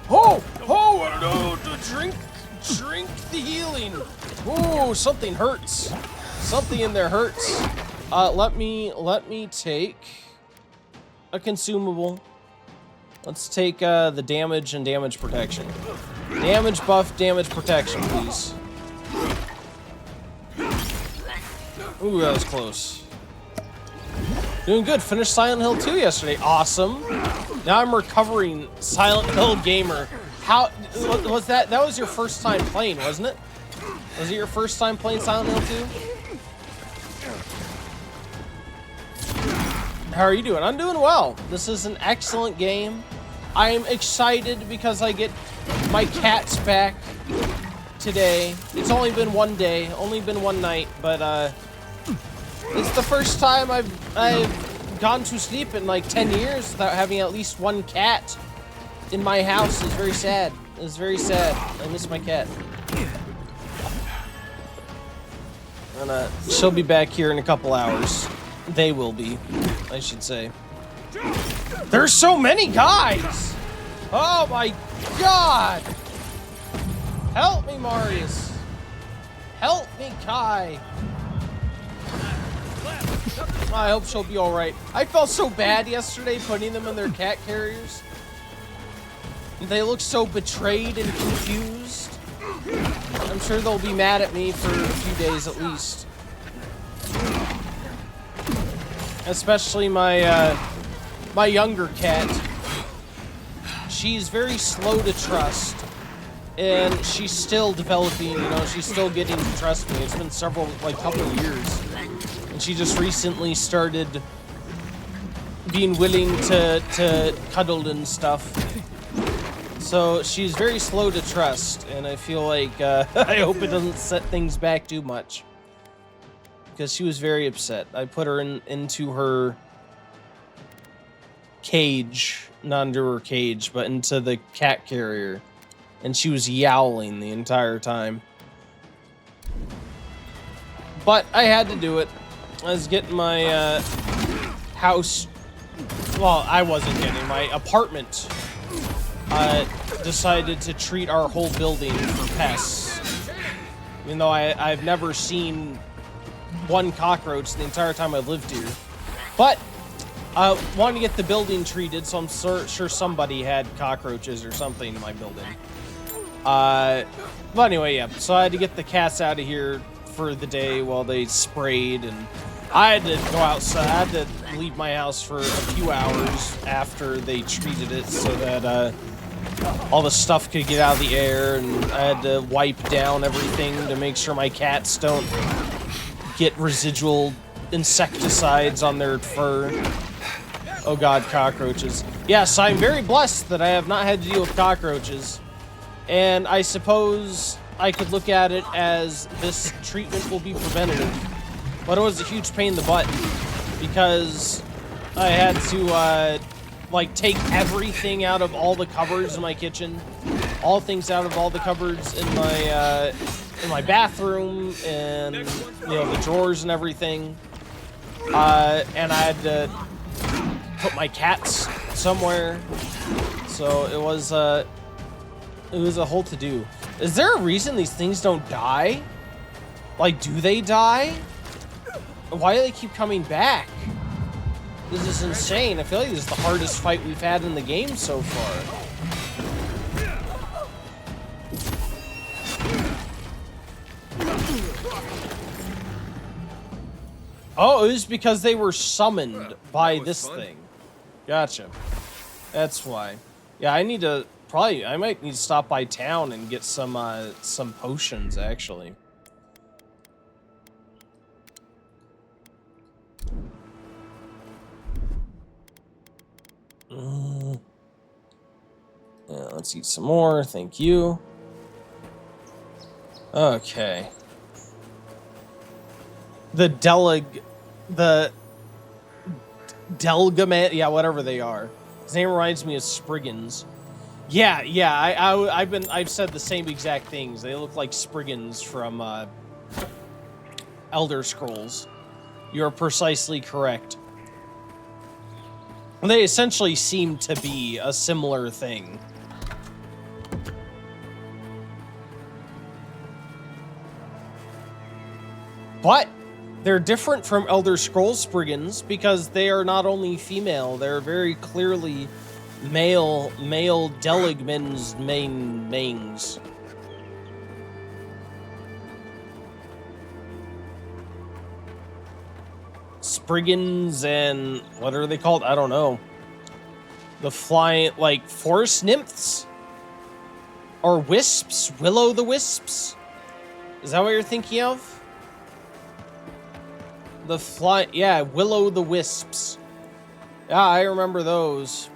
Oh! Oh, no! Drink the healing. Ooh, something hurts. Something in there hurts. Let me take a consumable. Let's take the damage and damage protection. Damage buff, damage protection, please. Ooh, that was close. Doing good. Finished Silent Hill 2 yesterday. Awesome. Now I'm recovering Silent Hill gamer. How was that? That was your first time playing, wasn't it? Was it your first time playing Silent Hill 2? How are you doing? I'm doing well. This is an excellent game. I am excited because I get my cats back. today. It's only been one day, only been one night, but it's the first time I've gone to sleep in like 10 years without having at least one cat in my house. It's very sad. It's very sad. I miss my cat. And she'll be back here in a couple hours. They will be, I should say. There's so many guys! Oh my god! Help me, Marius! Help me, Kai! I hope she'll be alright. I felt so bad yesterday putting them in their cat carriers. They look so betrayed and confused. I'm sure they'll be mad at me for a few days at least. Especially my my younger cat. She's very slow to trust. And she's still developing, you know, she's still getting to trust me. It's been several, like, couple of years. And she just recently started being willing to cuddle and stuff. So she's very slow to trust, and I feel like, I hope it doesn't set things back too much. Because she was very upset. I put her into her cage, not into her cage, but into the cat carrier. And she was yowling the entire time. But I had to do it. I was getting my house... Well, I wasn't getting my apartment. Decided to treat our whole building for pests. Even though I've never seen one cockroach the entire time I've lived here. But I wanted to get the building treated, so I'm sure somebody had cockroaches or something in my building. But anyway, yeah, so I had to get the cats out of here for the day while they sprayed, and I had to go outside. I had to leave my house for a few hours after they treated it so that all the stuff could get out of the air, and I had to wipe down everything to make sure my cats don't get residual insecticides on their fur. Oh god, cockroaches. Yes, I'm very blessed that I have not had to deal with cockroaches. And I suppose I could look at it as this treatment will be preventative. But it was a huge pain in the butt because I had to, like, take everything out of all the cupboards in my kitchen. All things out of all the cupboards in my bathroom and, you know, the drawers and everything. And I had to put my cats somewhere. So it was a whole to-do. Is there a reason these things don't die? Like, do they die? Why do they keep coming back? This is insane. I feel like this is the hardest fight we've had in the game so far. Oh, it was because they were summoned by this thing. Gotcha. That's why. Yeah, I need to... I might need to stop by town and get some potions, actually. Yeah, let's eat some more, thank you. Okay. The Delgaman, yeah, whatever they are. His name reminds me of Spriggans. Yeah, I've said the same exact things. They look like Spriggans from Elder Scrolls. You're precisely correct. They essentially seem to be a similar thing. But they're different from Elder Scrolls Spriggans because they are not only female, they're very clearly male Deligman's mains. Spriggans and what are they called? I don't know. The flying, like, forest nymphs? Or wisps? Will-o'-the-wisps? Is that what you're thinking of? Yeah, will-o'-the-wisps. Yeah, I remember those.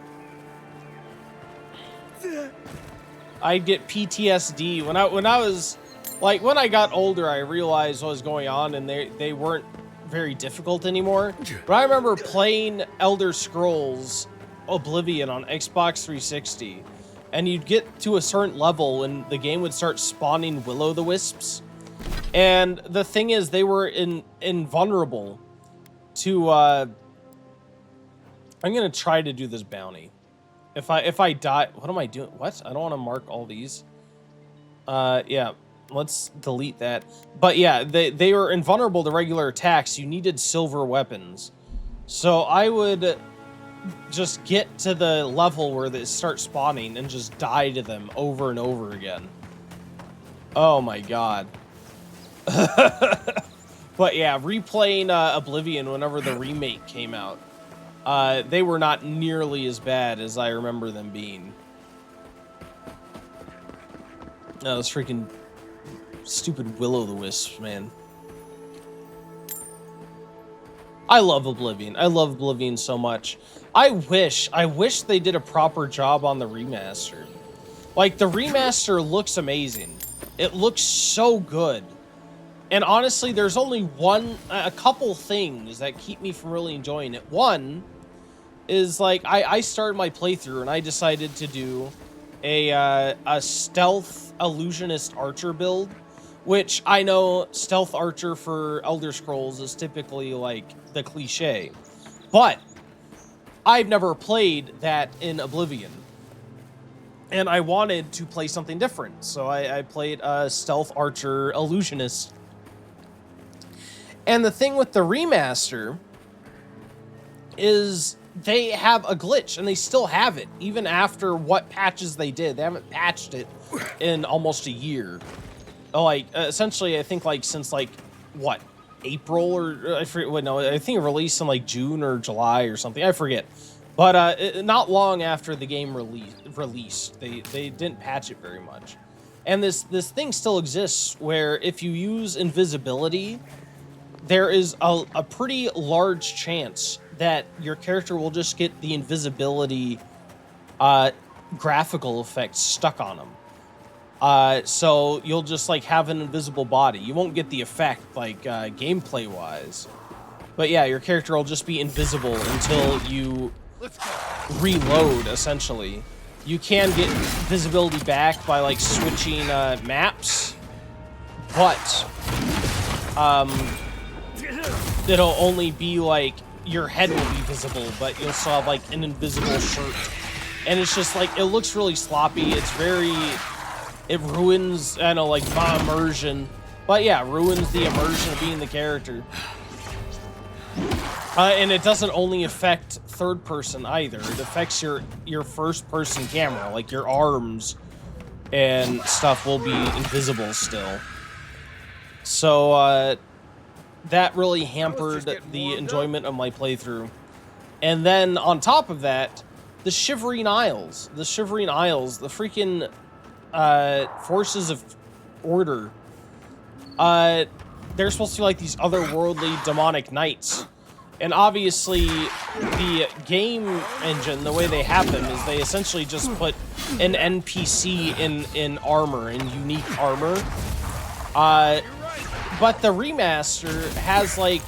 I'd get PTSD when I was Like, when I got older, I realized what was going on, and they weren't very difficult anymore. But I remember playing Elder Scrolls Oblivion on Xbox 360, and you'd get to a certain level and the game would start spawning will-o'-the-wisps. And the thing is, they were invulnerable to, I'm gonna try to do this bounty. If I die, what am I doing? What? I don't want to mark all these. Yeah, let's delete that. But yeah, they were invulnerable to regular attacks. You needed silver weapons. So I would just get to the level where they start spawning and just die to them over and over again. Oh my god. But yeah, replaying Oblivion whenever the remake came out, they were not nearly as bad as I remember them being. Oh, those freaking stupid will-o'-the-wisps, man. I love Oblivion. I love Oblivion so much. I wish they did a proper job on the remaster. Like, the remaster looks amazing. It looks so good. And honestly, there's only a couple things that keep me from really enjoying it. One is, like, I started my playthrough and I decided to do a stealth illusionist archer build, which I know stealth archer for Elder Scrolls is typically, like, the cliche. But I've never played that in Oblivion. And I wanted to play something different, so I played a stealth archer illusionist. And the thing with the remaster is they have a glitch, and they still have it, even after what patches they did. They haven't patched it in almost a year. Like, essentially, I think, like, since, like, what, April, or, I forget, no, I think it released in, like, June or July or something, I forget. But, not long after the game released, they didn't patch it very much. And this thing still exists, where if you use invisibility, there is a pretty large chance that your character will just get the invisibility graphical effect stuck on them. So you'll just, like, have an invisible body. You won't get the effect, like, gameplay-wise. But yeah, your character will just be invisible until you reload, essentially. You can get visibility back by, like, switching maps, but it'll only be, like, your head will be visible, but you'll still have, like, an invisible shirt. And it's just, like, it looks really sloppy. It's very... It ruins, I know, like, my immersion. But yeah, ruins the immersion of being the character. And it doesn't only affect third person either. It affects your first person camera. Like, your arms and stuff will be invisible still. So, that really hampered the enjoyment of my playthrough. And then, on top of that, the Shivering Isles. The Shivering Isles, the freaking Forces of Order. They're supposed to be like these otherworldly demonic knights. And obviously, the game engine, the way they have them, is they essentially just put an NPC in armor, in unique armor. But the remaster has, like,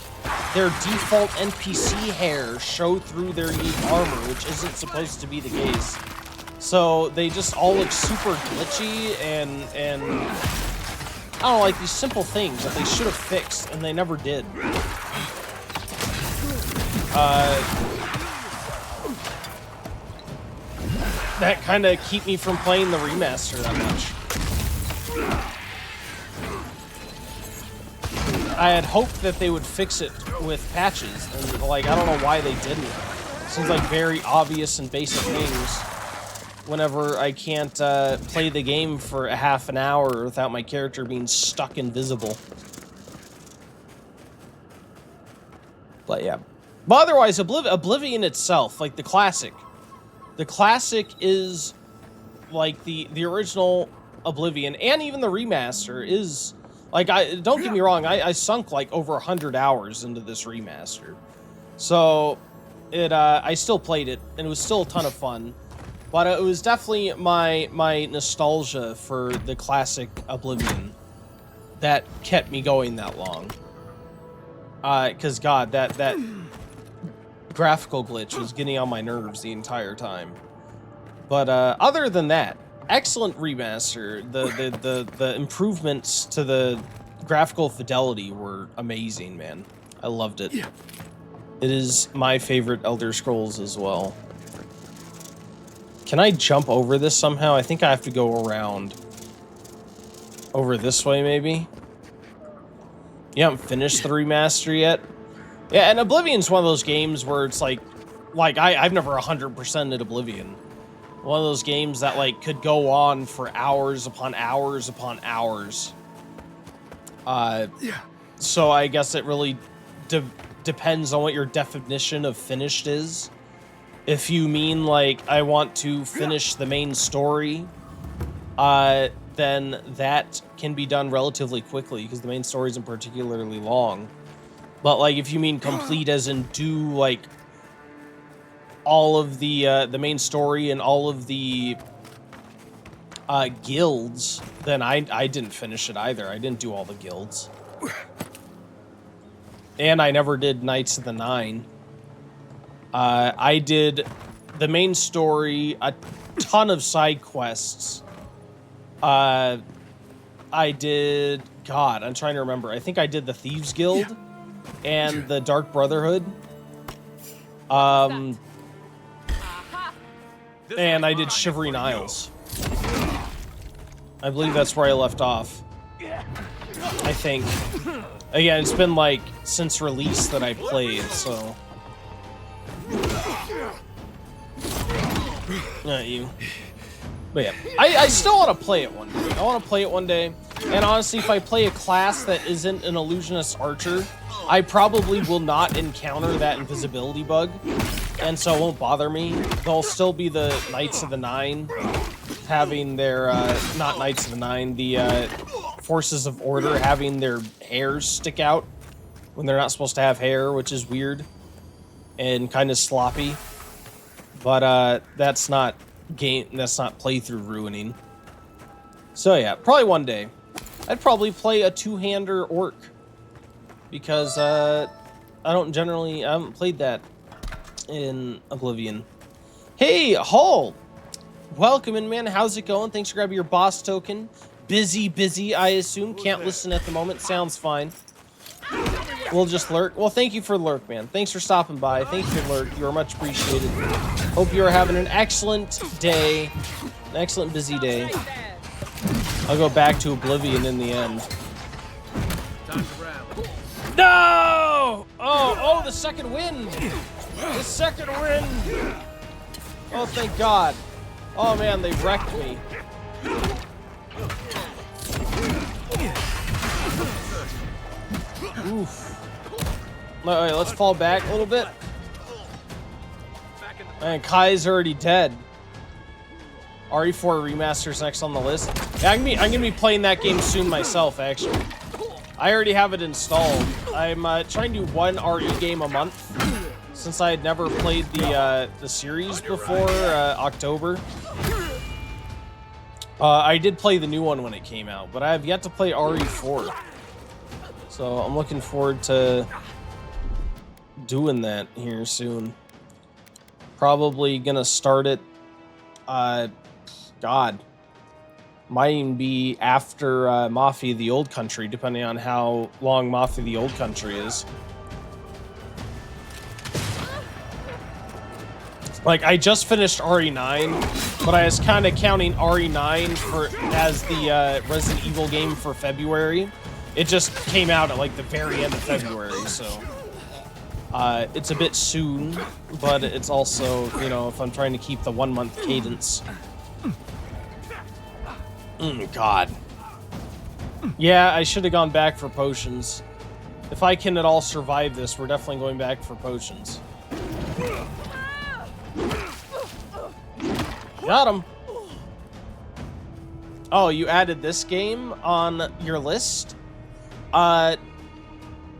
their default NPC hair show through their unique armor, which isn't supposed to be the case. So they just all look super glitchy and I don't know, like, these simple things that they should have fixed, and they never did. That kind of keep me from playing the remaster that much. I had hoped that they would fix it with patches, and, like, I don't know why they didn't. Seems like very obvious and basic things whenever I can't play the game for a half an hour without my character being stuck invisible. But yeah. But otherwise, Oblivion itself, like, the classic is, like, the original Oblivion, and even the remaster is, like, don't get me wrong, I sunk, like, over 100 hours into this remaster. So, I still played it, and it was still a ton of fun. But it was definitely my nostalgia for the classic Oblivion that kept me going that long. Because God, that graphical glitch was getting on my nerves the entire time. But other than that, excellent remaster. The improvements to the graphical fidelity were amazing, man. I loved it. It is my favorite Elder Scrolls as well. Can I jump over this somehow? I think I have to go around. Over this way, maybe? You haven't finished the remaster yet? Yeah, and Oblivion's one of those games where it's like I've never 100%ed Oblivion. One of those games that, like, could go on for hours upon hours upon hours. So I guess it really depends on what your definition of finished is. If you mean, like, I want to finish the main story, then that can be done relatively quickly, because the main story isn't particularly long. But, like, if you mean complete as in do, like, all of the main story and all of the guilds, then I didn't finish it either. I didn't do all the guilds. And I never did Knights of the Nine. I did the main story, a ton of side quests. I did... God, I'm trying to remember. I think I did the Thieves Guild and the Dark Brotherhood. And I did Shivering Isles. I believe that's where I left off. I think. Again, it's been like since release that I played, so. Not you. But yeah, I still want to play it one day. I want to play it one day. And honestly, if I play a class that isn't an illusionist archer, I probably will not encounter that invisibility bug. And so it won't bother me. They'll still be the Knights of the Nine, having their, not Knights of the Nine, the Forces of Order having their hairs stick out when they're not supposed to have hair, which is weird and kind of sloppy. But that's not playthrough ruining. So yeah, probably one day. I'd probably play a two-hander orc, because I haven't played that in Oblivion. Hey, Hall! Welcome in, man. How's it going? Thanks for grabbing your boss token. Busy, I assume. Can't listen at the moment. Sounds fine. We'll just lurk. Well, thank you for lurk, man. Thanks for stopping by. Thank you for lurk. You are much appreciated. Hope you are having an excellent day. An excellent busy day. I'll go back to Oblivion in the end. No! Oh, the second wind! The second wind! Oh, thank God. Oh, man, they wrecked me. Oof. All right, let's fall back a little bit. And Kai's already dead. RE4 Remaster's next on the list. Yeah, I'm gonna be playing that game soon myself, actually. I already have it installed. I'm trying to do one RE game a month, since I had never played the series before October. I did play the new one when it came out, but I have yet to play RE4. So I'm looking forward to doing that here soon. Probably gonna start it, God, might even be after Mafia the Old Country, depending on how long Mafia the Old Country is. Like, I just finished RE9, but I was kind of counting RE9 as the Resident Evil game for February. It just came out at, like, the very end of February, so... it's a bit soon, but it's also, you know, if I'm trying to keep the 1 month cadence. God. Yeah, I should have gone back for potions. If I can at all survive this, we're definitely going back for potions. Got him. Oh, you added this game on your list? Yeah,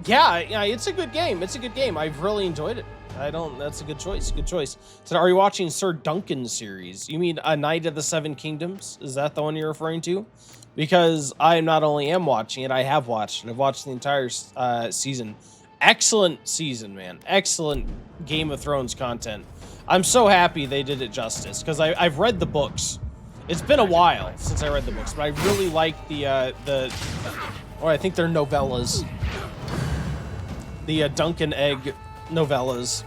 it's a good game. It's a good game. I've really enjoyed it. I don't. That's a good choice. Good choice. So, are you watching Sir Duncan's series? You mean A Knight of the Seven Kingdoms? Is that the one you're referring to? Because I not only am watching it, I have watched it. I've watched the entire season. Excellent season, man. Excellent Game of Thrones content. I'm so happy they did it justice because I've read the books. It's been a while since I read the books, but I really like or I think they're novellas. The Duncan Egg novellas.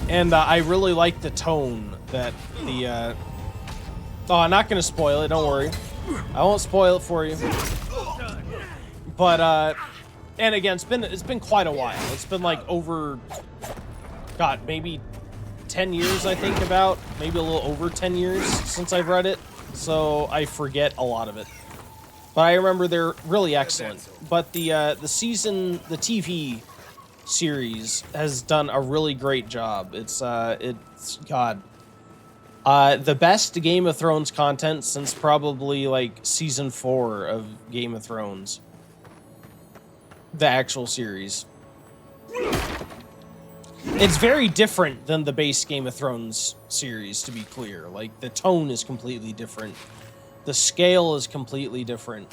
And I really like the tone that the... Oh, I'm not going to spoil it, don't worry. I won't spoil it for you. But, and again, it's been quite a while. It's been like over... God, maybe 10 years, I think, about. Maybe a little over 10 years since I've read it. So I forget a lot of it. But I remember they're really excellent. But the TV series has done a really great job. It's God. The best Game of Thrones content since probably like season 4 of Game of Thrones. The actual series. It's very different than the base Game of Thrones series, to be clear. Like, the tone is completely different. The scale is completely different.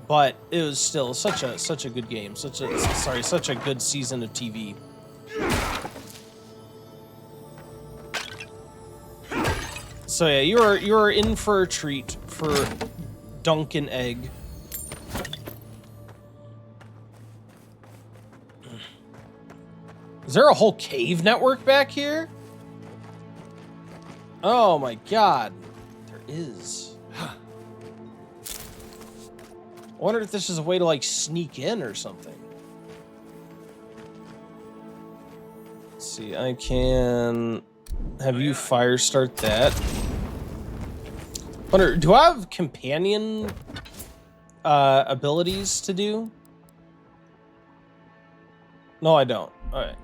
But it was still such a good game. Such a good season of TV. So yeah, you're in for a treat for Duncan Egg. Is there a whole cave network back here? Oh my god. There is. I wonder if this is a way to like sneak in or something. Let's see, I can have you fire start that. Wonder, do I have companion abilities to do? No, I don't. Alright.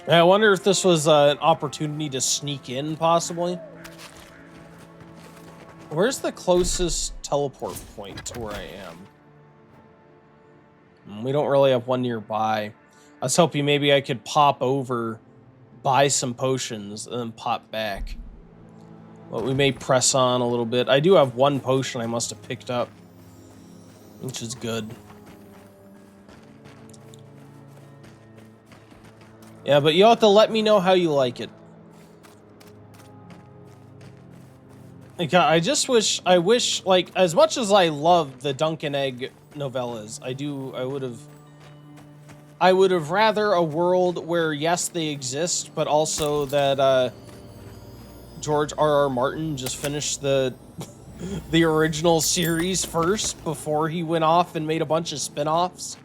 I wonder if this was an opportunity to sneak in, possibly. Where's the closest teleport point to where I am? We don't really have one nearby. I was hoping maybe I could pop over, buy some potions, and then pop back. But we may press on a little bit. I do have one potion I must have picked up, which is good. Yeah, but you'll have to let me know how you like it. Like, I wish, like, as much as I love the Duncan Egg novellas, I would have rather a world where, yes, they exist, but also that, George R.R. Martin just finished the original series first before he went off and made a bunch of spin-offs.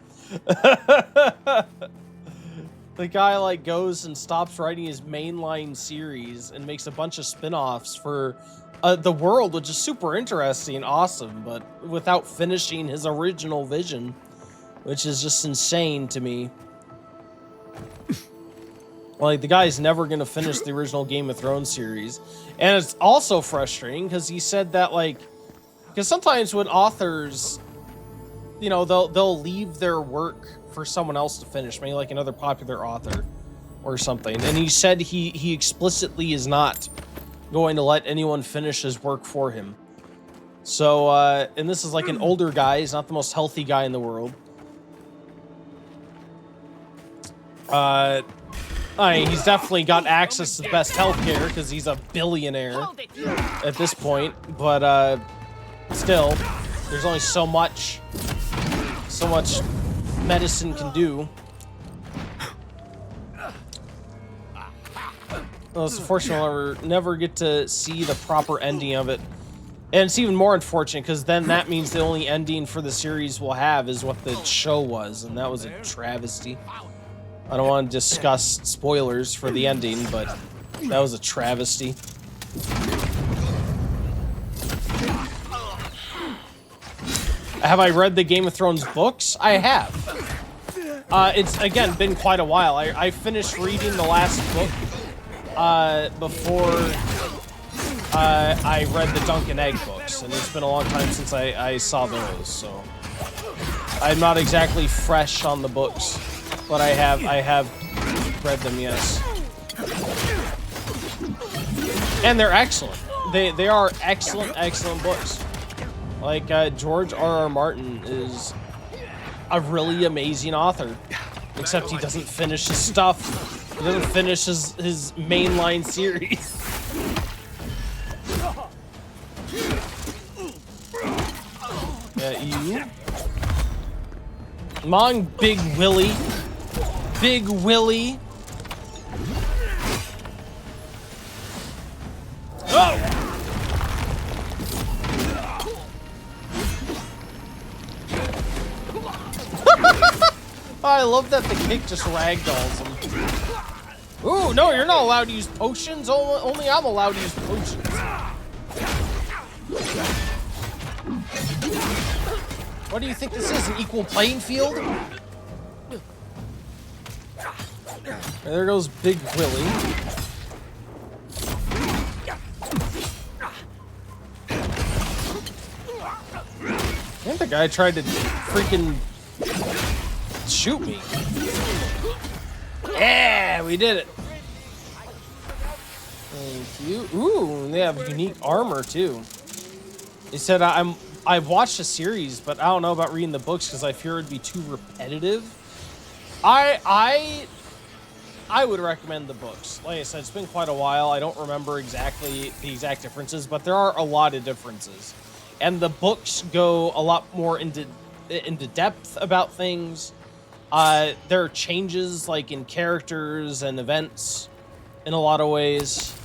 The guy, like, goes and stops writing his mainline series and makes a bunch of spin-offs for the world, which is super interesting and awesome, but without finishing his original vision, which is just insane to me. Like, the guy's never going to finish the original Game of Thrones series. And it's also frustrating because he said that, like, because sometimes when authors, you know, they'll leave their work for someone else to finish, maybe like another popular author or something. And he said he explicitly is not going to let anyone finish his work for him. So, and this is like an older guy. He's not the most healthy guy in the world. I mean, he's definitely got access to the best healthcare because he's a billionaire at this point. But, still, there's only so much medicine can do. Well, it's unfortunate we'll never get to see the proper ending of it. And it's even more unfortunate because then that means the only ending for the series we'll have is what the show was, and that was a travesty. I don't want to discuss spoilers for the ending, but that was a travesty. Have I read the Game of Thrones books? I have. It's, again, been quite a while. I finished reading the last book before I read the Duncan Egg books, and it's been a long time since I saw those, so... I'm not exactly fresh on the books, but I have read them, yes. And they're excellent. They are excellent books. Like George R.R. Martin is a really amazing author, except he doesn't finish his stuff. He doesn't finish his mainline series. Yeah, you. Come on, Big Willie. Big Willie. Oh! I love that the kick just ragdolls him. Ooh, no, you're not allowed to use potions. Only I'm allowed to use potions. What do you think this is, an equal playing field? There goes Big Willie. I think the guy tried to freaking shoot me. Yeah, we did it. Thank you. Ooh, they have unique armor too. They said I've watched a series, but I don't know about reading the books because I fear it'd be too repetitive. I would recommend the books. Like I said, it's been quite a while. I don't remember exactly the exact differences, but there are a lot of differences. And the books go a lot more into depth about things. There are changes like in characters and events in a lot of ways.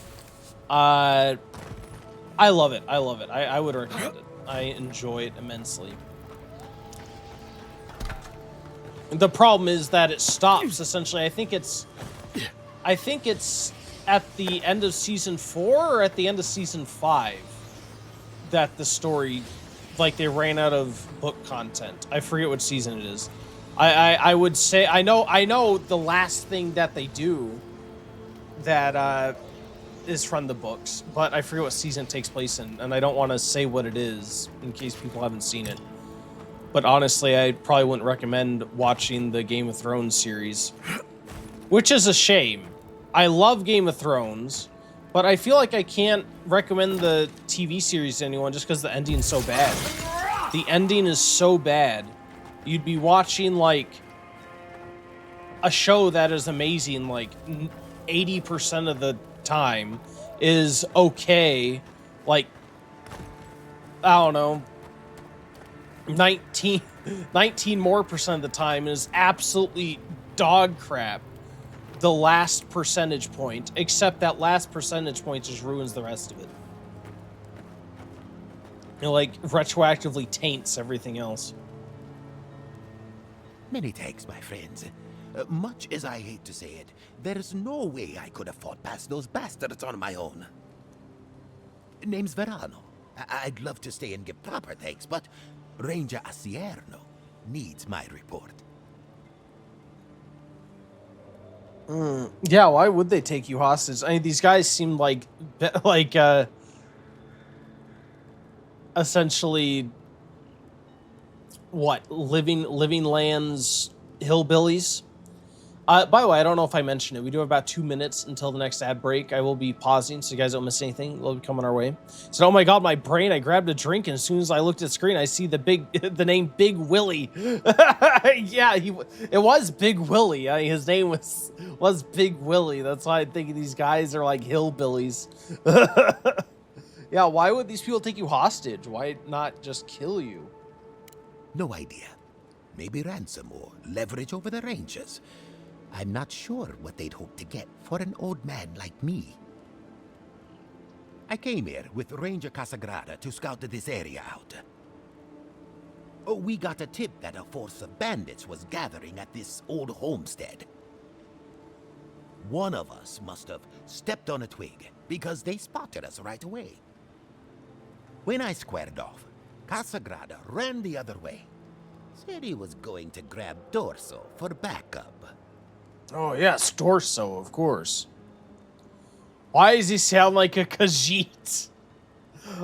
I love it. I love it. I would recommend it. I enjoy it immensely. The problem is that it stops essentially. I think it's at the end of season 4 or at the end of season 5 that the story, like, they ran out of book content. I forget what season it is. I would say I know the last thing that they do that is from the books, but I forget what season it takes place in, and I don't want to say what it is in case people haven't seen it. But honestly, I probably wouldn't recommend watching the Game of Thrones series, which is a shame. I love Game of Thrones, but I feel like I can't recommend the TV series to anyone just because the ending is so bad. The ending is so bad. You'd be watching, like, a show that is amazing, like, 80% of the time is okay. Like, I don't know, 19 more percent of the time is absolutely dog crap. The last percentage point, except that last percentage point just ruins the rest of it. It, like, retroactively taints everything else. Many thanks, my friends. Much as I hate to say it, there's no way I could have fought past those bastards on my own. Name's Verano. I'd love to stay and give proper thanks, but Ranger Asierno needs my report. Yeah, why would they take you hostage? I mean, these guys seem like essentially what, living lands hillbillies. By the way, I don't know if I mentioned it. We do have about 2 minutes until the next ad break. I will be pausing so you guys don't miss anything. They'll be coming our way. So, oh my god, my brain! I grabbed a drink, and as soon as I looked at the screen, I see the name Big Willie. Yeah, it was Big Willie. I mean, his name was Big Willie. That's why I'm thinking these guys are like hillbillies. Yeah, why would these people take you hostage? Why not just kill you? No idea. Maybe ransom or leverage over the Rangers. I'm not sure what they'd hope to get for an old man like me. I came here with Ranger Casagrada to scout this area out. Oh, we got a tip that a force of bandits was gathering at this old homestead. One of us must have stepped on a twig because they spotted us right away. When I squared off, Casagrada ran the other way. Said he was going to grab Dorso for backup. Oh, yes, Dorso, of course. Why does he sound like a Khajiit?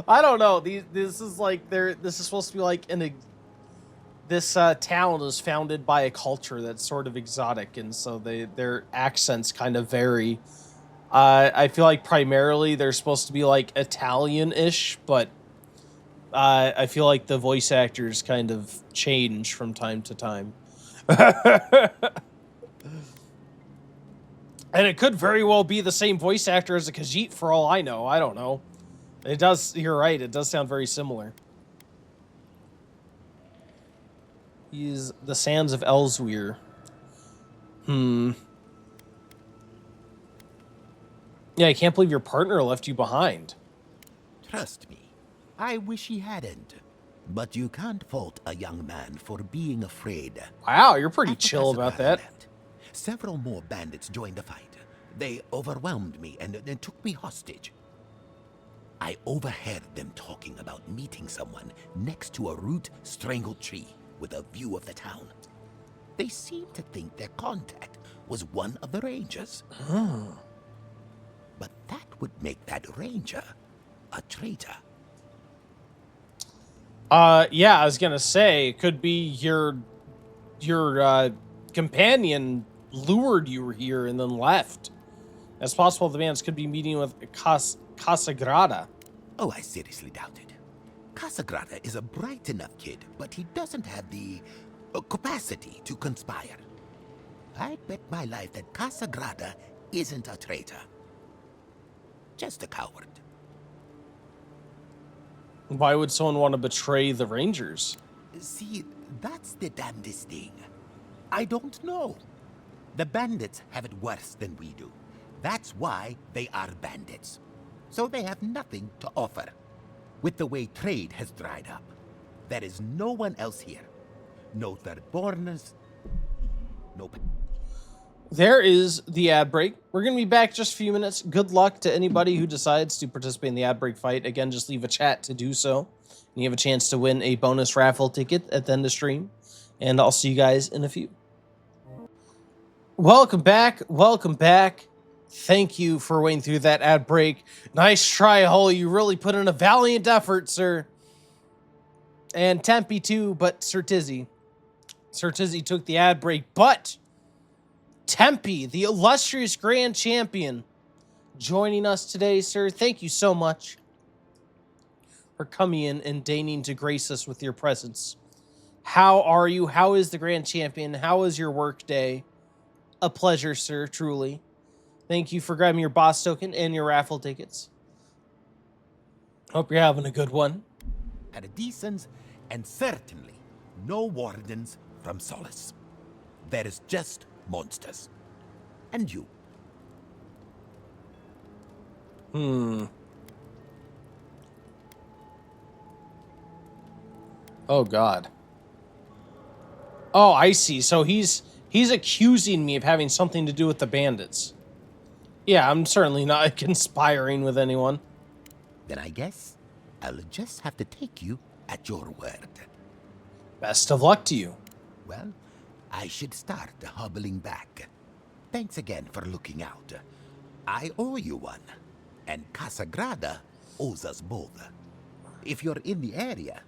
I don't know. This is like this is supposed to be like this town is founded by a culture that's sort of exotic, and so their accents kind of vary. I feel like primarily they're supposed to be like Italian-ish, but I feel like the voice actors kind of change from time to time. And it could very well be the same voice actor as a Khajiit for all I know. I don't know. It does, you're right, it does sound very similar. He's the Sands of Elsewhere. Yeah, I can't believe your partner left you behind. Trust me, I wish he hadn't. But you can't fault a young man for being afraid. Wow, you're pretty After chill about that. left, several more bandits joined the fight. They overwhelmed me and took me hostage. I overheard them talking about meeting someone next to a root-strangled tree with a view of the town. They seemed to think their contact was one of the rangers. But that would make that ranger a traitor. Yeah, I was gonna say, it could be your companion lured you here and then left. It's possible the bandits could be meeting with Casagrada. Oh, I seriously doubt it. Casagrada is a bright enough kid, but he doesn't have the capacity to conspire. I'd bet my life that Casagrada isn't a traitor. Just a coward. Why would someone want to betray the Rangers? See, that's the damnedest thing. I don't know. The bandits have it worse than we do. That's why they are bandits. So they have nothing to offer. With the way trade has dried up, there is no one else here. No third-borners, no... There is the ad break. We're going to be back just a few minutes. Good luck to anybody who decides to participate in the ad break fight. Again, just leave a chat to do so. And you have a chance to win a bonus raffle ticket at the end of stream. And I'll see you guys in a few. Welcome back. Welcome back. Thank you for waiting through that ad break. Nice try, Hull. You really put in a valiant effort, sir. And Tempe too, but Sir Tizzy. Sir Tizzy took the ad break, but Tempe, the illustrious grand champion, joining us today, sir. Thank you so much for coming in and deigning to grace us with your presence. How are you? How is the grand champion? How was your work day? A pleasure, sir, truly. Thank you for grabbing your boss token and your raffle tickets. Hope you're having a good one. At a decent, and certainly no wardens from Solace. There is just monsters. And you. Oh, God. Oh, I see. So he's accusing me of having something to do with the bandits. Yeah, I'm certainly not conspiring with anyone. Then I guess I'll just have to take you at your word. Best of luck to you. Well, I should start hobbling back. Thanks again for looking out. I owe you one, and Casagrada owes us both. If you're in the area,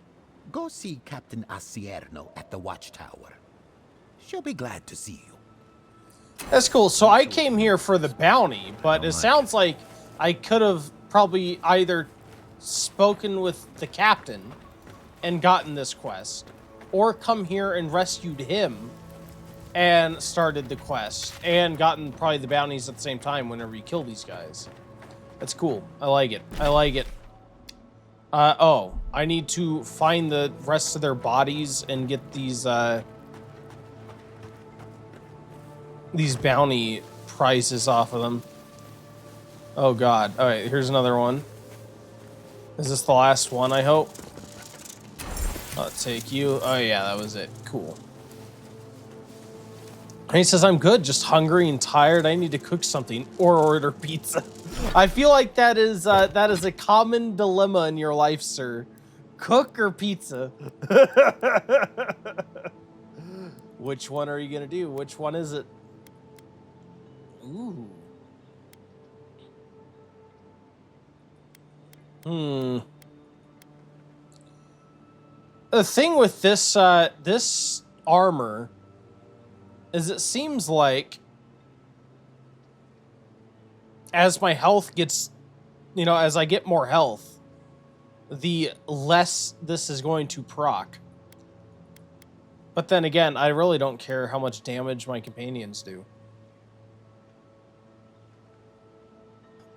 go see Captain Asierno at the Watchtower. She'll be glad to see you. That's cool. So I came here for the bounty, but it sounds like I could have probably either spoken with the captain and gotten this quest, or come here and rescued him and started the quest and gotten probably the bounties at the same time whenever you kill these guys. That's cool. I like it. I like it. Oh, I need to find the rest of their bodies and get these bounty prizes off of them. Oh, God. All right, here's another one. Is this the last one, I hope? I'll take you. Oh, yeah, that was it. Cool. And he says, I'm good, just hungry and tired. I need to cook something or order pizza. I feel like that is a common dilemma in your life, sir. Cook or pizza? Which one are you going to do? Which one is it? Ooh. The thing with this this armor is it seems like as my health gets, you know, as I get more health, the less this is going to proc. But then again, I really don't care how much damage my companions do.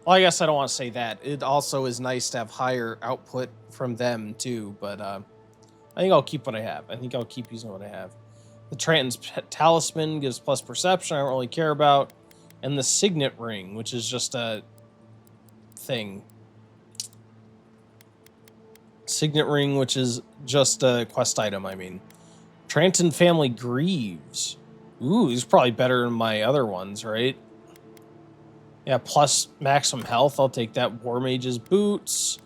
Well, I guess I don't want to say that. It also is nice to have higher output from them too, but I think I'll keep what I have. I think I'll keep using what I have. The Tranton's Talisman gives plus perception, I don't really care about. And the Signet Ring, which is just a thing. Signet Ring, which is just a quest item, I mean. Tranton Family Greaves. Ooh, he's probably better than my other ones, right? Yeah, plus maximum health. I'll take that. War Mage's Boots.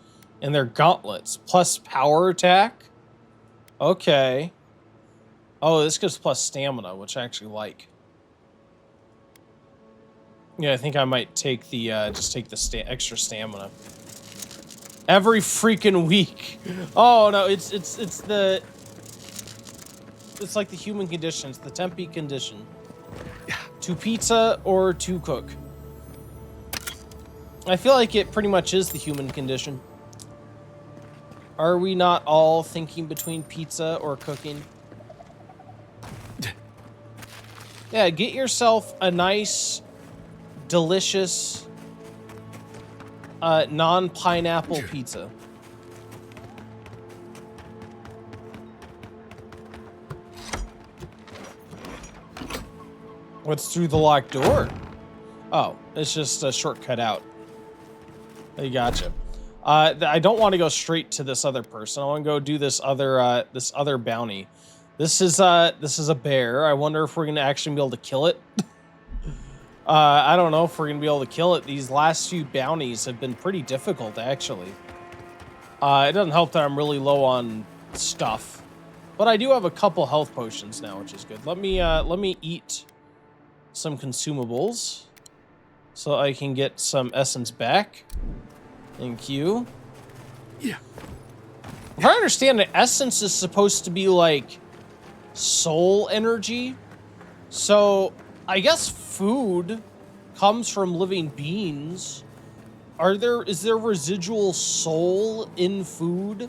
And their gauntlets. Plus power attack. Okay. Oh, this gives plus stamina, which I actually like. Yeah, I think I might take the, just take the extra stamina. Every freaking week. Oh, no, it's like the human condition. It's the Tempe condition. To pizza or to cook. I feel like it pretty much is the human condition. Are we not all thinking between pizza or cooking? Yeah, get yourself a nice, delicious, non-pineapple pizza. What's through the locked door? Oh, it's just a shortcut out. I gotcha. I don't want to go straight to this other person. I want to go do this other bounty. This is a bear. I wonder if we're gonna actually be able to kill it. I don't know if we're gonna be able to kill it. These last few bounties have been pretty difficult, actually. It doesn't help that I'm really low on stuff, but I do have a couple health potions now, which is good. Let me eat some consumables so I can get some essence back. Thank you. Yeah. If I understand it, essence is supposed to be like soul energy. So I guess food comes from living beings. Is there residual soul in food?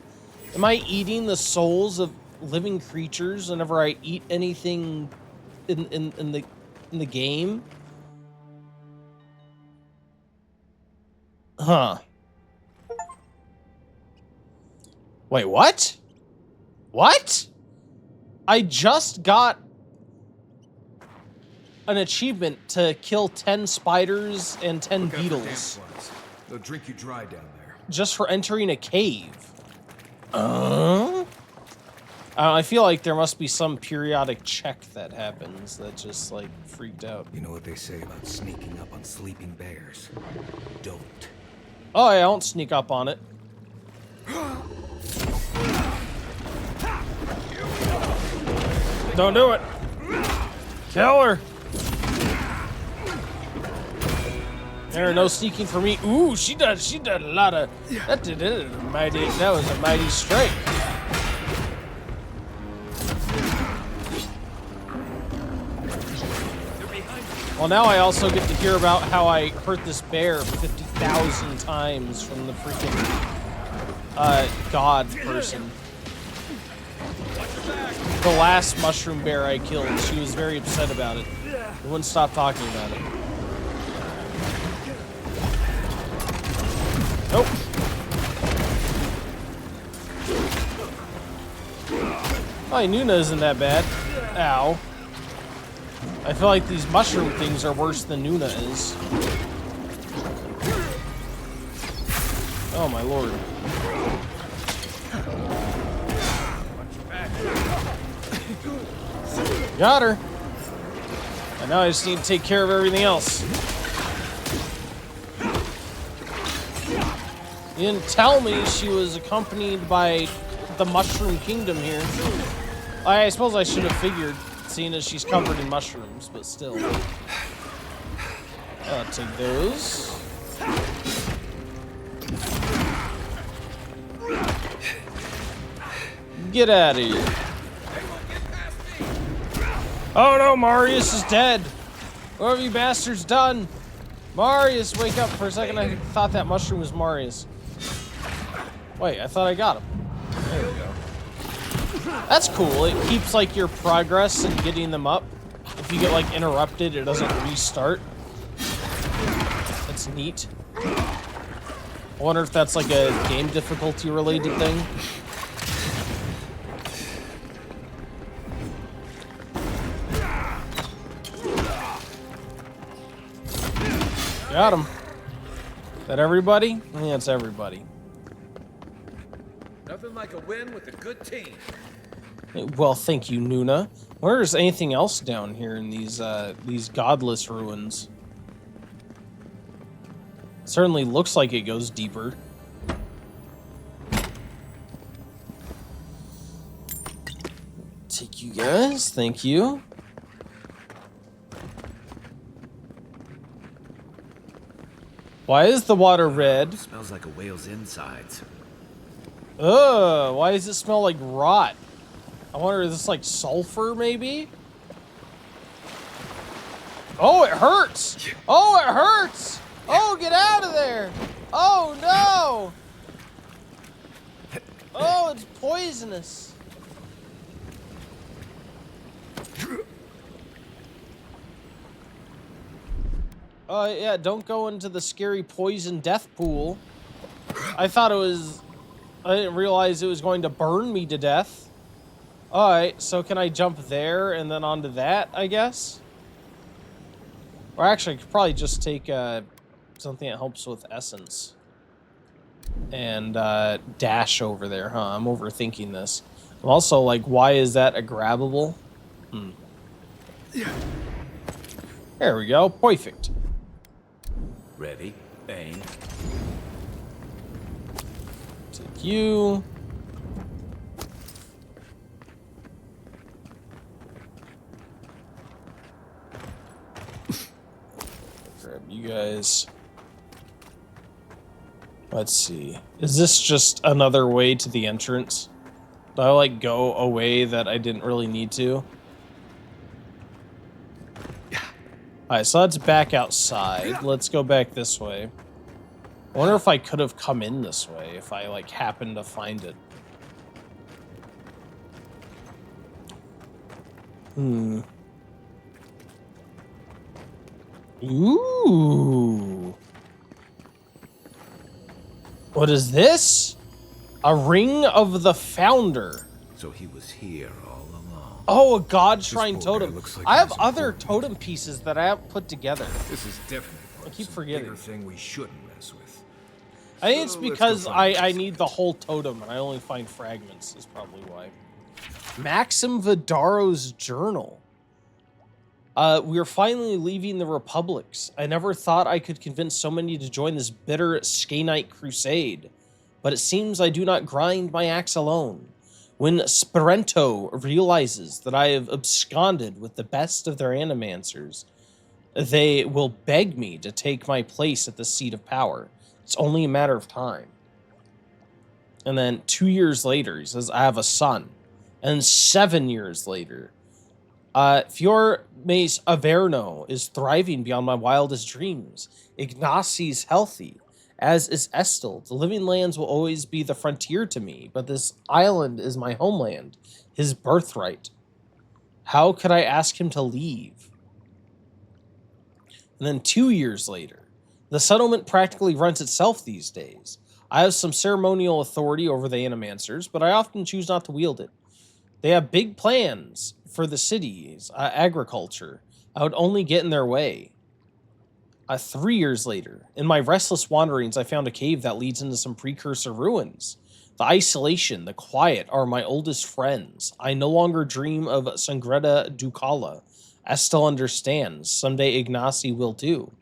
Am I eating the souls of living creatures whenever I eat anything in the game? Huh. Wait, what? What? I just got an achievement to kill 10 spiders and 10 beetles. They'll drink you dry down there. Just for entering a cave. I feel like there must be some periodic check that happens that just, like, freaked out. You know what they say about sneaking up on sleeping bears? Don't. Oh, yeah, I won't sneak up on it. Don't do it. Kill her. There, no sneaking for me. Ooh, she did a lot of, that was a mighty strike. Well, now I also get to hear about how I hurt this bear 50,000 times from the freaking god person. The last mushroom bear I killed, she was very upset about it. She wouldn't stop talking about it. Nope. My Nuna isn't that bad. Ow. I feel like these mushroom things are worse than Nuna is. Oh my lord. Got her. And now I just need to take care of everything else. You didn't tell me she was accompanied by the Mushroom Kingdom here. I suppose I should have figured, seeing as she's covered in mushrooms, but still. I'll take those. Get out of here. Oh no, Marius is dead. What have you bastards done? Marius, wake up. For a second, I thought that mushroom was Marius. Wait, I thought I got him. There we go. That's cool. It keeps, like, your progress and getting them up. If you get, like, interrupted, it doesn't restart. That's neat. I wonder if that's, like, a game difficulty-related thing. Got him. Is that everybody? Yeah, it's everybody. Nothing like a win with a good team. Well, thank you, Nuna. Where is anything else down here in these godless ruins? Certainly looks like it goes deeper. Take you guys, thank you. Why is the water red? It smells like a whale's insides. Ugh, why does it smell like rot? I wonder, is this like sulfur, maybe? Oh, it hurts! Oh, it hurts! Oh, get out of there! Oh, no! Oh, it's poisonous. Oh, yeah, don't go into the scary poison death pool. I thought it was... I didn't realize it was going to burn me to death. Alright, so can I jump there and then onto that, I guess? Or actually, I could probably just take something that helps with essence. And dash over there, huh? I'm overthinking this. I'm also, like, why is that a grabbable? There we go, perfect. Ready, aim. Take you. Grab you guys. Let's see. Is this just another way to the entrance? Do I, like, go a way that I didn't really need to? Alright, so that's back outside. Let's go back this way. I wonder if I could have come in this way if I, like, happened to find it. Ooh. What is this? A ring of the founder. So he was here all along. Oh, a god shrine boy totem. looks like I he have has other totem pieces that I haven't put together. This is definitely I keep forgetting. bigger thing we shouldn't mess with. I think it's So, let's because go find I need the whole totem and I only find fragments is probably why. Maxim Vidaro's journal. We are finally leaving the Republics. I never thought I could convince so many to join this bitter Skainite crusade, but it seems I do not grind my axe alone. When Sperento realizes that I have absconded with the best of their animancers, they will beg me to take my place at the seat of power. It's only a matter of time. And then 2 years later, he says, I have a son. And 7 years later, Fior Mace Averno is thriving beyond my wildest dreams. Ignacy's healthy, as is Estel. The living lands will always be the frontier to me, but this island is my homeland, his birthright. How could I ask him to leave? And then 2 years later, the settlement practically runs itself these days. I have some ceremonial authority over the animancers, but I often choose not to wield it. They have big plans for the city's agriculture. I would only get in their way. 3 years later, in my restless wanderings, I found a cave that leads into some precursor ruins. The isolation, the quiet are my oldest friends. I no longer dream of Sangreta Ducala. Estel understands. Someday Ignacy will too.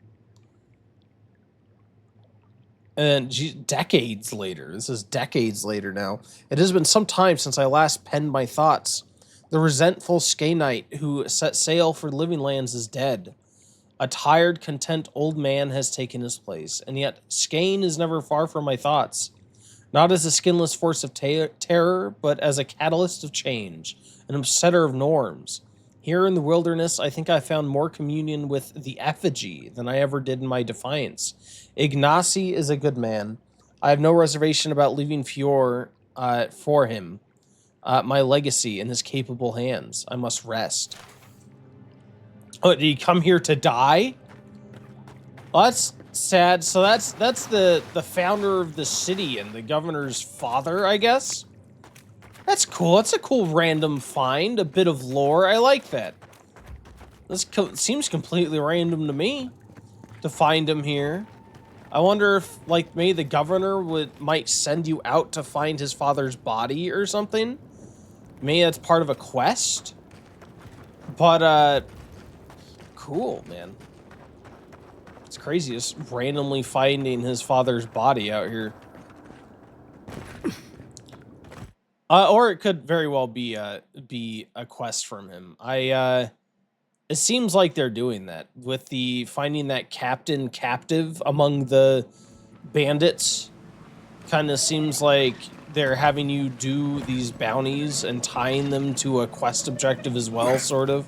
And decades later, this is decades later now, it has been some time since I last penned my thoughts. The resentful Skainite who set sail for living lands is dead. A tired, content old man has taken his place, and yet Skane is never far from my thoughts. Not as a skinless force of terror, but as a catalyst of change, an upsetter of norms. Here in the wilderness, I think I found more communion with the effigy than I ever did in my defiance. Ignacy is a good man. I have no reservation about leaving Fior for him. My legacy in his capable hands. I must rest. Oh, did he come here to die? Well, that's sad. So that's the founder of the city and the governor's father, I guess. That's cool. That's a cool random find. A bit of lore. I like that. This seems completely random to me to find him here. I wonder if, like, maybe the governor might send you out to find his father's body or something. Maybe that's part of a quest. But cool, man. It's crazy just randomly finding his father's body out here. Or it could very well be a quest from him. It seems like they're doing that with the finding that captain captive among the bandits. Kind of seems like they're having you do these bounties and tying them to a quest objective as well, sort of.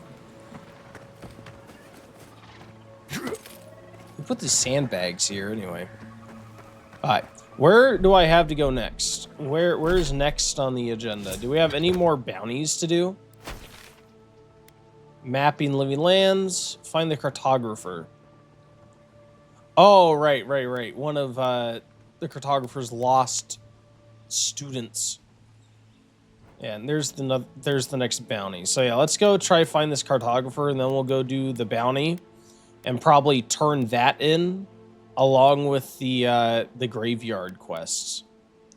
We put the sandbags here anyway. All right. Where do I have to go next? Where's next on the agenda? Do we have any more bounties to do? Mapping living lands. Find the cartographer. Oh, right. One of the cartographer's lost students. Yeah, and there's the next bounty. So yeah, let's go try find this cartographer, and then we'll go do the bounty, and probably turn that in along with the graveyard quests.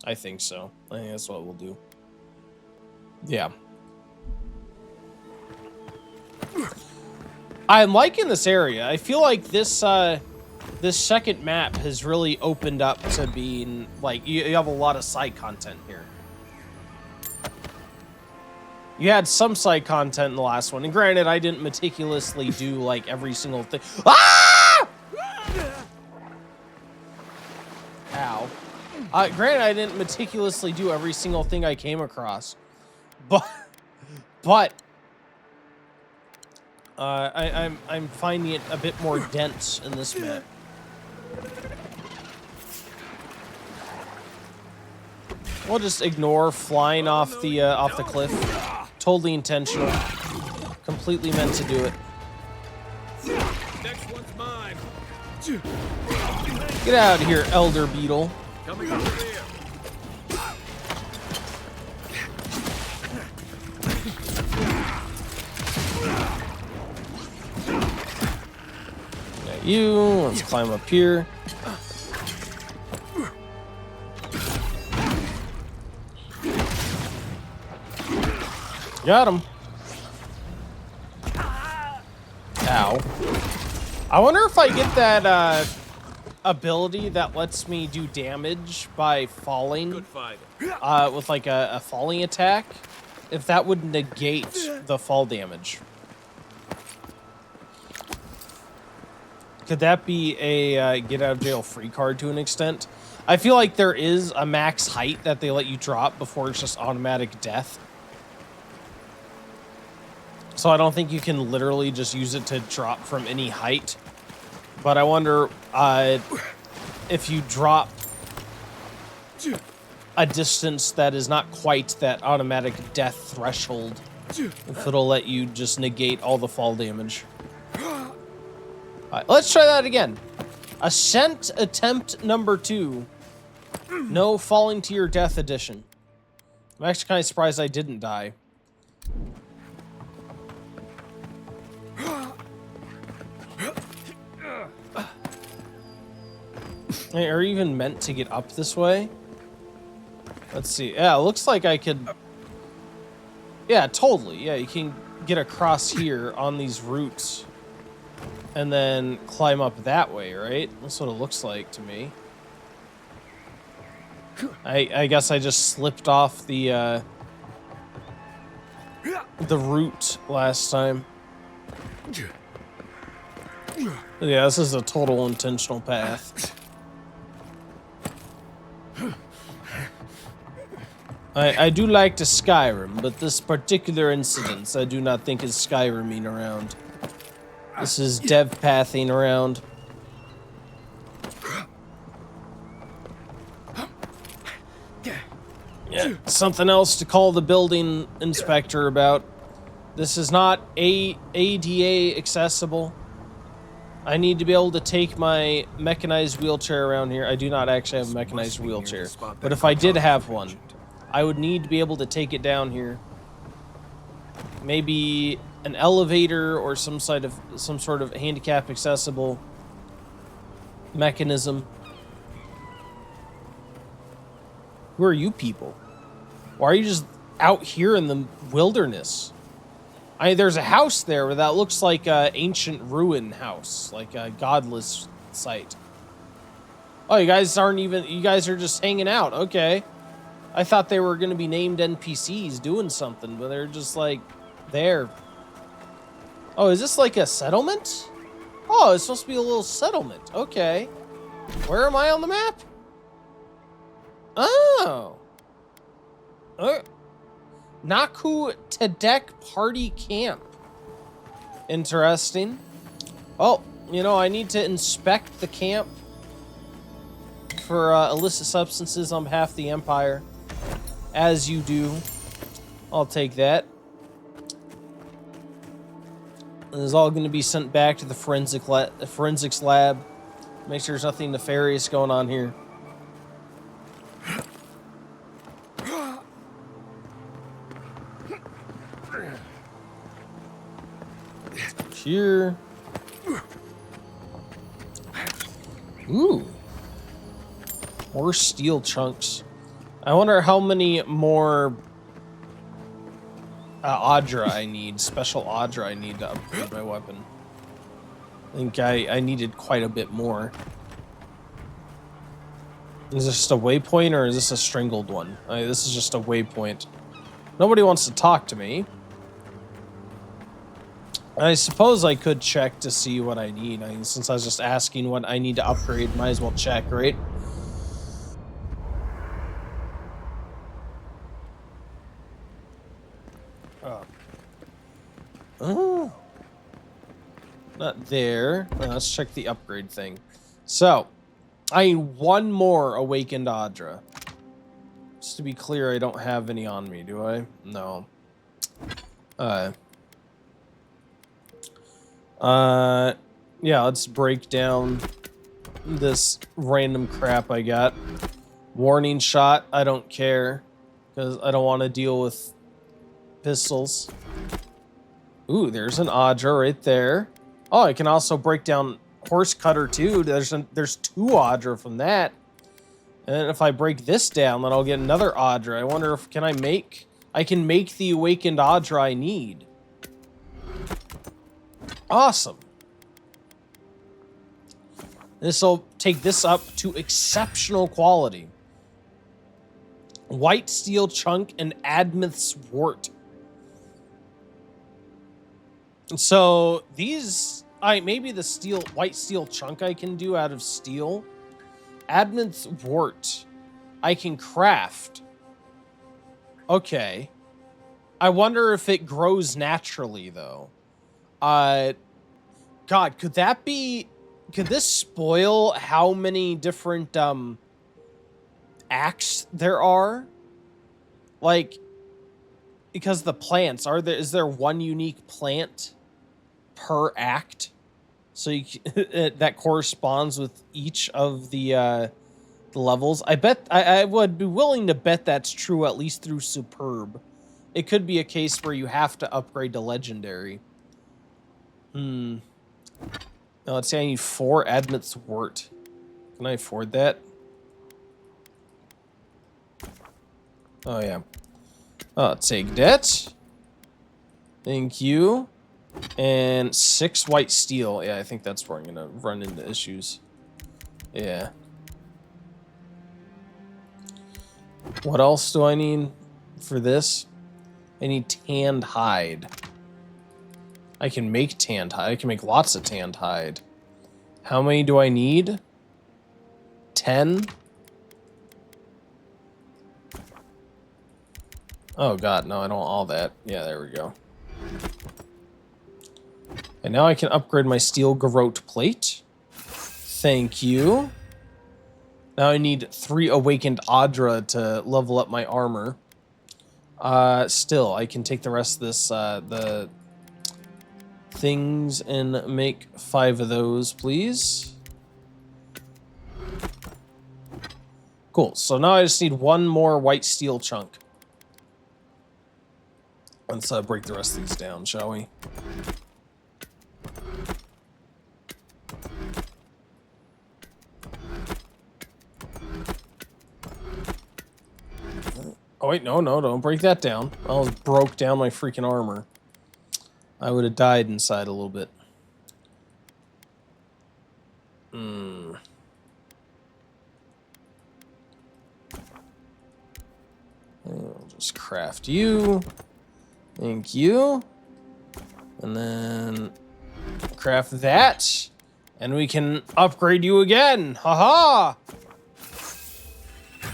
I think so. I think that's what we'll do. Yeah. I'm liking this area. I feel like this this second map has really opened up to being like you have a lot of side content here. You had some side content in the last one, and granted, I didn't meticulously do like every single thing. Ah! Ow. Granted, I didn't meticulously do every single thing I came across, but I'm finding it a bit more dense in this map. We'll just ignore flying off the cliff. Totally intentional. Completely meant to do it. Next one's mine. Get out of here, Elder Beetle. Coming over here. Got you. Let's climb up here. Got him. Ow. I wonder if I get that ability that lets me do damage by falling with like a falling attack, if that would negate the fall damage. Could that be a get out of jail free card to an extent? I feel like there is a max height that they let you drop before it's just automatic death. So I don't think you can literally just use it to drop from any height. But I wonder if you drop a distance that is not quite that automatic death threshold, if it'll let you just negate all the fall damage. All right, let's try that again. Ascent attempt number 2. No falling to your death edition. I'm actually kind of surprised I didn't die. Are you even meant to get up this way? Let's see. Yeah, it looks like I could... Yeah, totally. Yeah, you can get across here on these routes and then climb up that way, right? That's what it looks like to me. I guess I just slipped off the route last time. Yeah, this is a total intentional path. I do like to Skyrim, but this particular incident I do not think is Skyriming around. This is dev pathing around. Yeah, something else to call the building inspector about. This is not ADA accessible. I need to be able to take my mechanized wheelchair around here. I do not actually have a mechanized wheelchair, but if I did have one, I would need to be able to take it down here. Maybe an elevator or some sort of handicap accessible mechanism. Who are you people? Why are you just out here in the wilderness? There's a house there that looks like an ancient ruin house, like a godless site. Oh, you guys are just hanging out. Okay. I thought they were going to be named NPCs doing something, but they're just like there. Oh, is this like a settlement? Oh, it's supposed to be a little settlement. Okay. Where am I on the map? Oh. Naku Tedek Party Camp. Interesting. Oh, you know, I need to inspect the camp for illicit substances on behalf of the Empire. As you do. I'll take that. This is all going to be sent back to the forensics lab. Make sure there's nothing nefarious going on here. Here. Ooh. More steel chunks. I wonder how many more Audra I need, special Audra I need to upgrade my weapon. I think I needed quite a bit more. Is this just a waypoint or is this a strangled one? This is just a waypoint. Nobody wants to talk to me. I suppose I could check to see what I need. Since I was just asking what I need to upgrade, might as well check, right? Oh. Not there. Let's check the upgrade thing. So, I need one more awakened Audra. Just to be clear, I don't have any on me, do I? No. Yeah, let's break down this random crap I got. Warning shot, I don't care. Because I don't want to deal with pistols. Ooh, there's an Audra right there. Oh, I can also break down Horse Cutter too. There's two Audra from that. And if I break this down, then I'll get another Audra. I wonder if I can make the awakened Audra I need. Awesome. This'll take this up to exceptional quality. White steel chunk and Admith's wart. So these, maybe the white steel chunk I can do out of steel. Admith's wart, I can craft. Okay. I wonder if it grows naturally though. God, could this spoil how many different acts there are? Like, because the plants, is there one unique plant per act? So that corresponds with each of the levels. I would be willing to bet that's true, at least through Superb. It could be a case where you have to upgrade to Legendary. Now, let's say I need 4 Admith's wart. Can I afford that? Oh, yeah. I'll take that. Thank you. And 6 white steel. Yeah, I think that's where I'm going to run into issues. Yeah. What else do I need for this? I need tanned hide. I can make tanned hide. I can make lots of tanned hide. How many do I need? 10? Oh god, no, I don't want all that. Yeah, there we go. And now I can upgrade my steel garrote plate. Thank you. Now I need 3 awakened Adra to level up my armor. Still, I can take the rest of this, the things and make 5 of those, please. Cool, so now I just need 1 more white steel chunk. Let's break the rest of these down, shall we? Oh wait, no, don't break that down. I almost broke down my freaking armor. I would have died inside a little bit. I'll just craft you. Thank you. And then craft that. And we can upgrade you again. Haha!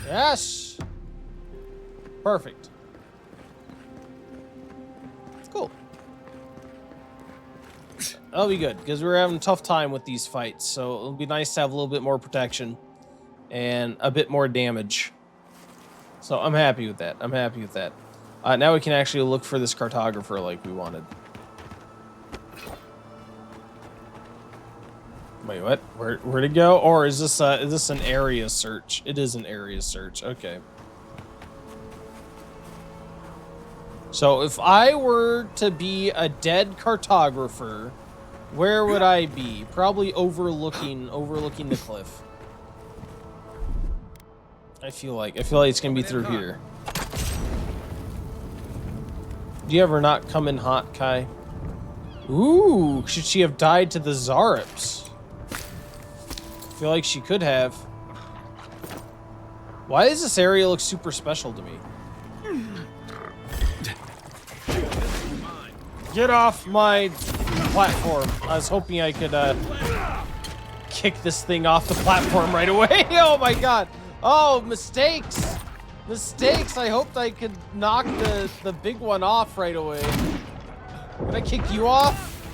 Yes! Perfect. Cool. That'll be good, because we're having a tough time with these fights, so it'll be nice to have a little bit more protection and a bit more damage. So I'm happy with that. I'm happy with that. Now we can actually look for this cartographer like we wanted. Wait, what? Where'd it go? Or is this an area search? It is an area search. Okay. So if I were to be a dead cartographer, where would I be? Probably overlooking the cliff. I feel like it's gonna be through here. Do you ever not come in hot, Kai? Ooh, should she have died to the Zarips? I feel like she could have. Why does this area look super special to me? Get off my platform. I was hoping I could kick this thing off the platform right away. Oh my god. Oh, mistakes. Mistakes. I hoped I could knock the big one off right away. Can I kick you off?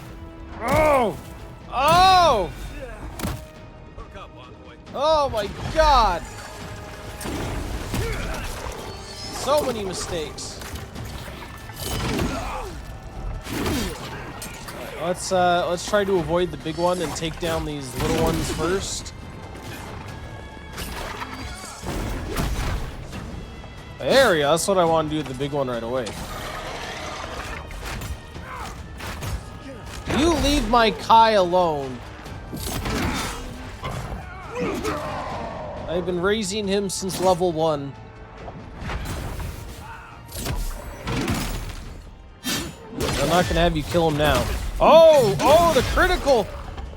Oh! Oh! Oh my god. So many mistakes. Let's try to avoid the big one and take down these little ones first. There we go. That's what I want to do with the big one right away. You leave my Kai alone. I've been raising him since level 1. I'm not gonna have you kill him now. Oh! Oh, the critical!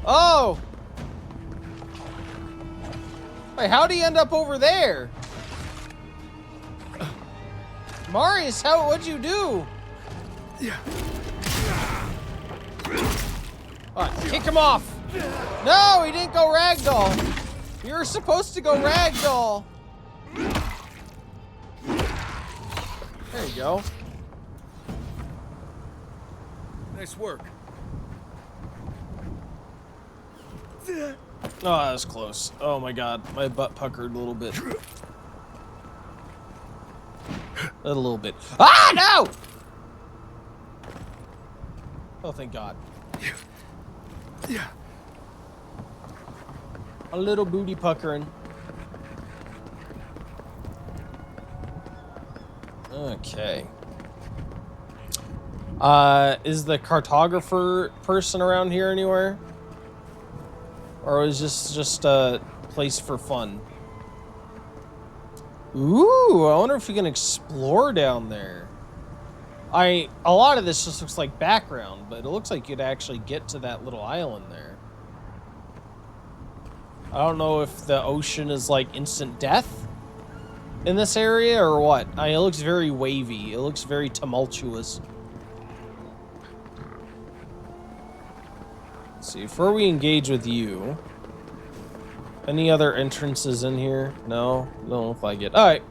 Oh! Wait, how'd he end up over there? Marius, what'd you do? Alright, kick him off! No, he didn't go ragdoll! You were supposed to go ragdoll! There you go. Nice work. Oh, that was close. Oh my god, my butt puckered a little bit. A little bit. Ah, no! Oh, thank God. Yeah. A little booty puckering. Okay. Is the cartographer person around here anywhere? Or is this just a place for fun? Ooh, I wonder if we can explore down there. A lot of this just looks like background, but it looks like you'd actually get to that little island there. I don't know if the ocean is like instant death in this area or what. It looks very wavy. It looks very tumultuous. Let's see, before we engage with you, any other entrances in here? No, don't look like it. All right.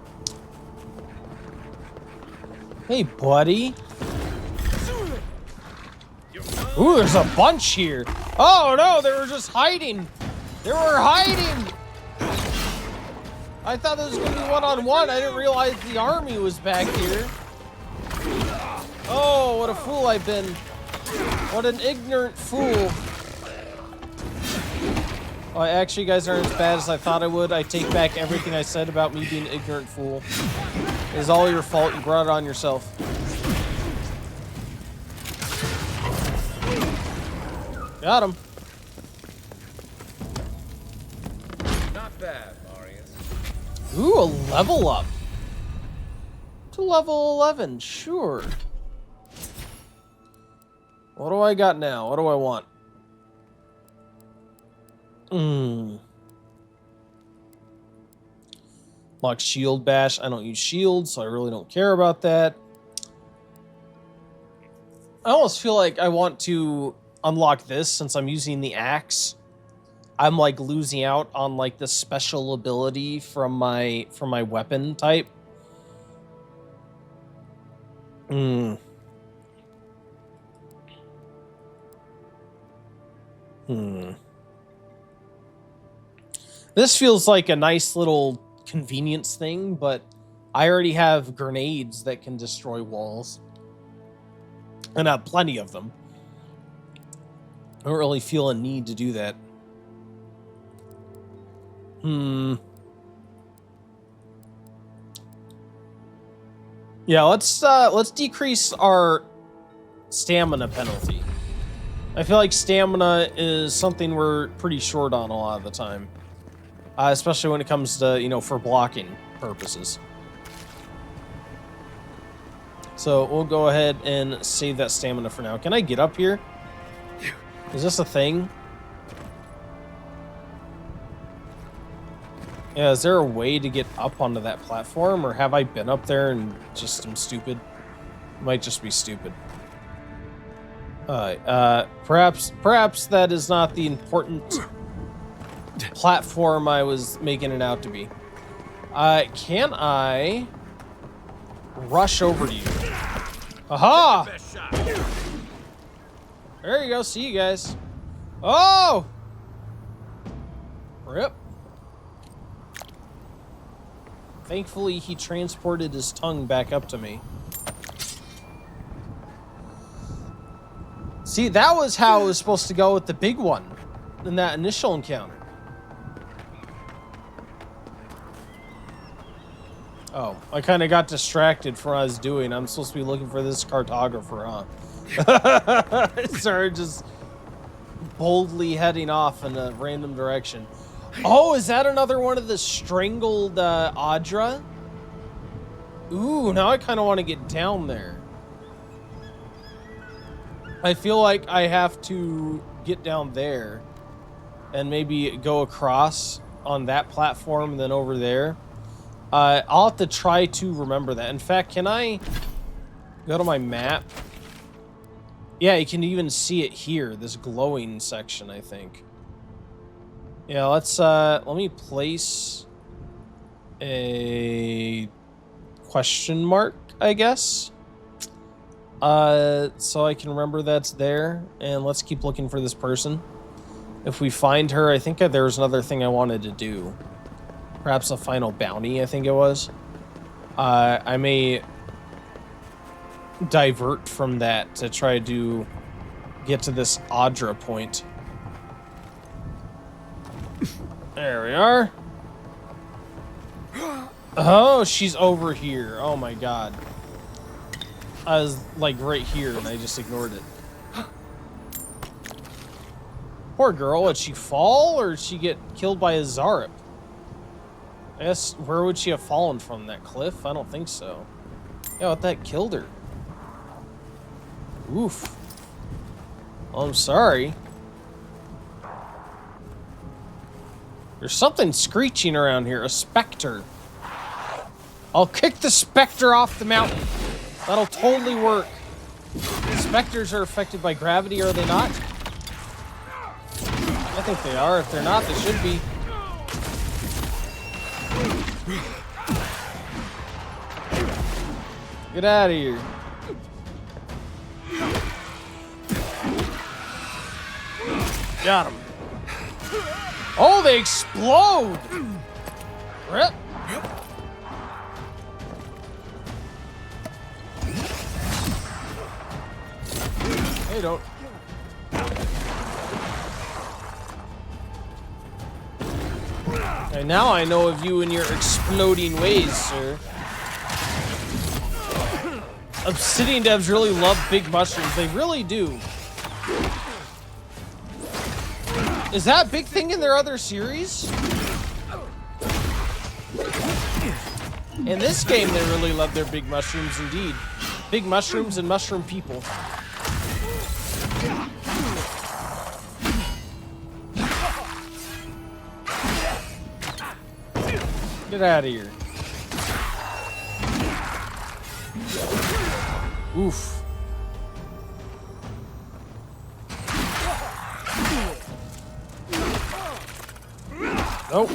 Hey, buddy. Ooh, there's a bunch here. Oh no, they were just hiding. They were hiding. I thought this was gonna be one-on-one. I didn't realize the army was back here. Oh, what a fool I've been. What an ignorant fool. Oh, actually, you guys aren't as bad as I thought I would. I take back everything I said about me being an ignorant fool. It was all your fault. You brought it on yourself. Got him. Not bad, Marius. Ooh, a level up. To level 11, sure. What do I got now? What do I want? Lock shield bash. I don't use shields, so I really don't care about that. I almost feel like I want to unlock this since I'm using the axe. I'm like losing out on like the special ability from my weapon type. This feels like a nice little convenience thing, but I already have grenades that can destroy walls. And I have plenty of them. I don't really feel a need to do that. Yeah, let's decrease our stamina penalty. I feel like stamina is something we're pretty short on a lot of the time. Especially when it comes to, you know, for blocking purposes. So we'll go ahead and save that stamina for now. Can I get up here? Is this a thing? Yeah, is there a way to get up onto that platform? Or have I been up there and just am stupid? Might just be stupid. Alright, perhaps that is not the important platform I was making it out to be. Can I rush over to you? Aha! There you go. See you guys. Oh! Rip. Thankfully, he transported his tongue back up to me. See, that was how it was supposed to go with the big one in that initial encounter. Oh, I kind of got distracted from what I was doing. I'm supposed to be looking for this cartographer, huh? Sorry, just boldly heading off in a random direction. Oh, is that another one of the strangled Audra? Ooh, now I kind of want to get down there. I feel like I have to get down there and maybe go across on that platform and then over there. I'll have to try to remember that. In fact, can I go to my map? Yeah, you can even see it here, this glowing section, I think. Yeah, let me place a question mark, I guess. So I can remember that's there, and let's keep looking for this person. If we find her, I think there was another thing I wanted to do. Perhaps a final bounty, I think it was. I may divert from that to try to get to this Audra point. There we are. Oh, she's over here. Oh my god. I was like right here and I just ignored it. Poor girl. Did she fall or did she get killed by a Zarep? I guess, where would she have fallen from? That cliff? I don't think so. Yeah, what that killed her? Oof. Oh, I'm sorry. There's something screeching around here. A specter. I'll kick the specter off the mountain. That'll totally work. Specters are affected by gravity, are they not? I think they are. If they're not, they should be. Get out of here. Got him. Oh, they explode! Rip. Hey, don't. And now I know of you and your exploding ways, sir. Obsidian devs really love big mushrooms. They really do. Is that a big thing in their other series? In this game, they really love their big mushrooms indeed. Big mushrooms and mushroom people. Get out of here. Oof. Nope.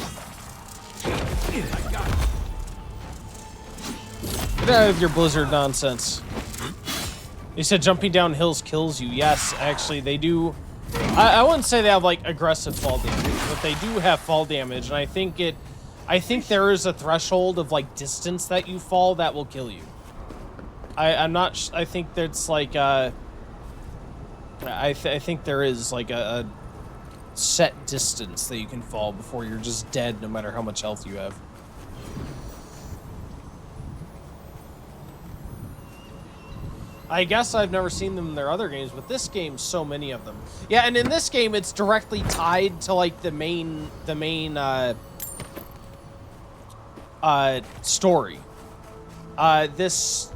Get out of your blizzard nonsense. You said jumping down hills kills you. Yes, actually, they do. I wouldn't say they have, like, aggressive fall damage, but they do have fall damage, and I think there is a threshold of, like, distance that you fall that will kill you. I'm not. I think that's like. I think there is like a set distance that you can fall before you're just dead, no matter how much health you have. I guess I've never seen them in their other games, but this game, so many of them. Yeah, and in this game, it's directly tied to like the main story. This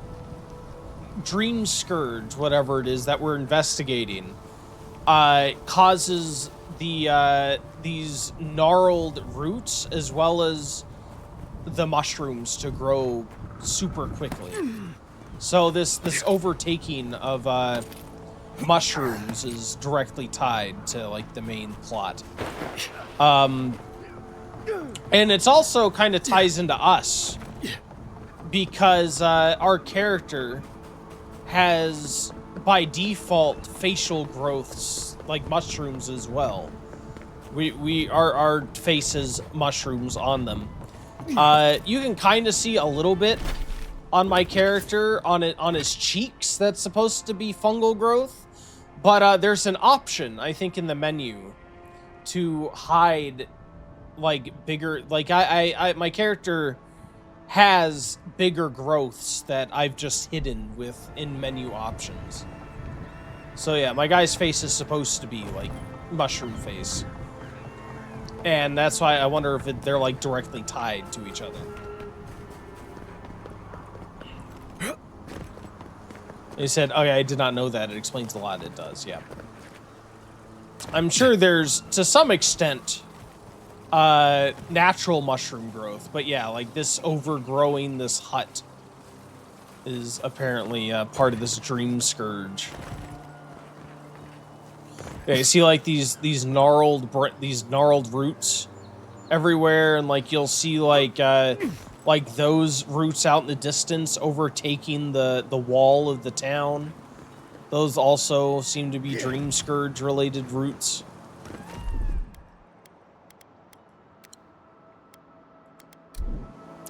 Dream Scourge, whatever it is that we're investigating, causes these gnarled roots as well as the mushrooms to grow super quickly. So this overtaking of mushrooms is directly tied to like the main plot. And it's also kind of ties into us because our character has by default facial growths like mushrooms as well. Our faces mushrooms on them. You can kind of see a little bit on my character on his cheeks that's supposed to be fungal growth, but there's an option I think in the menu to hide like bigger, like I my character has bigger growths that I've just hidden with in menu options. So yeah, my guy's face is supposed to be like mushroom face, and that's why I wonder if they're like directly tied to each other. They said, okay, I did not know that. It explains a lot. It does, yeah. I'm sure there's, to some extent, natural mushroom growth. But yeah, like this overgrowing this hut is apparently part of this Dream Scourge. Yeah, you see like these gnarled roots everywhere, and like you'll see like those roots out in the distance overtaking the wall of the town. Those also seem to be Dream Scourge related roots.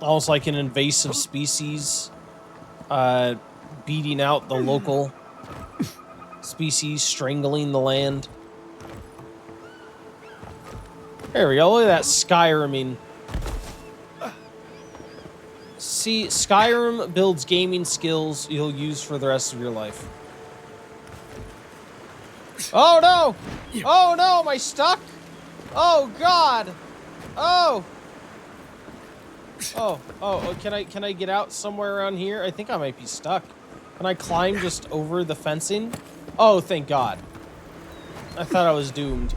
Almost like an invasive species beating out the local species, strangling the land. There we go, look at that Skyriming. See, Skyrim builds gaming skills you'll use for the rest of your life. Oh no! Oh no, am I stuck? Oh god! Oh! Oh, can I get out somewhere around here? I think I might be stuck. Can I climb just over the fencing? Oh, thank God. I thought I was doomed.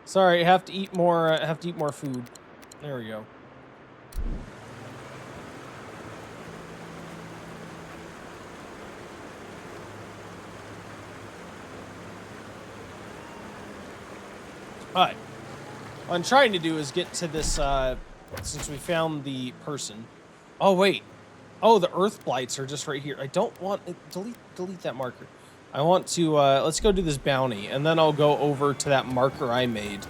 Sorry, I have to eat more. Food. There we go. All right. What I'm trying to do is get to this since we found the person. Oh, wait. Oh, the earth blights are just right here. I don't want... Delete that marker. I want to... let's go do this bounty, and then I'll go over to that marker I made.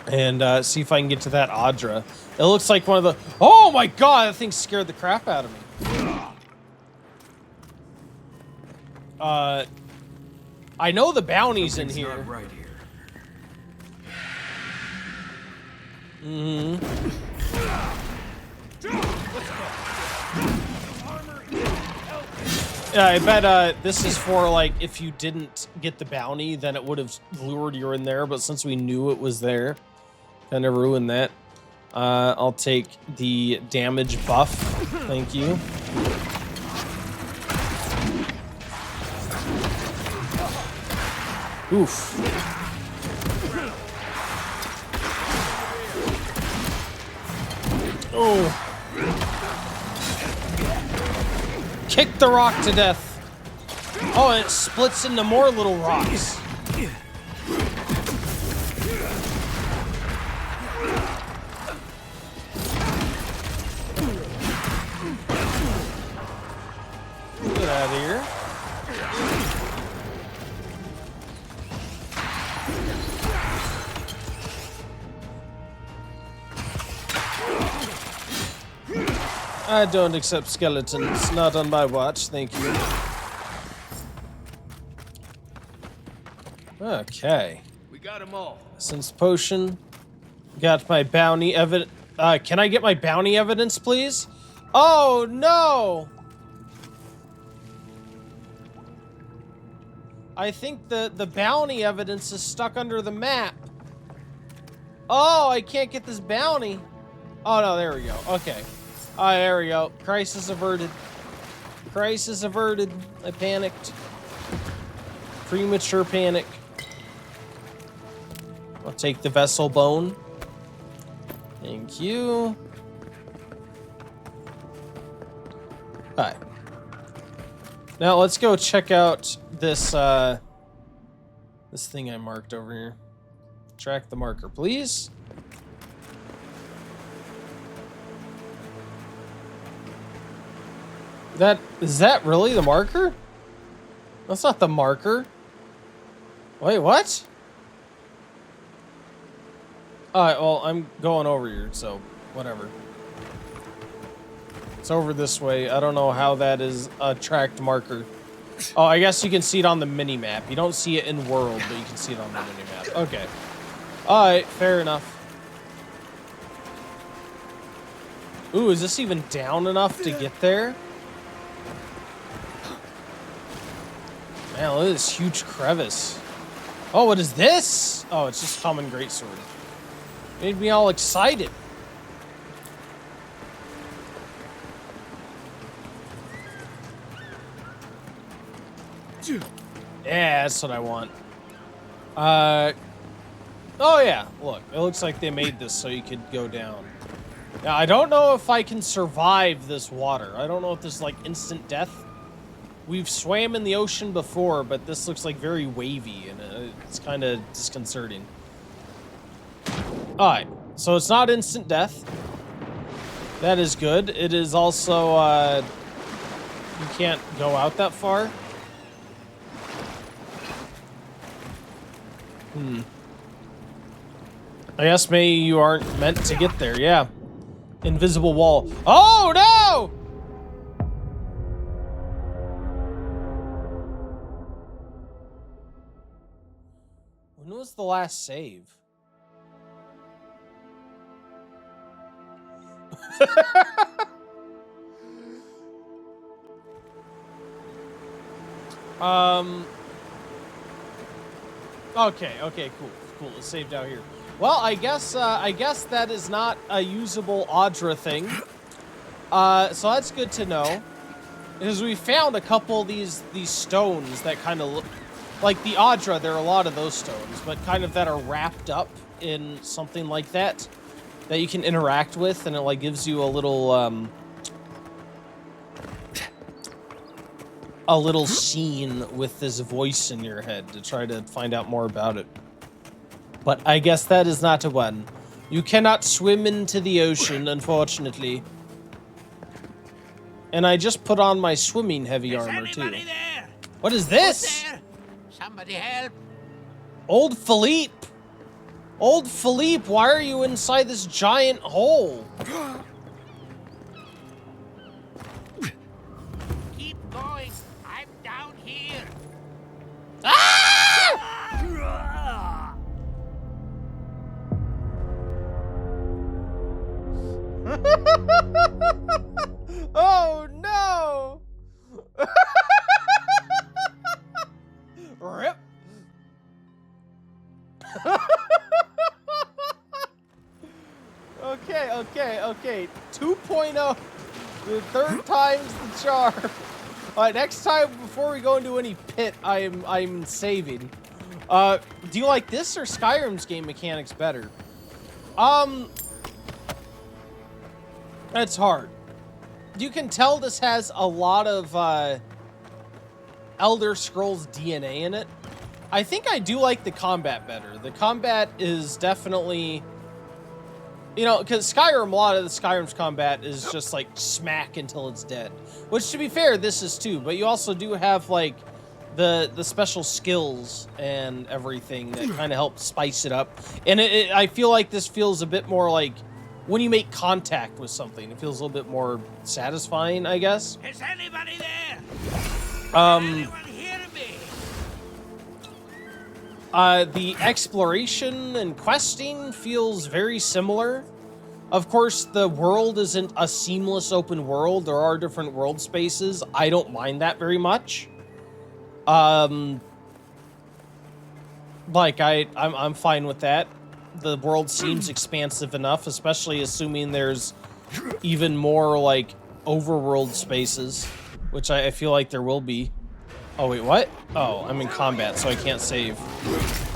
And see if I can get to that Audra. It looks like one of the... Oh my god, that thing scared the crap out of me. I know the bounty's in here. Not right here. Yeah, I bet this is for, like, if you didn't get the bounty, then it would have lured you in there, but since we knew it was there, kind of ruined that. I'll take the damage buff. Thank you. Oof. Oh. Kick the rock to death. Oh, and it splits into more little rocks. Get out of here. I don't accept skeletons. Not on my watch, thank you. Okay. We got them all. Essence potion. Got my bounty evidence. Can I get my bounty evidence, please? Oh, no! I think the bounty evidence is stuck under the map. Oh, I can't get this bounty. Oh, no, there we go. Okay. Oh, there we go. Crisis averted. Crisis averted. I panicked. Premature panic. I'll take the vessel bone. Thank you. Alright. Now let's go check out this this thing I marked over here. Track the marker, please. Is that really the marker? That's not the marker. Wait, what? Alright, well, I'm going over here, so whatever. It's over this way. I don't know how that is a tracked marker. Oh, I guess you can see it on the mini-map. You don't see it in world, but you can see it on the mini-map. Okay. Alright, fair enough. Ooh, is this even down enough to get there? Man, look at this huge crevice. Oh, what is this? Oh, it's just common greatsword. Made me all excited. Yeah, that's what I want. Oh yeah, look, it looks like they made this so you could go down. Now, I don't know if I can survive this water. I don't know if this is like instant death. We've swam in the ocean before, but this looks like very wavy, and it's kind of disconcerting. Alright, so it's not instant death. That is good. It is also, you can't go out that far. I guess maybe you aren't meant to get there, yeah. Invisible wall. Oh, no! When was the last save? Okay, cool. It's saved out here. Well, I guess that is not a usable Audra thing. So that's good to know. Because we found a couple of these stones that kind of look like the Audra. There are a lot of those stones, but kind of that are wrapped up in something like that you can interact with, and it like gives you a little scene with this voice in your head to try to find out more about it. But I guess that is not a one. You cannot swim into the ocean, unfortunately. And I just put on my swimming heavy armor, too. There? What is this? There? Somebody help. Old Philippe! Old Philippe, why are you inside this giant hole? Keep going. I'm down here. Oh no! Rip. Okay. 2.0. The third time's the charm. Alright, next time before we go into any pit, I'm saving. Do you like this or Skyrim's game mechanics better? It's hard. You can tell this has a lot of Elder Scrolls DNA in it. I think I do like the combat better. The combat is definitely, you know, because Skyrim, a lot of the Skyrim's combat is just like smack until it's dead. Which, to be fair, this is too. But you also do have like the special skills and everything that kind of help spice it up. And I feel like this feels a bit more like when you make contact with something. It feels a little bit more satisfying, I guess. Is anybody there? Anyone hear me? The exploration and questing feels very similar. Of course, the world isn't a seamless open world. There are different world spaces. I don't mind that very much. I'm fine with that. The world seems expansive enough, especially assuming there's even more, like, overworld spaces, which I feel like there will be. Oh, wait, what? Oh, I'm in combat, so I can't save.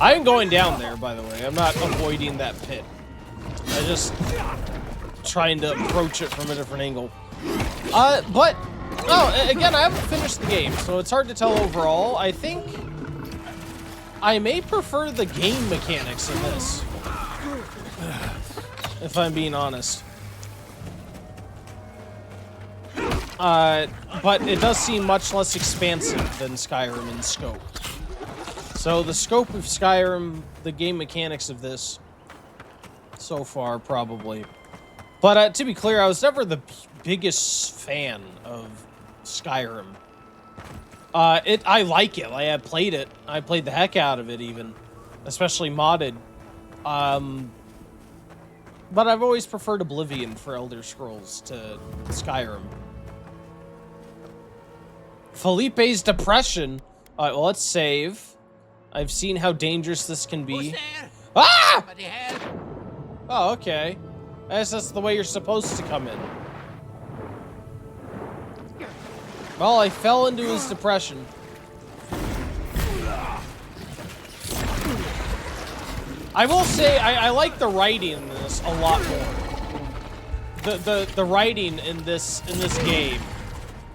I'm going down there, by the way. I'm not avoiding that pit. I'm just trying to approach it from a different angle. Again, I haven't finished the game, so it's hard to tell overall. I think I may prefer the game mechanics in this, if I'm being honest. But it does seem much less expansive than Skyrim in scope. So the scope of Skyrim, the game mechanics of this, so far, probably. But to be clear, I was never the biggest fan of Skyrim. I like it. I had played it. I played the heck out of it, even. Especially modded. But I've always preferred Oblivion for Elder Scrolls to Skyrim. Felipe's depression. Alright, well, let's save. I've seen how dangerous this can be. Ah! Oh, okay. I guess that's the way you're supposed to come in. Well, I fell into his depression. I will say, I like the writing in this a lot more. The writing in this game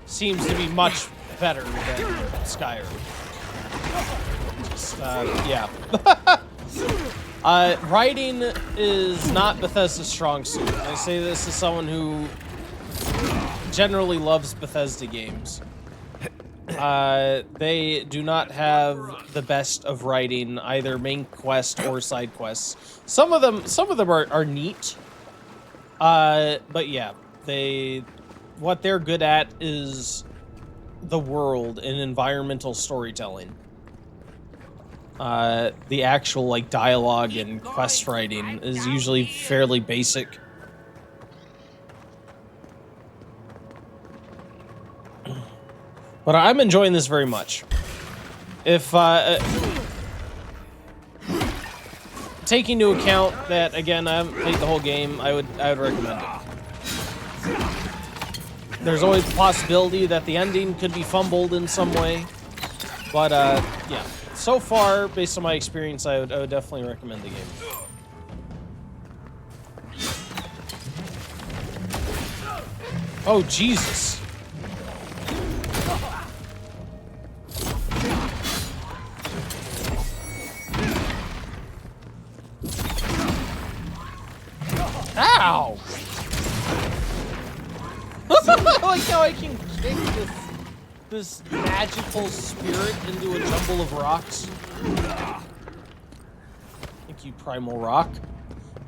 seems to be much better than Skyrim. Just, yeah. Writing is not Bethesda's strong suit. I say this as someone who generally loves Bethesda games. They do not have the best of writing, either main quest or side quests. Some of them are neat. But yeah, what they're good at is the world and environmental storytelling. The actual, like, dialogue and quest writing is usually fairly basic. But I'm enjoying this very much. If, taking into account that, again, I haven't played the whole game, I would recommend it. There's always the possibility that the ending could be fumbled in some way. But, yeah. So far, based on my experience, I would definitely recommend the game. Oh, Jesus. Ow! I like how I can kick this magical spirit into a jumble of rocks. Thank you, Primal Rock.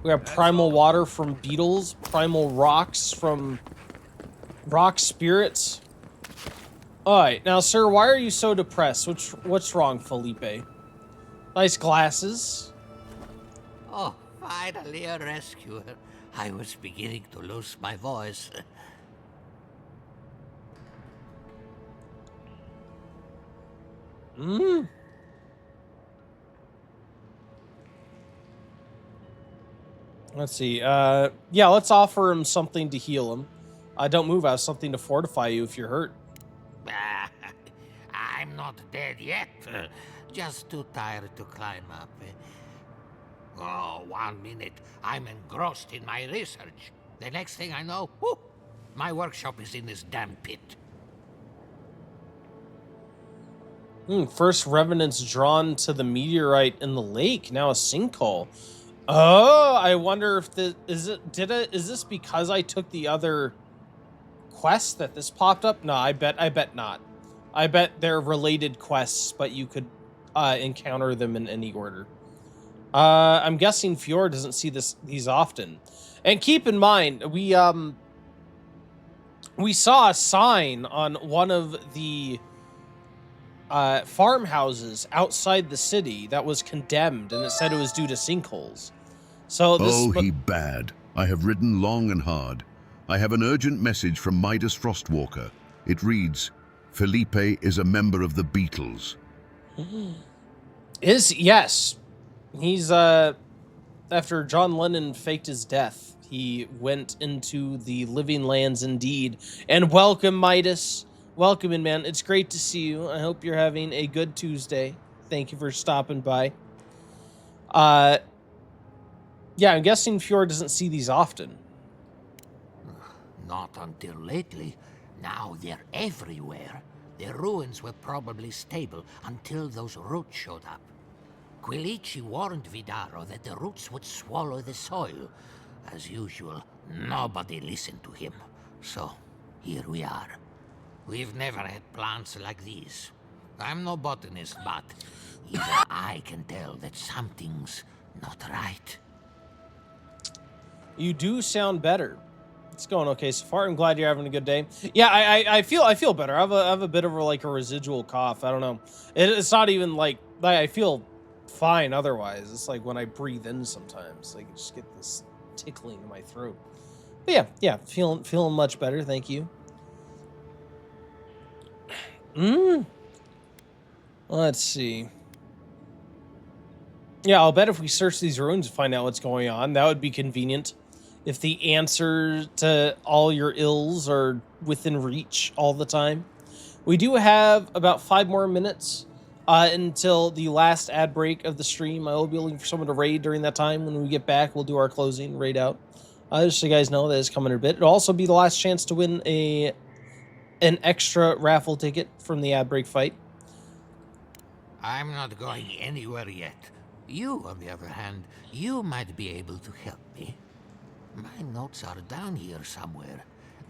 We have Primal Water from beetles, Primal Rocks from rock spirits. Alright, now sir, why are you so depressed? What's wrong, Felipe? Nice glasses. Oh, finally a rescuer. I was beginning to lose my voice. Let's see. Yeah, let's offer him something to heal him. Don't move. I have something to fortify you if you're hurt. I'm not dead yet. Just too tired to climb up. Oh, 1 minute. I'm engrossed in my research. The next thing I know, whoop, my workshop is in this damn pit. First revenants drawn to the meteorite in the lake. Now a sinkhole. Oh, I wonder if is this because I took the other quest that this popped up? No, I bet not. I bet they're related quests, but you could encounter them in any order. I'm guessing Fjord doesn't see these often. And keep in mind, we saw a sign on one of the farmhouses outside the city that was condemned, and it said it was due to sinkholes. So this he bad. I have ridden long and hard. I have an urgent message from Midas Frostwalker. It reads, Felipe is a member of the Beatles. Yes. He's, after John Lennon faked his death, he went into the living lands indeed. And welcome, Midas. Welcome in, man. It's great to see you. I hope you're having a good Tuesday. Thank you for stopping by. Yeah, I'm guessing Fjord doesn't see these often. Not until lately. Now they're everywhere. The ruins were probably stable until those roots showed up. Quilici warned Vidaro that the roots would swallow the soil. As usual, nobody listened to him. So, here we are. We've never had plants like these. I'm no botanist, but even I can tell that something's not right. You do sound better. It's going okay so far. I'm glad you're having a good day. Yeah, I feel better. I have a bit of a residual cough. I don't know. It's not even like I feel fine otherwise. It's like when I breathe in sometimes, I just get this tickling in my throat. But yeah, feeling much better. Thank you. Let's see. Yeah, I'll bet if we search these ruins to find out what's going on, that would be convenient. If the answer to all your ills are within reach all the time. We do have about 5 more minutes until the last ad break of the stream. I will be looking for someone to raid during that time. When we get back, we'll do our closing raid out. Just so you guys know that is coming in a bit. It'll also be the last chance to win an extra raffle ticket from the ad break fight. I'm not going anywhere yet. You, on the other hand, you might be able to help me. My notes are down here somewhere.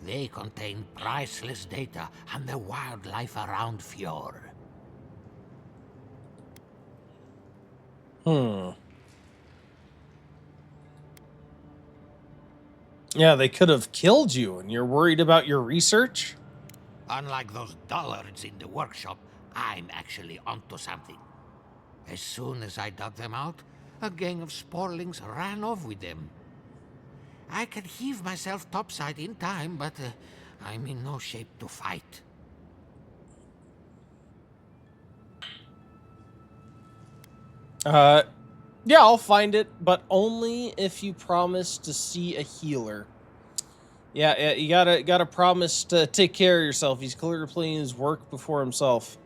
They contain priceless data on the wildlife around Fjord. Yeah, they could have killed you, and you're worried about your research? Unlike those dullards in the workshop, I'm actually onto something. As soon as I dug them out, a gang of sporlings ran off with them. I can heave myself topside in time, but I'm in no shape to fight. Yeah, I'll find it, but only if you promise to see a healer. Yeah, you gotta promise to take care of yourself. He's clearly putting his work before himself.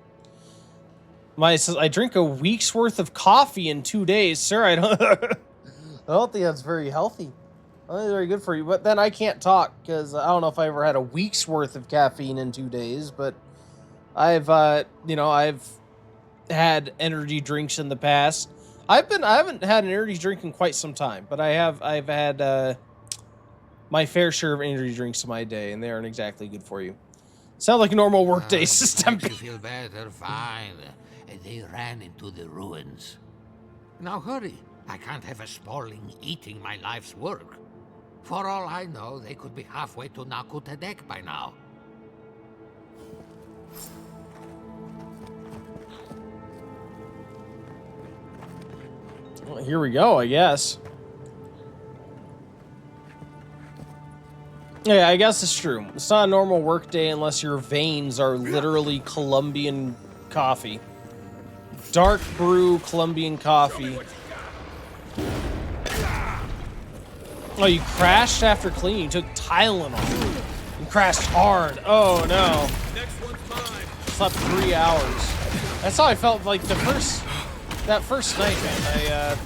Maya says, I drink a week's worth of coffee in 2 days. Sir, I don't think that's very healthy. I don't think it's very good for you. But then I can't talk, because I don't know if I ever had a week's worth of caffeine in 2 days, but I've had energy drinks in the past. I haven't had an energy drink in quite some time, but I've had my fair share of energy drinks a my day, and they aren't exactly good for you. Sound like a normal workday system. Makes you feel better, fine. They ran into the ruins. Now hurry. I can't have a Sporling eating my life's work. For all I know, they could be halfway to Nakutadek by now. Well, here we go, I guess. Yeah, I guess it's true. It's not a normal workday unless your veins are literally Colombian coffee. Dark brew Colombian coffee. Oh, you crashed after cleaning. You took Tylenol. You crashed hard. Oh, no. Slept 3 hours. That's how I felt like that first night, man.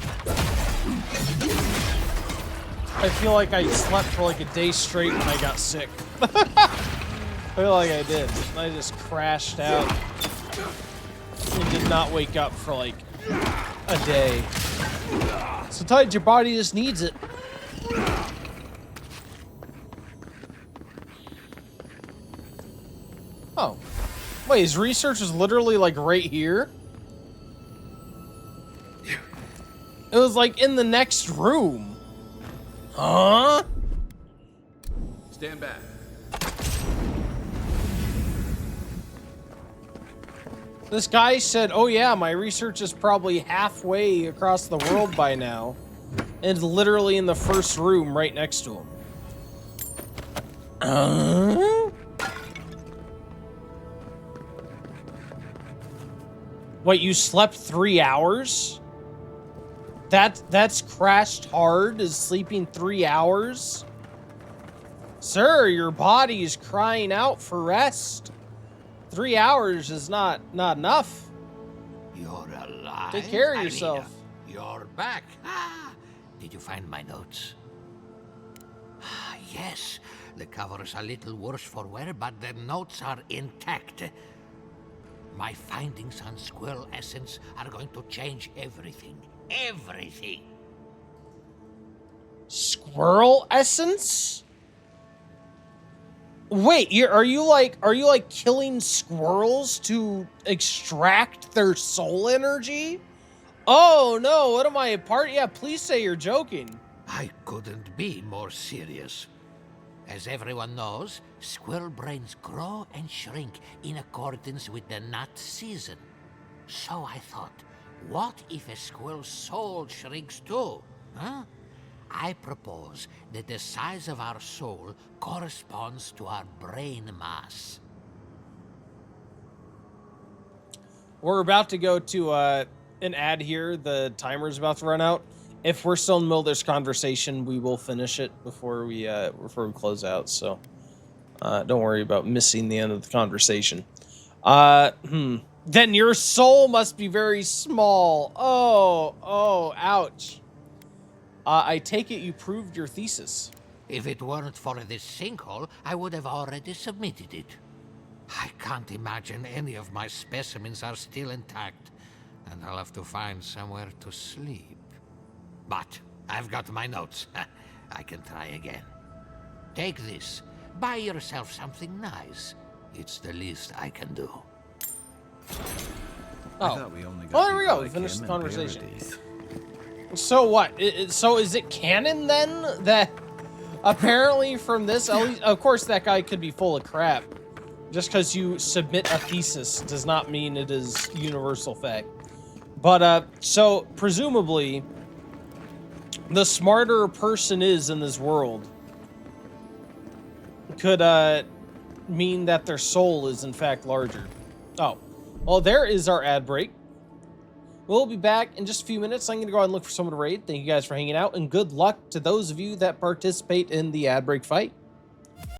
I feel like I slept for like a day straight when I got sick. I feel like I did. I just crashed out and did not wake up for like a day. Sometimes your body just needs it. Oh. Wait, his research is literally like right here? It was like in the next room. Huh? Stand back. This guy said, oh yeah, my research is probably halfway across the world by now. And it's literally in the first room right next to him. Wait, you slept 3 hours? That's crashed hard, is sleeping 3 hours? Sir, your body is crying out for rest. 3 hours is not enough. You're alive. Take care of yourself. You're back. Did you find my notes? Yes, the cover's a little worse for wear, but the notes are intact. My findings on squirrel essence are going to change everything. Everything. Squirrel essence? Wait, are you like killing squirrels to extract their soul energy? Oh no, what am I a part? Yeah, please say you're joking. I couldn't be more serious. As everyone knows, squirrel brains grow and shrink in accordance with the nut season. So I thought, what if a squirrel's soul shrinks too? Huh? I propose that the size of our soul corresponds to our brain mass. We're about to go to an ad here. The timer's about to run out. If we're still in the middle of this conversation, we will finish it before we close out. So don't worry about missing the end of the conversation. Then your soul must be very small. Oh, ouch. I take it you proved your thesis. If it weren't for this sinkhole, I would have already submitted it. I can't imagine any of my specimens are still intact, and I'll have to find somewhere to sleep. But I've got my notes. I can try again. Take this. Buy yourself something nice. It's the least I can do. Oh, well, there we go. We finished the conversation. So what? So is it canon then that apparently from this, at least, of course, that guy could be full of crap. Just because you submit a thesis does not mean it is universal fact. But so presumably, the smarter a person is in this world could mean that their soul is in fact larger. Oh, well, there is our ad break. We'll be back in just a few minutes. I'm going to go ahead and look for someone to raid. Thank you guys for hanging out, and good luck to those of you that participate in the ad break fight.